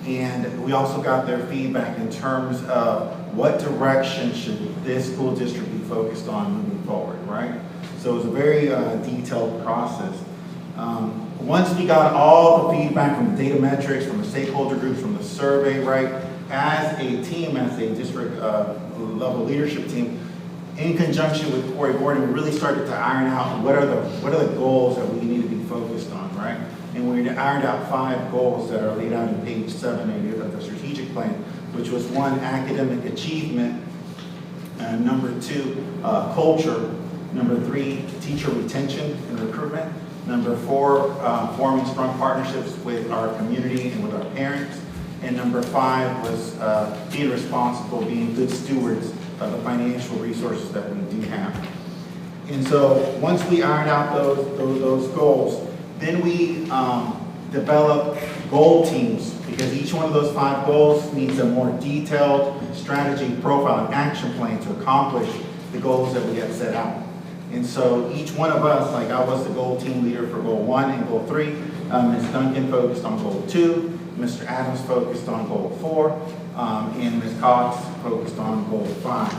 And we also got their feedback in terms of what direction should this school district be focused on moving forward, right? So it was a very detailed process. Once we got all the feedback from the data metrics, from the stakeholder groups, from the survey, right, as a team, as a district level leadership team, in conjunction with Corey Gordon, we really started to iron out what are the goals that we need to be focused on, right? And we ironed out 5 goals that are laid out in page 7 of the strategic plan, which was 1, academic achievement, number 2, culture, number 3, teacher retention and recruitment, number 4, forming strong partnerships with our community and with our parents, and number 5 was being responsible, being good stewards of the financial resources that we do have. And so once we ironed out those goals, then we developed goal teams, because each one of those 5 goals needs a more detailed strategy, profile, and action plan to accomplish the goals that we had set out. And so each one of us, like I was the goal team leader for goal 1 and goal 3, Ms. Duncan focused on goal 2, Mr. Adams focused on goal 4, and Ms. Cox focused on goal 5.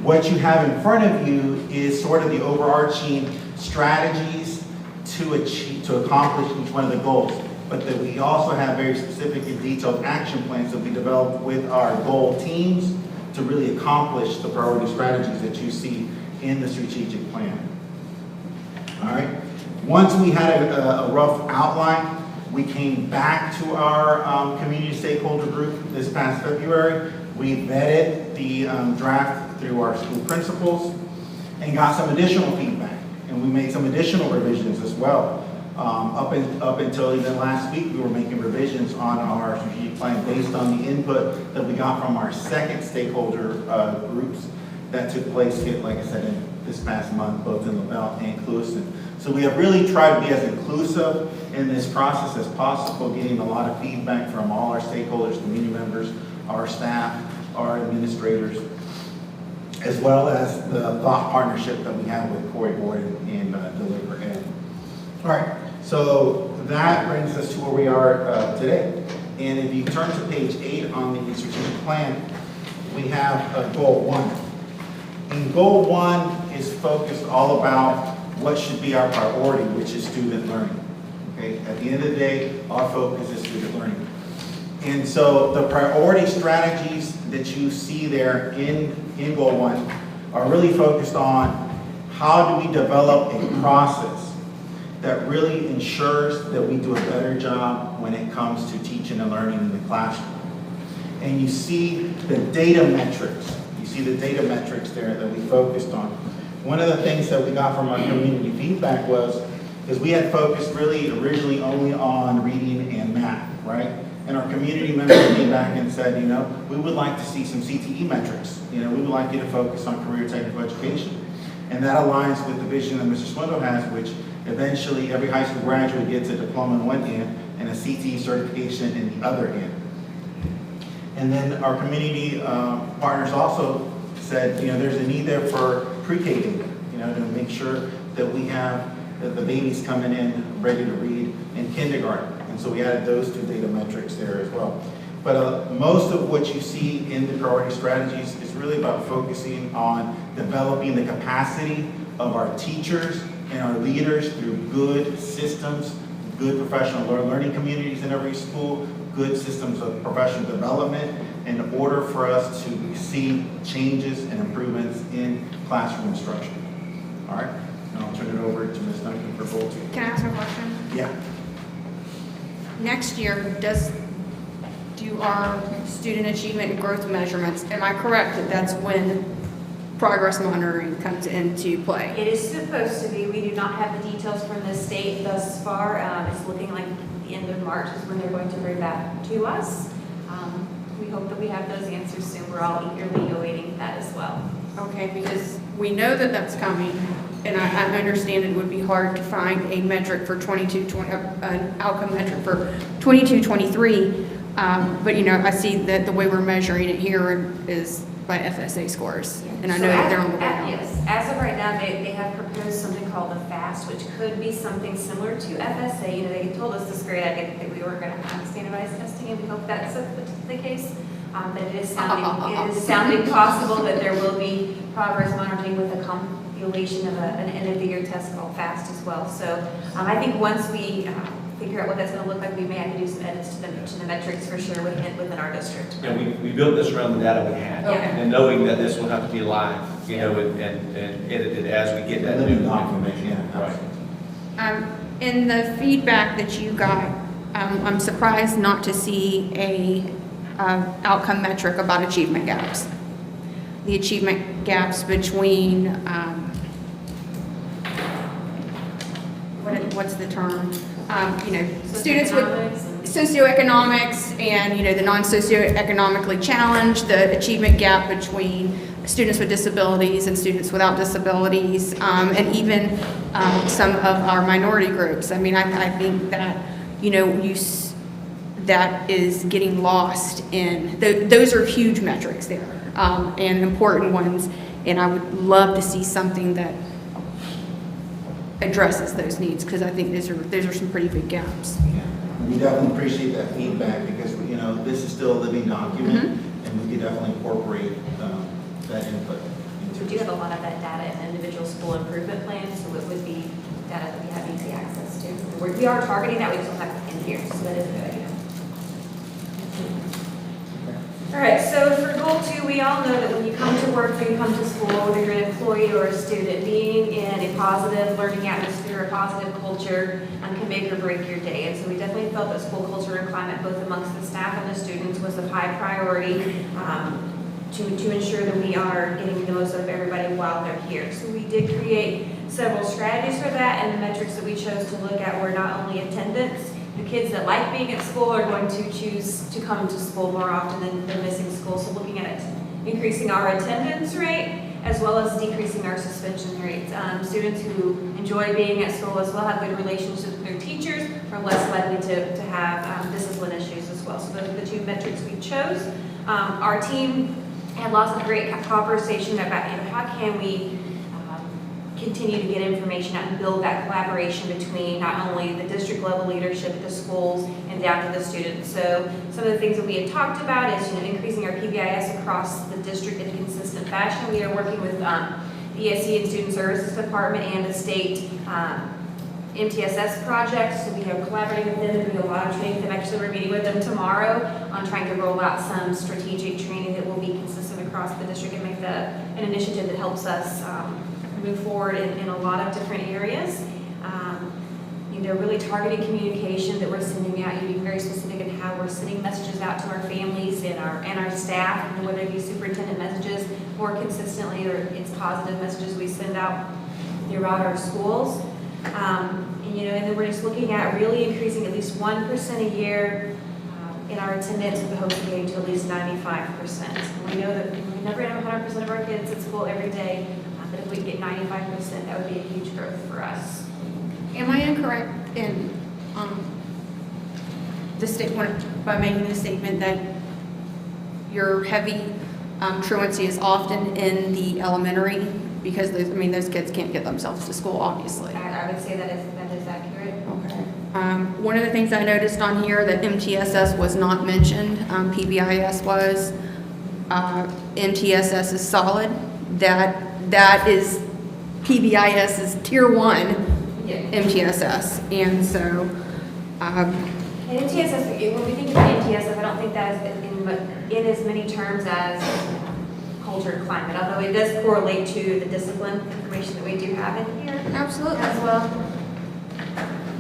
What you have in front of you is sort of the overarching strategies to accomplish each one of the goals, but that we also have very specific and detailed action plans that we developed with our goal teams to really accomplish the priority strategies that you see in the strategic plan. All right. Once we had a rough outline, we came back to our community stakeholder group this past February. We vetted the draft through our school principals and got some additional feedback. And we made some additional revisions as well. Up until even last week, we were making revisions on our strategic plan based on the input that we got from our second stakeholder groups that took place, like I said, in this past month, both in LaBelle and Clewiston. So we have really tried to be as inclusive in this process as possible, getting a lot of feedback from all our stakeholders, community members, our staff, our administrators, as well as the thought partnership that we have with Corey Gordon and Deliver Ed. All right, so that brings us to where we are today. And if you turn to page 8 on the strategic plan, we have goal 1. And goal 1 is focused all about what should be our priority, which is student learning. Okay, at the end of the day, our focus is student learning. And so the priority strategies that you see there in goal 1 are really focused on how do we develop a process that really ensures that we do a better job when it comes to teaching and learning in the classroom. And you see the data metrics. You see the data metrics there that we focused on. One of the things that we got from our community feedback was, because we had focused really originally only on reading and math, right? And our community members came back and said, we would like to see some CTE metrics. We would like you to focus on career technical education. And that aligns with the vision that Mr. Swindle has, which eventually every high school graduate gets a diploma in one hand and a CTE certification in the other hand. And then our community partners also said, there's a need there for pre-K data, to make sure that we have the babies coming in ready to read in kindergarten. And so we added those 2 data metrics there as well. But most of what you see in the priority strategies is really about focusing on developing the capacity of our teachers and our leaders through good systems, good professional learning communities in every school, good systems of professional development, in order for us to see changes and improvements in classroom instruction. All right, and I'll turn it over to Ms. Duncan for goal 2. Can I ask a question? Yeah. Next year, do our student achievement and growth measurements, am I correct that that's when progress monitoring comes into play? It is supposed to be. We do not have the details from the state thus far. It's looking like the end of March is when they're going to bring that to us. we hope that we have those answers soon. We're all eagerly awaiting that as well. Okay, because we know that that's coming, and I understand it would be hard to find a metric for an outcome metric for 22-23, but you know, I see that the way we're measuring it here is by FSA scores, and I know that they're on the way out. Yes, as of right now, they have proposed something called the FAST, which could be something similar to FSA. You know, they told us this grade that we weren't going to have standardized testing, and we hope that's the case. But it is sounding possible that there will be progress monitoring with a compilation of an end-of-the-year test called FAST as well. So I think once we figure out what that's going to look like, we may have to do some edits to the metrics for sure within our district. Yeah, we built this around the data we had, and knowing that this will have to be live, you know, and edited as we get that new information. Yeah, Right. In the feedback that you got, I'm surprised not to see a outcome metric about achievement gaps. The achievement gaps between, what's the term? You know, students with socioeconomics and, you know, the non-socioeconomically challenged, the achievement gap between students with disabilities and students without disabilities, and even some of our minority groups. I mean, I think that, you know, that is getting lost in, those are huge metrics there, and important ones, and I would love to see something that addresses those needs, because I think those are some pretty big gaps. Yeah. We definitely appreciate that feedback because, you know, this is still a living document and we could definitely incorporate that input. We do have a lot of that data in individual school improvement plans, so it would be data that we have easy access to. We are targeting that, we just don't have it in here, so that is a good idea. All right, so for goal 2, we all know that when you come to work, when you come to school, whether you're an employee or a student, being in a positive learning atmosphere, a positive culture can make or break your day. And so we definitely felt that school culture and climate, both amongst the staff and the students, was of high priority to ensure that we are getting the most out of everybody while they're here. So we did create several strategies for that, and the metrics that we chose to look at were not only attendance. The kids that like being at school are going to choose to come to school more often than missing school. So looking at increasing our attendance rate as well as decreasing our suspension rates. Students who enjoy being at school as well, have good relationships with their teachers, are less likely to have discipline issues as well. So those are the 2 metrics we chose. Our team had lots of great conversation about, you know, how can we continue to get information out and build that collaboration between not only the district level leadership at the schools and down to the students. So some of the things that we had talked about is, you know, increasing our PBIS across the district in a consistent fashion. We are working with the ESE and Student Services Department and the state MTSS project, so we are collaborating with them and doing a lot of training with them. Actually, we're meeting with them tomorrow on trying to roll out some strategic training that will be consistent across the district and make an initiative that helps us move forward in a lot of different areas. You know, really targeted communication that we're sending out, being very specific in how we're sending messages out to our families and our staff, and whether it be superintendent messages more consistently or it's positive messages we send out throughout our schools. And, you know, and then we're just looking at really increasing at least 1% a year in our attendance with the hopes of getting to at least 95%. We know that we never have 100% of our kids at school every day, but if we could get 95%, that would be a huge growth for us. Am I incorrect in the statement by making the statement that your heavy truancy is often in the elementary? Because those kids can't get themselves to school, obviously. I would say that is accurate. Okay. One of the things I noticed on here that MTSS was not mentioned, PBIS was. MTSS is solid. That is PBIS is tier 1 MTSS, and so. And MTSS, when we think of MTSS, I don't think that is in as many terms as culture and climate, although it does correlate to the discipline information that we do have in here. Absolutely. As well.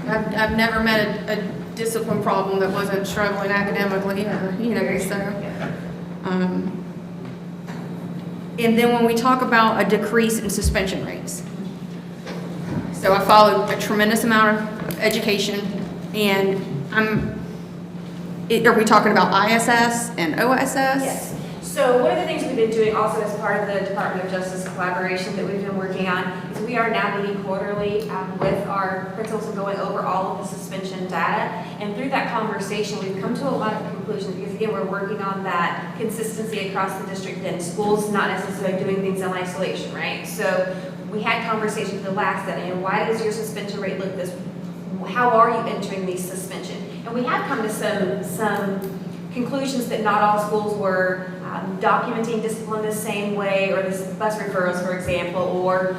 I've never met a discipline problem that wasn't struggling academically, or, you know, so. And then when we talk about a decrease in suspension rates. So I followed a tremendous amount of education, and are we talking about ISS and OSS? Yes. So one of the things we've been doing also as part of the Department of Justice collaboration that we've been working on is we are now meeting quarterly with our principals and going over all of the suspension data. And through that conversation, we've come to a lot of conclusions because again, we're working on that consistency across the district and schools not necessarily doing things in isolation, right? So we had conversations with the last that, why does your suspension rate look this? How are you entering these suspension? And we have come to some conclusions that not all schools were documenting discipline the same way, or this bus referrals, for example, or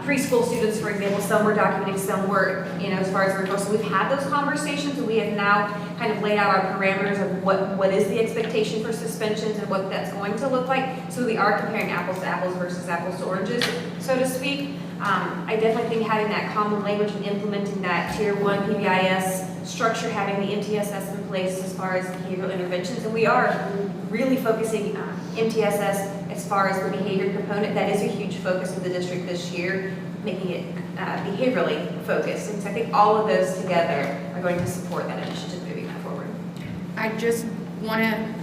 preschool students, for example, some were documenting, some were, as far as referrals. So we've had those conversations, and we have now kind of laid out our parameters of what is the expectation for suspensions and what that's going to look like. So we are comparing apples to apples versus apples to oranges, so to speak. I definitely think having that common language and implementing that Tier 1 PBIS structure, having the MTSS in place as far as behavioral interventions, and we are really focusing MTSS as far as the behavior component. That is a huge focus of the district this year, making it behaviorally focused. And so I think all of those together are going to support that initiative moving that forward. I just want to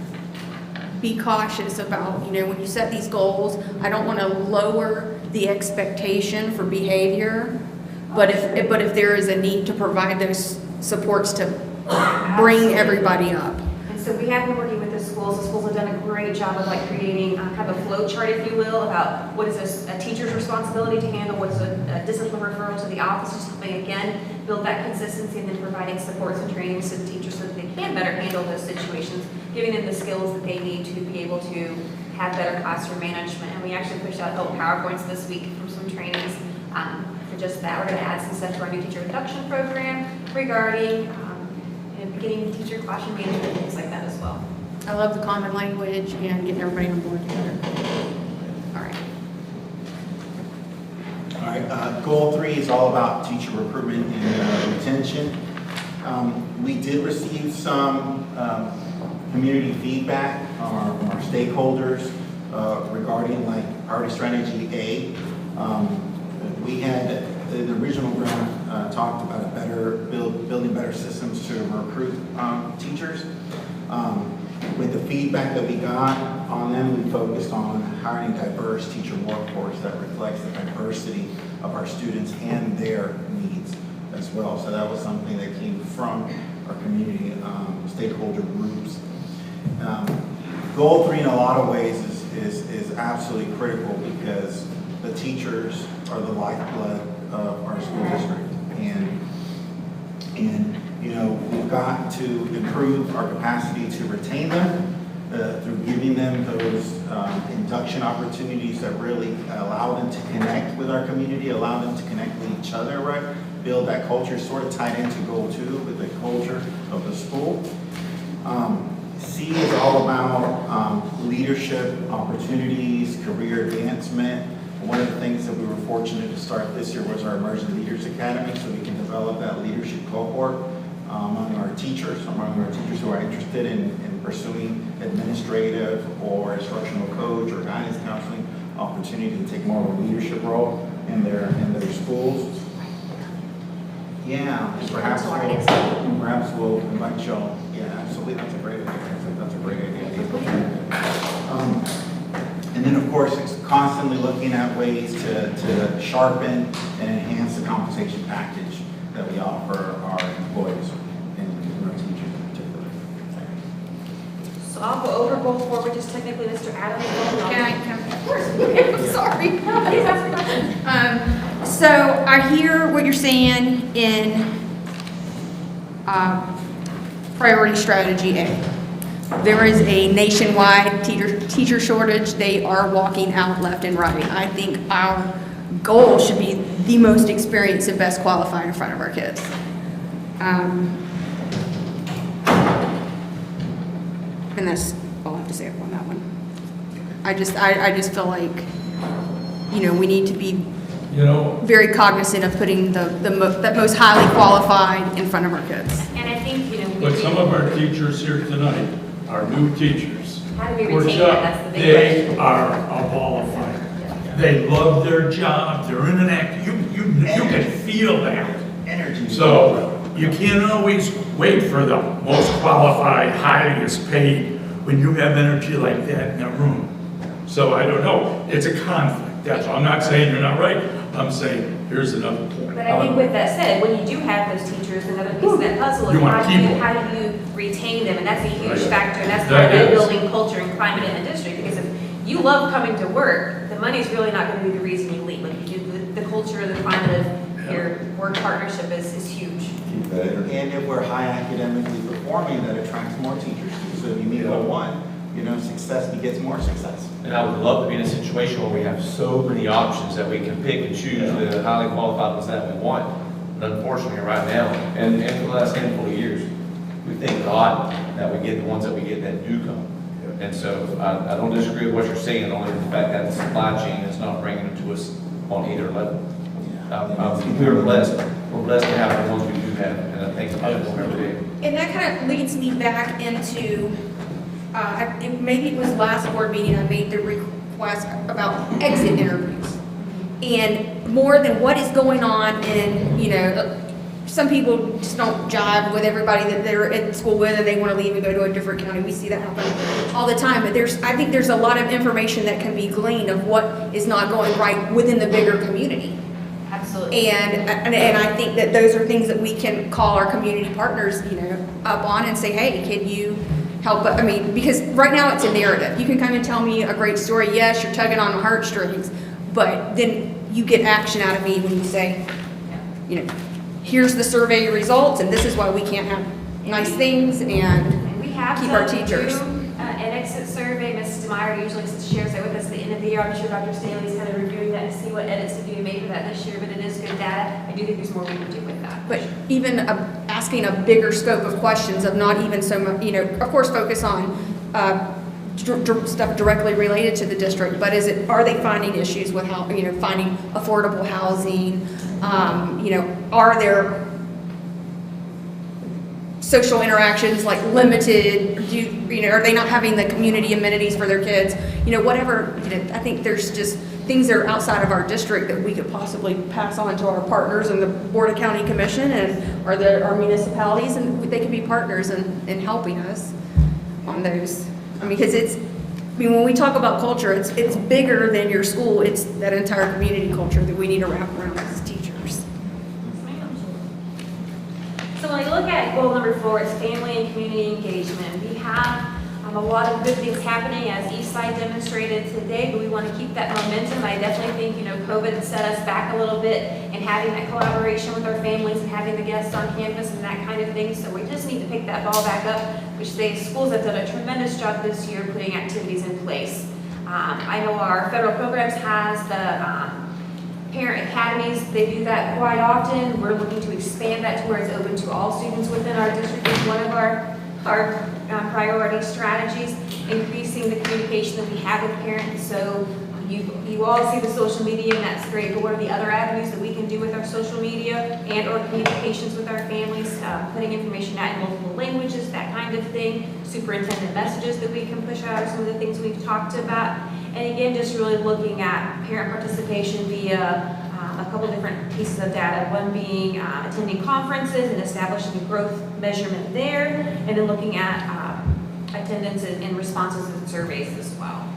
be cautious about, when you set these goals, I don't want to lower the expectation for behavior, but if there is a need to provide those supports to bring everybody up. And so we have been working with the schools. The schools have done a great job of creating kind of a flow chart, if you will, about what is a teacher's responsibility to handle, what is a discipline referral to the office, just helping again build that consistency, and then providing supports and trainings to the teachers so that they can better handle those situations, giving them the skills that they need to be able to have better classroom management. And we actually pushed out PowerPoints this week from some trainings for just that. We're going to add some stuff to our new teacher induction program regarding beginning teacher classroom management and things like that as well. I love the common language and getting everybody on board together. All right. All right, goal 3 is all about teacher recruitment and retention. We did receive some community feedback from our stakeholders regarding priority strategy A. We had, the original grant talked about building better systems to recruit teachers. With the feedback that we got on them, we focused on hiring a diverse teacher workforce that reflects the diversity of our students and their needs as well. So that was something that came from our community stakeholder groups. Goal 3 in a lot of ways is absolutely critical because the teachers are the lifeblood of our school district. And we've got to improve our capacity to retain them through giving them those induction opportunities that really allow them to connect with our community, allow them to connect with each other, right? Build that culture, sort of tied into goal 2 with the culture of the school. C is all about leadership opportunities, career advancement. One of the things that we were fortunate to start this year was our Emerging Leaders Academy, so we can develop that leadership cohort among our teachers who are interested in pursuing administrative or instructional coach or guidance counseling opportunity to take more of a leadership role in their schools. Yeah, perhaps we'll invite y'all. Yeah, absolutely, that's a great idea. I think that's a great idea. And then, of course, it's constantly looking at ways to sharpen and enhance the compensation package that we offer our employees and our teachers in particular. So I'll go over goal 4, which is technically Mr. Adams' goal. Can I? Of course. I'm sorry. No, please ask a question. So I hear what you're saying in priority strategy A. There is a nationwide teacher shortage. They are walking out left and right. I think our goal should be the most experienced and best qualified in front of our kids. And that's all I have to say on that one. I just feel like, we need to be very cognizant of putting the most highly qualified in front of our kids. And I think, But some of our teachers here tonight are new teachers. How do we We're retain just- them? That's the big They question. are qualified. They love their job. They're in an act. You can feel that. Energy. So you can't always wait for the most qualified, highest paid when you have energy like that in a room. So I don't know, it's a conflict, that's all. I'm not saying you're not right, I'm saying, here's another point. But I think with that said, when you do have those teachers, another piece of that puzzle is You want to keep them. how do you retain them? And that's a huge Right. factor, and that's part of That that is. building culture and climate in the district. Because if you love coming to work, the money's really not going to be the reason you leave. Like the culture, the climate of your work partnership is huge. Keep that energy. And if we're high academically performing, that attracts more teachers too. So if you meet all one, success begets more success. And I would love to be in a situation where we have so many options that we can pick and choose the highly qualified ones that we want. But unfortunately, right now, and for the last handful of years, we thank God that we get the ones that we get that do come. And so I don't disagree with what you're saying, only the fact that the supply chain is not bringing them to us on either level. We're blessed to have the ones we do have, and I think about them every day. And that kind of leads me back into, maybe it was last board meeting, I made the request about exit interviews. And more than what is going on in, some people just don't jive with everybody that they're at school with and they want to leave and go to a different county. We see that happen all the time. But I think there's a lot of information that can be gleaned of what is not going right within the bigger community. Absolutely. And I think that those are things that we can call our community partners, up on and say, hey, can you help? I mean, because right now it's a narrative. You can kind of tell me a great story. Yes, you're tugging on my heartstrings, but then you get action out of me when you say, here's the survey results, and this is why we can't have nice things and we have keep our to teachers. do an exit survey. Mrs. Meyer usually shares that with us at the end of the year. I'm sure Dr. Staley's kind of reviewing that to see what edits to be made for that this year, but it is good data. I do think there's more we can do with that. But even asking a bigger scope of questions of not even so much, of course, focus on stuff directly related to the district, but are they finding issues with how, finding affordable housing? Are there social interactions like limited? Are they not having the community amenities for their kids? Whatever. I think there's just things that are outside of our district that we could possibly pass on to our partners and the Board of County Commission or our municipalities, and they can be partners in helping us on those. Because when we talk about culture, it's bigger than your school. It's that entire community culture that we need to wrap around as teachers. So when we look at goal number 4, it's family and community engagement. We have a lot of good things happening as Eastside demonstrated today, but we want to keep that momentum. I definitely think, COVID set us back a little bit in having that collaboration with our families and having the guests on campus and that kind of thing. So we just need to pick that ball back up, which the schools have done a tremendous job this year putting activities in place. I know our federal programs has the parent academies. They do that quite often. We're looking to expand that to where it's open to all students within our district. It's one of our priority strategies, increasing the communication that we have with parents. So you all see the social media, and that's great, but what are the other avenues that we can do with our social media and or communications with our families, putting information out in multiple languages, that kind of thing, superintendent messages that we can push out are some of the things we've talked about. And again, just really looking at parent participation via a couple different pieces of data, one being attending conferences and establishing a growth measurement there, and then looking at attendance and responses to surveys as well.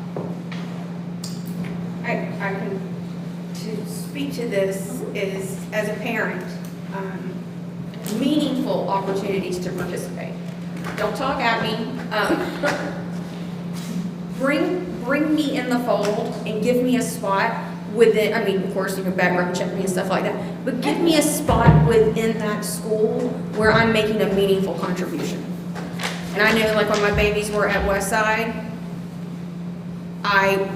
I can, to speak to this is, as a parent, meaningful opportunities to participate. Don't talk at me. Bring me in the fold and give me a spot within, of course, background check me and stuff like that, but give me a spot within that school where I'm making a meaningful contribution. And I know, like when my babies were at Westside, I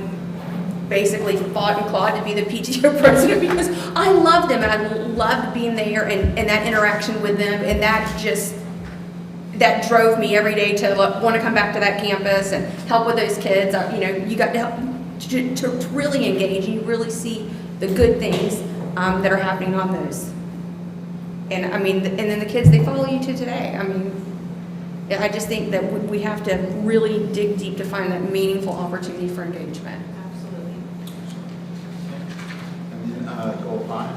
basically fought and clawed to be the PTO president because I loved them and I loved being there and that interaction with them, and that drove me every day to want to come back to that campus and help with those kids. You got to help to really engage, and you really see the good things that are happening on those. And and then the kids, they follow you to today. I just think that we have to really dig deep to find that meaningful opportunity for engagement. Absolutely. And then goal 5.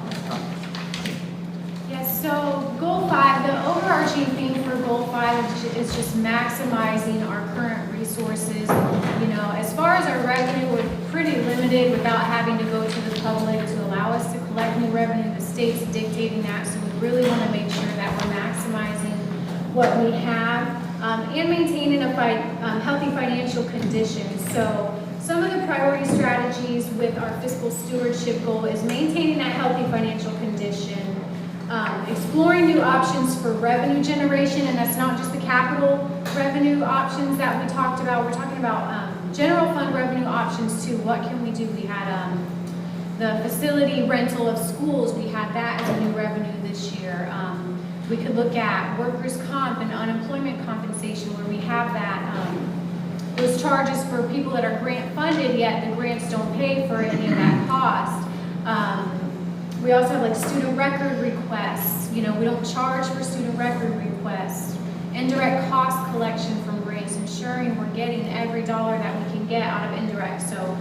Yes, so goal 5, the overarching theme for Goal 5 is just maximizing our current resources. You know, as far as our revenue, we're pretty limited without having to go to the public to allow us to collect new revenue. The state's dictating that, so we really want to make sure that we're maximizing what we have and maintaining a healthy financial condition. So some of the priority strategies with our fiscal stewardship goal is maintaining that healthy financial condition, exploring new options for revenue generation, and that's not just the capital revenue options that we talked about. We're talking about general fund revenue options too. What can we do? We had the facility rental of schools. We had that as a new revenue this year. We could look at workers' comp and unemployment compensation where we have that, those charges for people that are grant funded, yet the grants don't pay for any of that cost. We also have like student record requests. You know, we don't charge for student record requests. Indirect cost collection from grants, ensuring we're getting every dollar that we can get out of indirect. So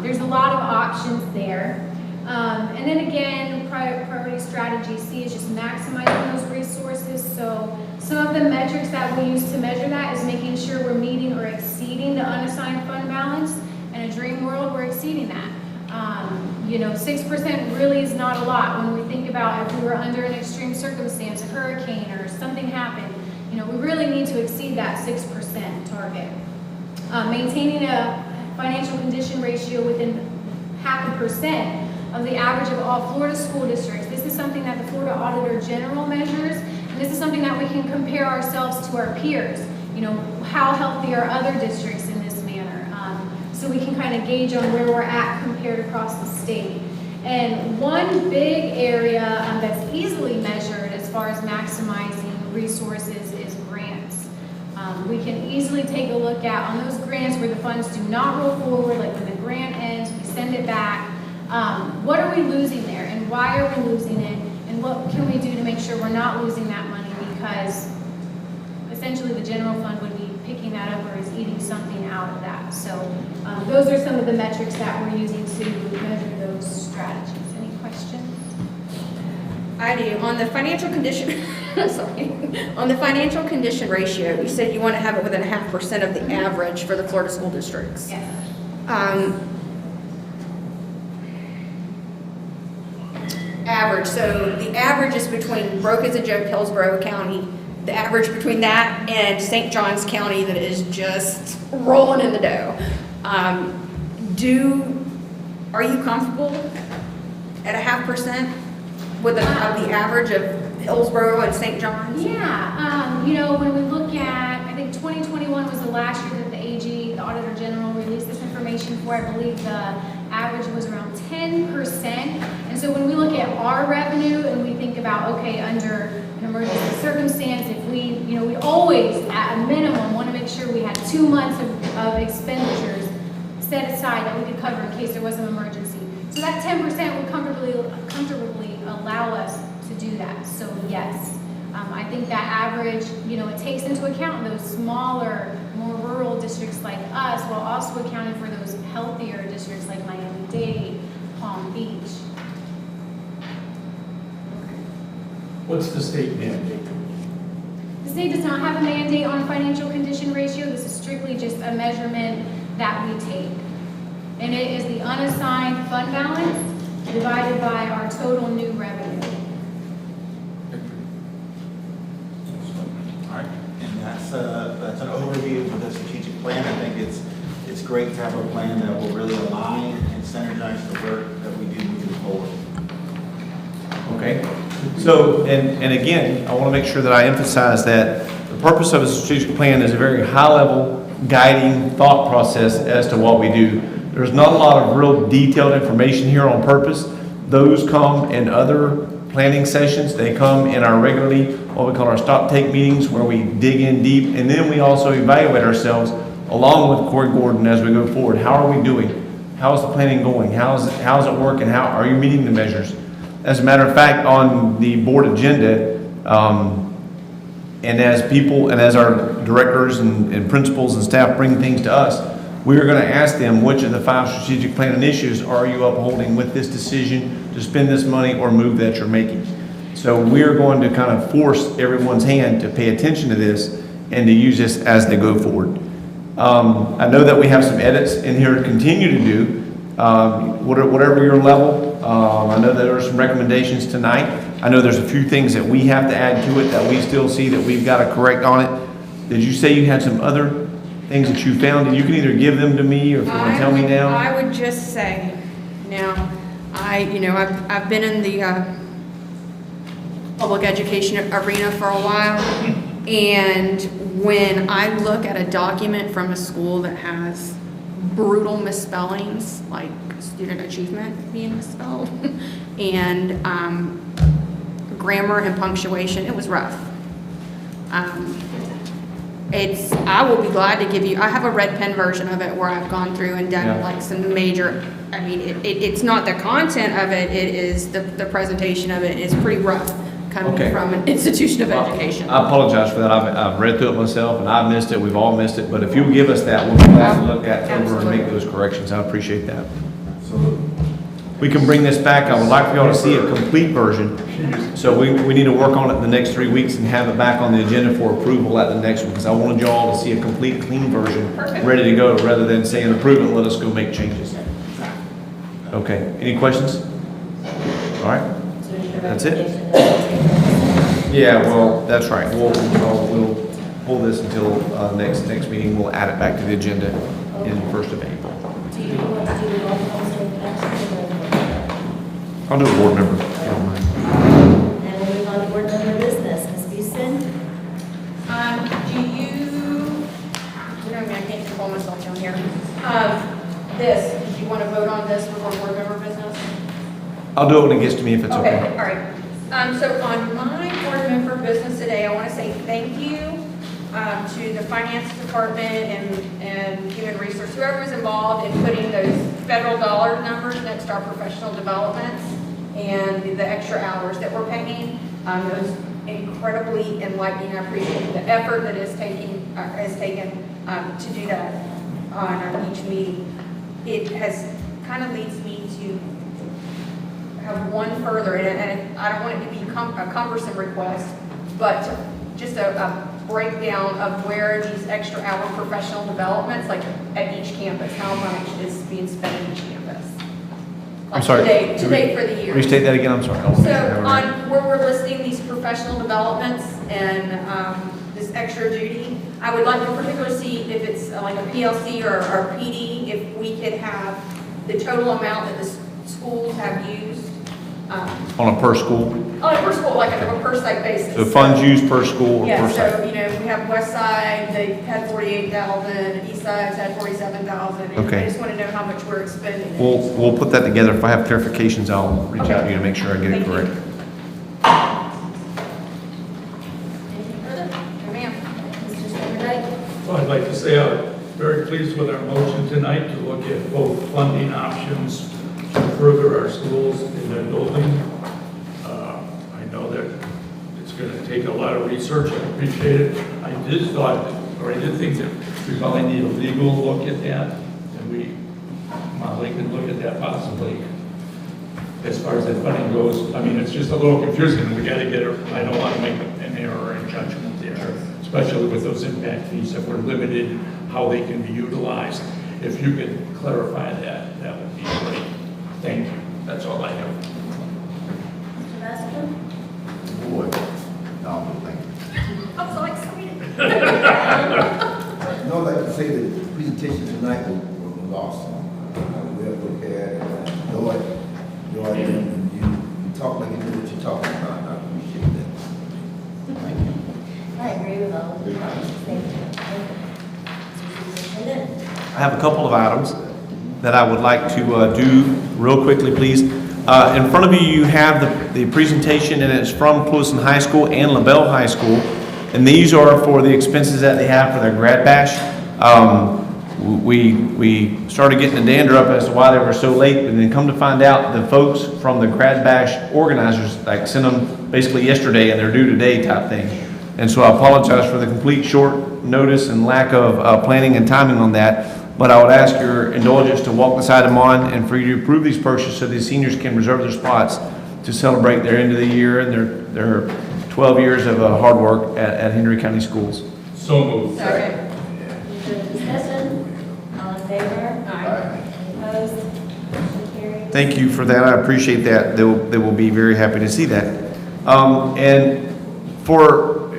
there's a lot of options there. And then again, priority strategy C is just maximizing those resources. So some of the metrics that we use to measure that is making sure we're meeting or exceeding the unassigned fund balance. In a dream world, we're exceeding that. You know, 6% really is not a lot when we think about if we were under an extreme circumstance, a hurricane or something happened. You know, we really need to exceed that 6% target. Maintaining a financial condition ratio within 0.5% of the average of all Florida school districts. This is something that the Florida Auditor General measures, and this is something that we can compare ourselves to our peers. You know, how healthy are other districts in this manner? So we can kind of gauge on where we're at compared across the state. And one big area that's easily measured as far as maximizing resources is grants. We can easily take a look at on those grants where the funds do not roll forward, like when the grant ends, we send it back. What are we losing there and why are we losing it? And what can we do to make sure we're not losing that money? Because essentially the general fund would be picking that up or is eating something out of that. So those are some of the metrics that we're using to measure those strategies. Any questions? I do. On the financial condition, sorry, on the financial condition ratio, you said you want to have it within 0.5% of the average for the Florida school districts. Yes. Average. So the average is between Broke as a Joke, Hillsborough County. The average between that and St. Johns County that is just rolling in the dough. Are you comfortable at 0.5% with the average of Hillsborough and St. Johns? Yeah, you know, when we look at, I think 2021 was the last year that the AG, the Auditor General, released this information for. I believe the average was around 10%. And so when we look at our revenue and we think about, okay, under an emergency circumstance, if we, you know, we always, at a minimum, want to make sure we had 2 months of expenditures set aside that we could cover in case there was an emergency. So that 10% would comfortably allow us to do that. So yes, I think that average, you know, it takes into account those smaller, more rural districts like us, while also accounting for those healthier districts like Miami-Dade, Palm Beach. What's the state mandate? The state does not have a mandate on financial condition ratio. This is strictly just a measurement that we take. And it is the unassigned fund balance divided by our total new revenue. All right, and that's an overview of the strategic plan. I think it's great to have a plan that will really align and synergize the work that we do moving forward. Okay, so, and again, I want to make sure that I emphasize that the purpose of a strategic plan is a very high-level guiding thought process as to what we do. There's not a lot of real detailed information here on purpose. Those come in other planning sessions. They come in our regularly, what we call our stop take meetings, where we dig in deep, and then we also evaluate ourselves along with Corey Gordon as we go forward. How are we doing? How's the planning going? How's it working? How are you meeting the measures? As a matter of fact, on the board agenda, and as people and as our directors and principals and staff bring things to us, we are going to ask them which of the 5 strategic plan initiatives are you upholding with this decision to spend this money or move that you're making. So we're going to kind of force everyone's hand to pay attention to this and to use this as they go forward. I know that we have some edits in here to continue to do, whatever your level. I know that there are some recommendations tonight. I know there's a few things that we have to add to it that we still see that we've got to correct on it. Did you say you had some other things that you found? And you can either give them to me or if you want to tell me now. I would just say, now, I've been in the public education arena for a while, and when I look at a document from a school that has brutal misspellings, like student achievement being misspelled, and grammar and punctuation, it was rough. I will be glad to give you, I have a red pen version of it where I've gone through and done like some major, it's not the content of it, it is the presentation of it is pretty rough coming from an institution of education. I apologize for that. I've read through it myself and I missed it. We've all missed it. But if you'll give us that, we'll be glad to look at over and make those corrections. I appreciate that. We can bring this back. I would like for y'all to see a complete version. So we need to work on it in the next 3 weeks and have it back on the agenda for approval at the next one, because I wanted y'all to see a complete, clean version ready to go, rather than saying approve it and let us go make changes. Okay, any questions? All right, that's it. Yeah, well, that's right. We'll pull this until next meeting. We'll add it back to the agenda in the 1st of April. Do you want to do the roll call statement next? I'll do a board member, if you don't mind. And we'll move on to board member business. Ms. Beeson? I can't control myself down here. Do you want to vote on this before board member business? I'll do it when it gets to me if it's okay. All right. So on my board member business today, I want to say thank you to the finance department and human resource, whoever was involved in putting those federal dollar numbers next to our professional developments and the extra hours that we're paying. It was incredibly enlightening. I appreciate the effort that is taken to do that on each meeting. It kind of leads me to have one further, and I don't want it to be a cumbersome request, but just a breakdown of where these extra hour professional developments, like at each campus, how much is being spent at each campus. I'm sorry. To date for the year. Restate that again, I'm sorry. So on where we're listing these professional developments and this extra duty, I would like to particularly see if it's like a PLC or PD, if we could have the total amount that the schools have used. On a per school? On a per school, like a per site basis. So funds used per school or per site? Yeah, so, we have West Side, they had 48,000, East Side's had 47,000. Okay. I just want to know how much we're expending. We'll put that together. If I have clarifications, I'll reach out to you to make sure I get it correct. Anything further? Ma'am. Mr. Stemmerdike? Well, I'd like to say I'm very pleased with our motion tonight to look at both funding options to further our schools in their building. I know that it's going to take a lot of research. I appreciate it. I did think that we probably need a legal look at that, and Molly can look at that possibly. As far as that funding goes, I mean, it's just a little confusing. We got to get it. I don't want to make an error in judgment there, especially with those impact fees that were limited, how they can be utilized. If you could clarify that, that would be great. Thank you. That's all I have. Mr. Vasquez? Boy, no, thank you. I'm so excited. I'd like to say that the presentation tonight was awesome. Well prepared, and enjoyed it, and you talk like you know what you're talking about, and I appreciate that. Thank you. I agree with all of you. Thank you. I have a couple of items that I would like to do real quickly, please. In front of you, you have the presentation, and it's from Clewiston High School and LaBelle High School. And these are for the expenses that they have for their grad bash. We started getting the dander up as to why they were so late, and then come to find out the folks from the grad bash organizers like sent them basically yesterday and they're due today type thing. And so I apologize for the complete short notice and lack of planning and timing on that. But I would ask your indulgence to walk this item on and for you to approve these purchases so these seniors can reserve their spots to celebrate their end of the year and their 12 years of hard work at Hendry County Schools. So moved. Second. Discussion, all in favor? Aye. Any opposed? Motion carries. Thank you for that. I appreciate that. They will be very happy to see that. And for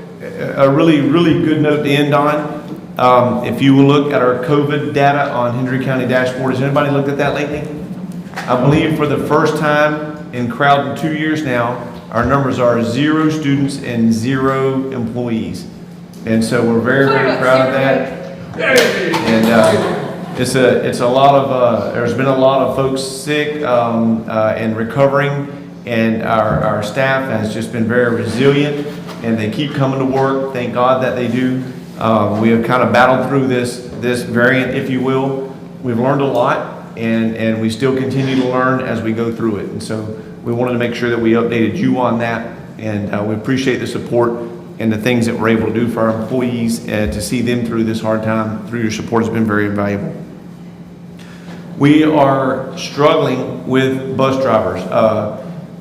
a really, really good note to end on, if you will look at our COVID data on Hendry County dashboard, has anybody looked at that lately? I believe for the first time in Crowden 2 years now, our numbers are 0 students and 0 employees. And so we're very, very proud of that. And it's a lot of, there's been a lot of folks sick and recovering, and our staff has just been very resilient, and they keep coming to work. Thank God that they do. We have kind of battled through this variant, if you will. We've learned a lot, and we still continue to learn as we go through it. And so we wanted to make sure that we updated you on that, and we appreciate the support and the things that we're able to do for our employees, to see them through this hard time. Through your support has been very invaluable. We are struggling with bus drivers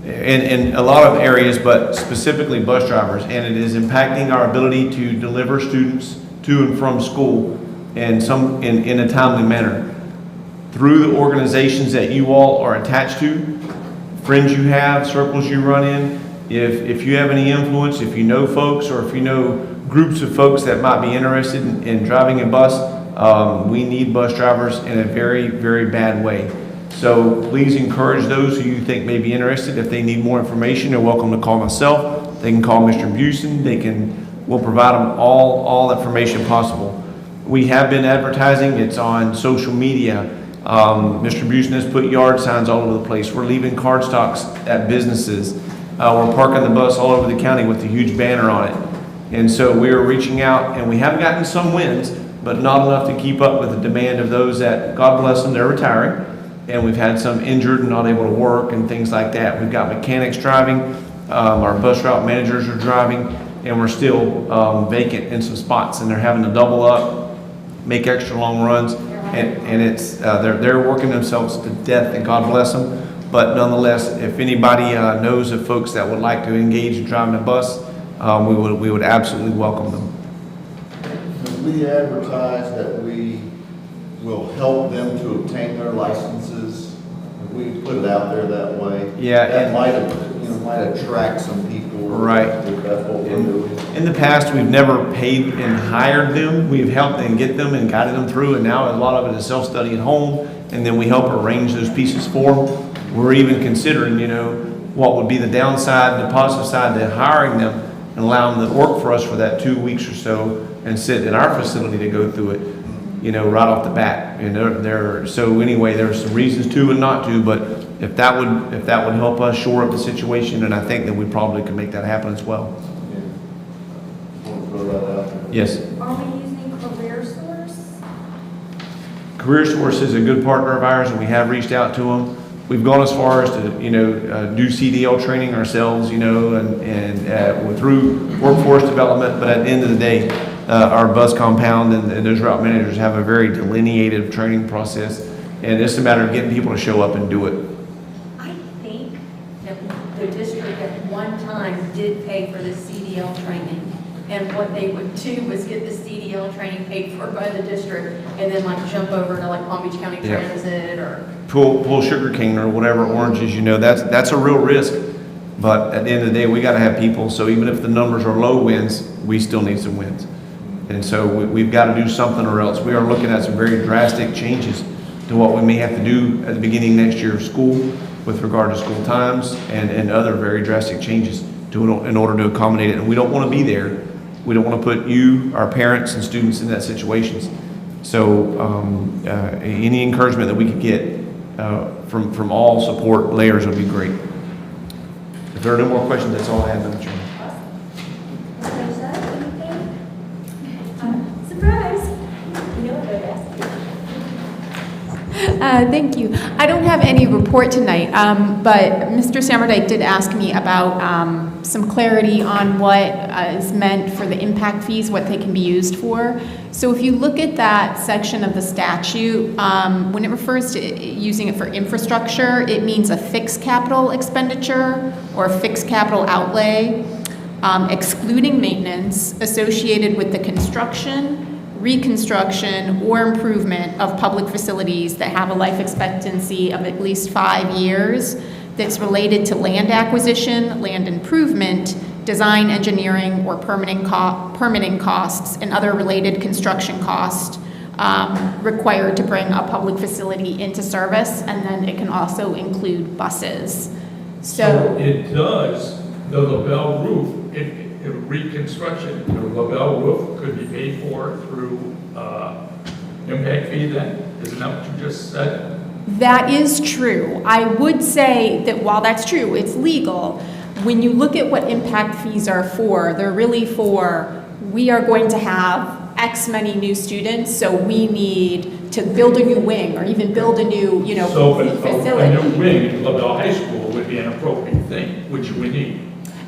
in a lot of areas, but specifically bus drivers, and it is impacting our ability to deliver students to and from school in a timely manner. Through the organizations that you all are attached to, friends you have, circles you run in, if you have any influence, if you know folks, or if you know groups of folks that might be interested in driving a bus, we need bus drivers in a very, very bad way. So please encourage those who you think may be interested. If they need more information, they're welcome to call myself. They can call Mr. Busen. We'll provide them all information possible. We have been advertising. It's on social media. Mr. Busen has put yard signs all over the place. We're leaving cardstocks at businesses. We're parking the bus all over the county with a huge banner on it. And so we are reaching out, and we have gotten some wins, but not enough to keep up with the demand of those that, God bless them, they're retiring. And we've had some injured and not able to work and things like that. We've got mechanics driving, our bus route managers are driving, and we're still vacant in some spots, and they're having to double up, make extra long runs, and it's they're working themselves to death, and God bless them. But nonetheless, if anybody knows of folks that would like to engage in driving a bus, we would absolutely welcome them. We advertise that we will help them to obtain their licenses. We put it out there that way. Yeah, That might attract some people. Right. That's what we're doing. In the past, we've never paid and hired them. We've helped them get them and guided them through, and now a lot of it is self-study at home, and then we help arrange those pieces for them. We're even considering, what would be the downside, the positive side to hiring them and allowing them to work for us for that 2 weeks or so and sit in our facility to go through it, right off the bat. So anyway, there's some reasons to and not to, but if that would help us shore up the situation, and I think that we probably could make that happen as well. Yes. Are we using CareerSource? CareerSource is a good partner of ours, and we have reached out to them. We've gone as far as to, do CDL training ourselves, and through workforce development. But at the end of the day, our bus compound and those route managers have a very delineated training process, and it's a matter of getting people to show up and do it. I think that the district at one time did pay for the CDL training. And what they would do was get the CDL training paid for by the district and then jump over to Palm Beach County Yeah. Transit or. Pull sugar cane or whatever, oranges, that's a real risk. But at the end of the day, we got to have people. So even if the numbers are low wins, we still need some wins. And so we've got to do something, or else we are looking at some very drastic changes to what we may have to do at the beginning next year of school with regard to school times and other very drastic changes in order to accommodate it. And we don't want to be there. We don't want to put you, our parents, and students in that situations. So any encouragement that we could get from all support layers would be great. If there are no more questions, that's all I have, Madam Chairman. Surprise! Thank you. I don't have any report tonight, but Mr. Sammerdyke did ask me about some clarity on what is meant for the impact fees, what they can be used for. So if you look at that section of the statute, when it refers to using it for infrastructure, it means a fixed capital expenditure or a fixed capital outlay, excluding maintenance associated with the construction, reconstruction, or improvement of public facilities that have a life expectancy of at least 5 years, that's related to land acquisition, land improvement, design, engineering, or permitting costs, and other related construction costs required to bring a public facility into service, and then it can also include buses. So it does, the LaBelle roof, reconstruction, the LaBelle roof could be paid for through impact fee then? Isn't that what you just said? That is true. I would say that while that's true, it's legal. When you look at what impact fees are for, they're really for, we are going to have X many new students, so we need to build a new wing or even build a new, facility. A new wing at LaBelle High School would be an appropriate thing, which we need.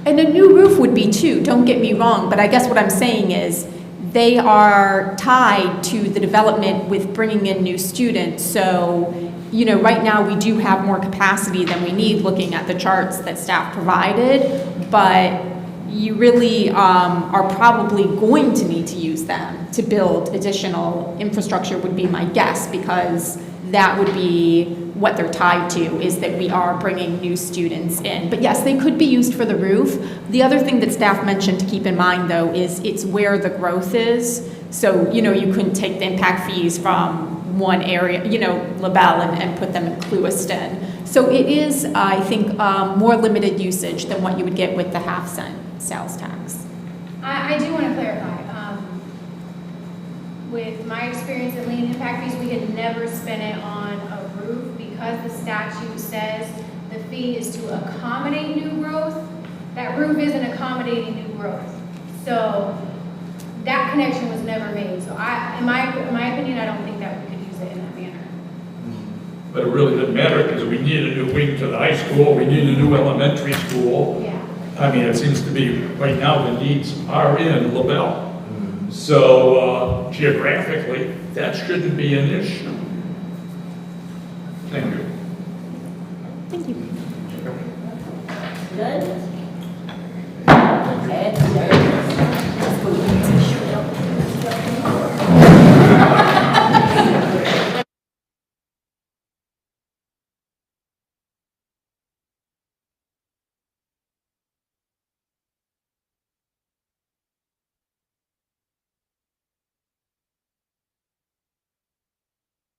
And a new roof would be too, don't get me wrong, but I guess what I'm saying is they are tied to the development with bringing in new students. So, right now we do have more capacity than we need looking at the charts that staff provided, but you really are probably going to need to use them to build additional infrastructure would be my guess, because that would be what they're tied to, is that we are bringing new students in. But yes, they could be used for the roof. The other thing that staff mentioned to keep in mind, though, is it's where the growth is. So, you couldn't take the impact fees from one area, LaBelle, and put them in Clewiston. So it is, I think, more limited usage than what you would get with the half-cent sales tax. I do want to clarify. With my experience in lien impact fees, we had never spent it on a roof because the statute says the fee is to accommodate new growth. That roof isn't accommodating new growth. So that connection was never made. So in my opinion, I don't think that we could use it in that manner. But it really doesn't matter, because we need a new wing to the high school, we need a new elementary school. Yeah. I mean, it seems to be, right now, the needs are in LaBelle. So geographically, that shouldn't be an issue. Thank you. Thank you. Good?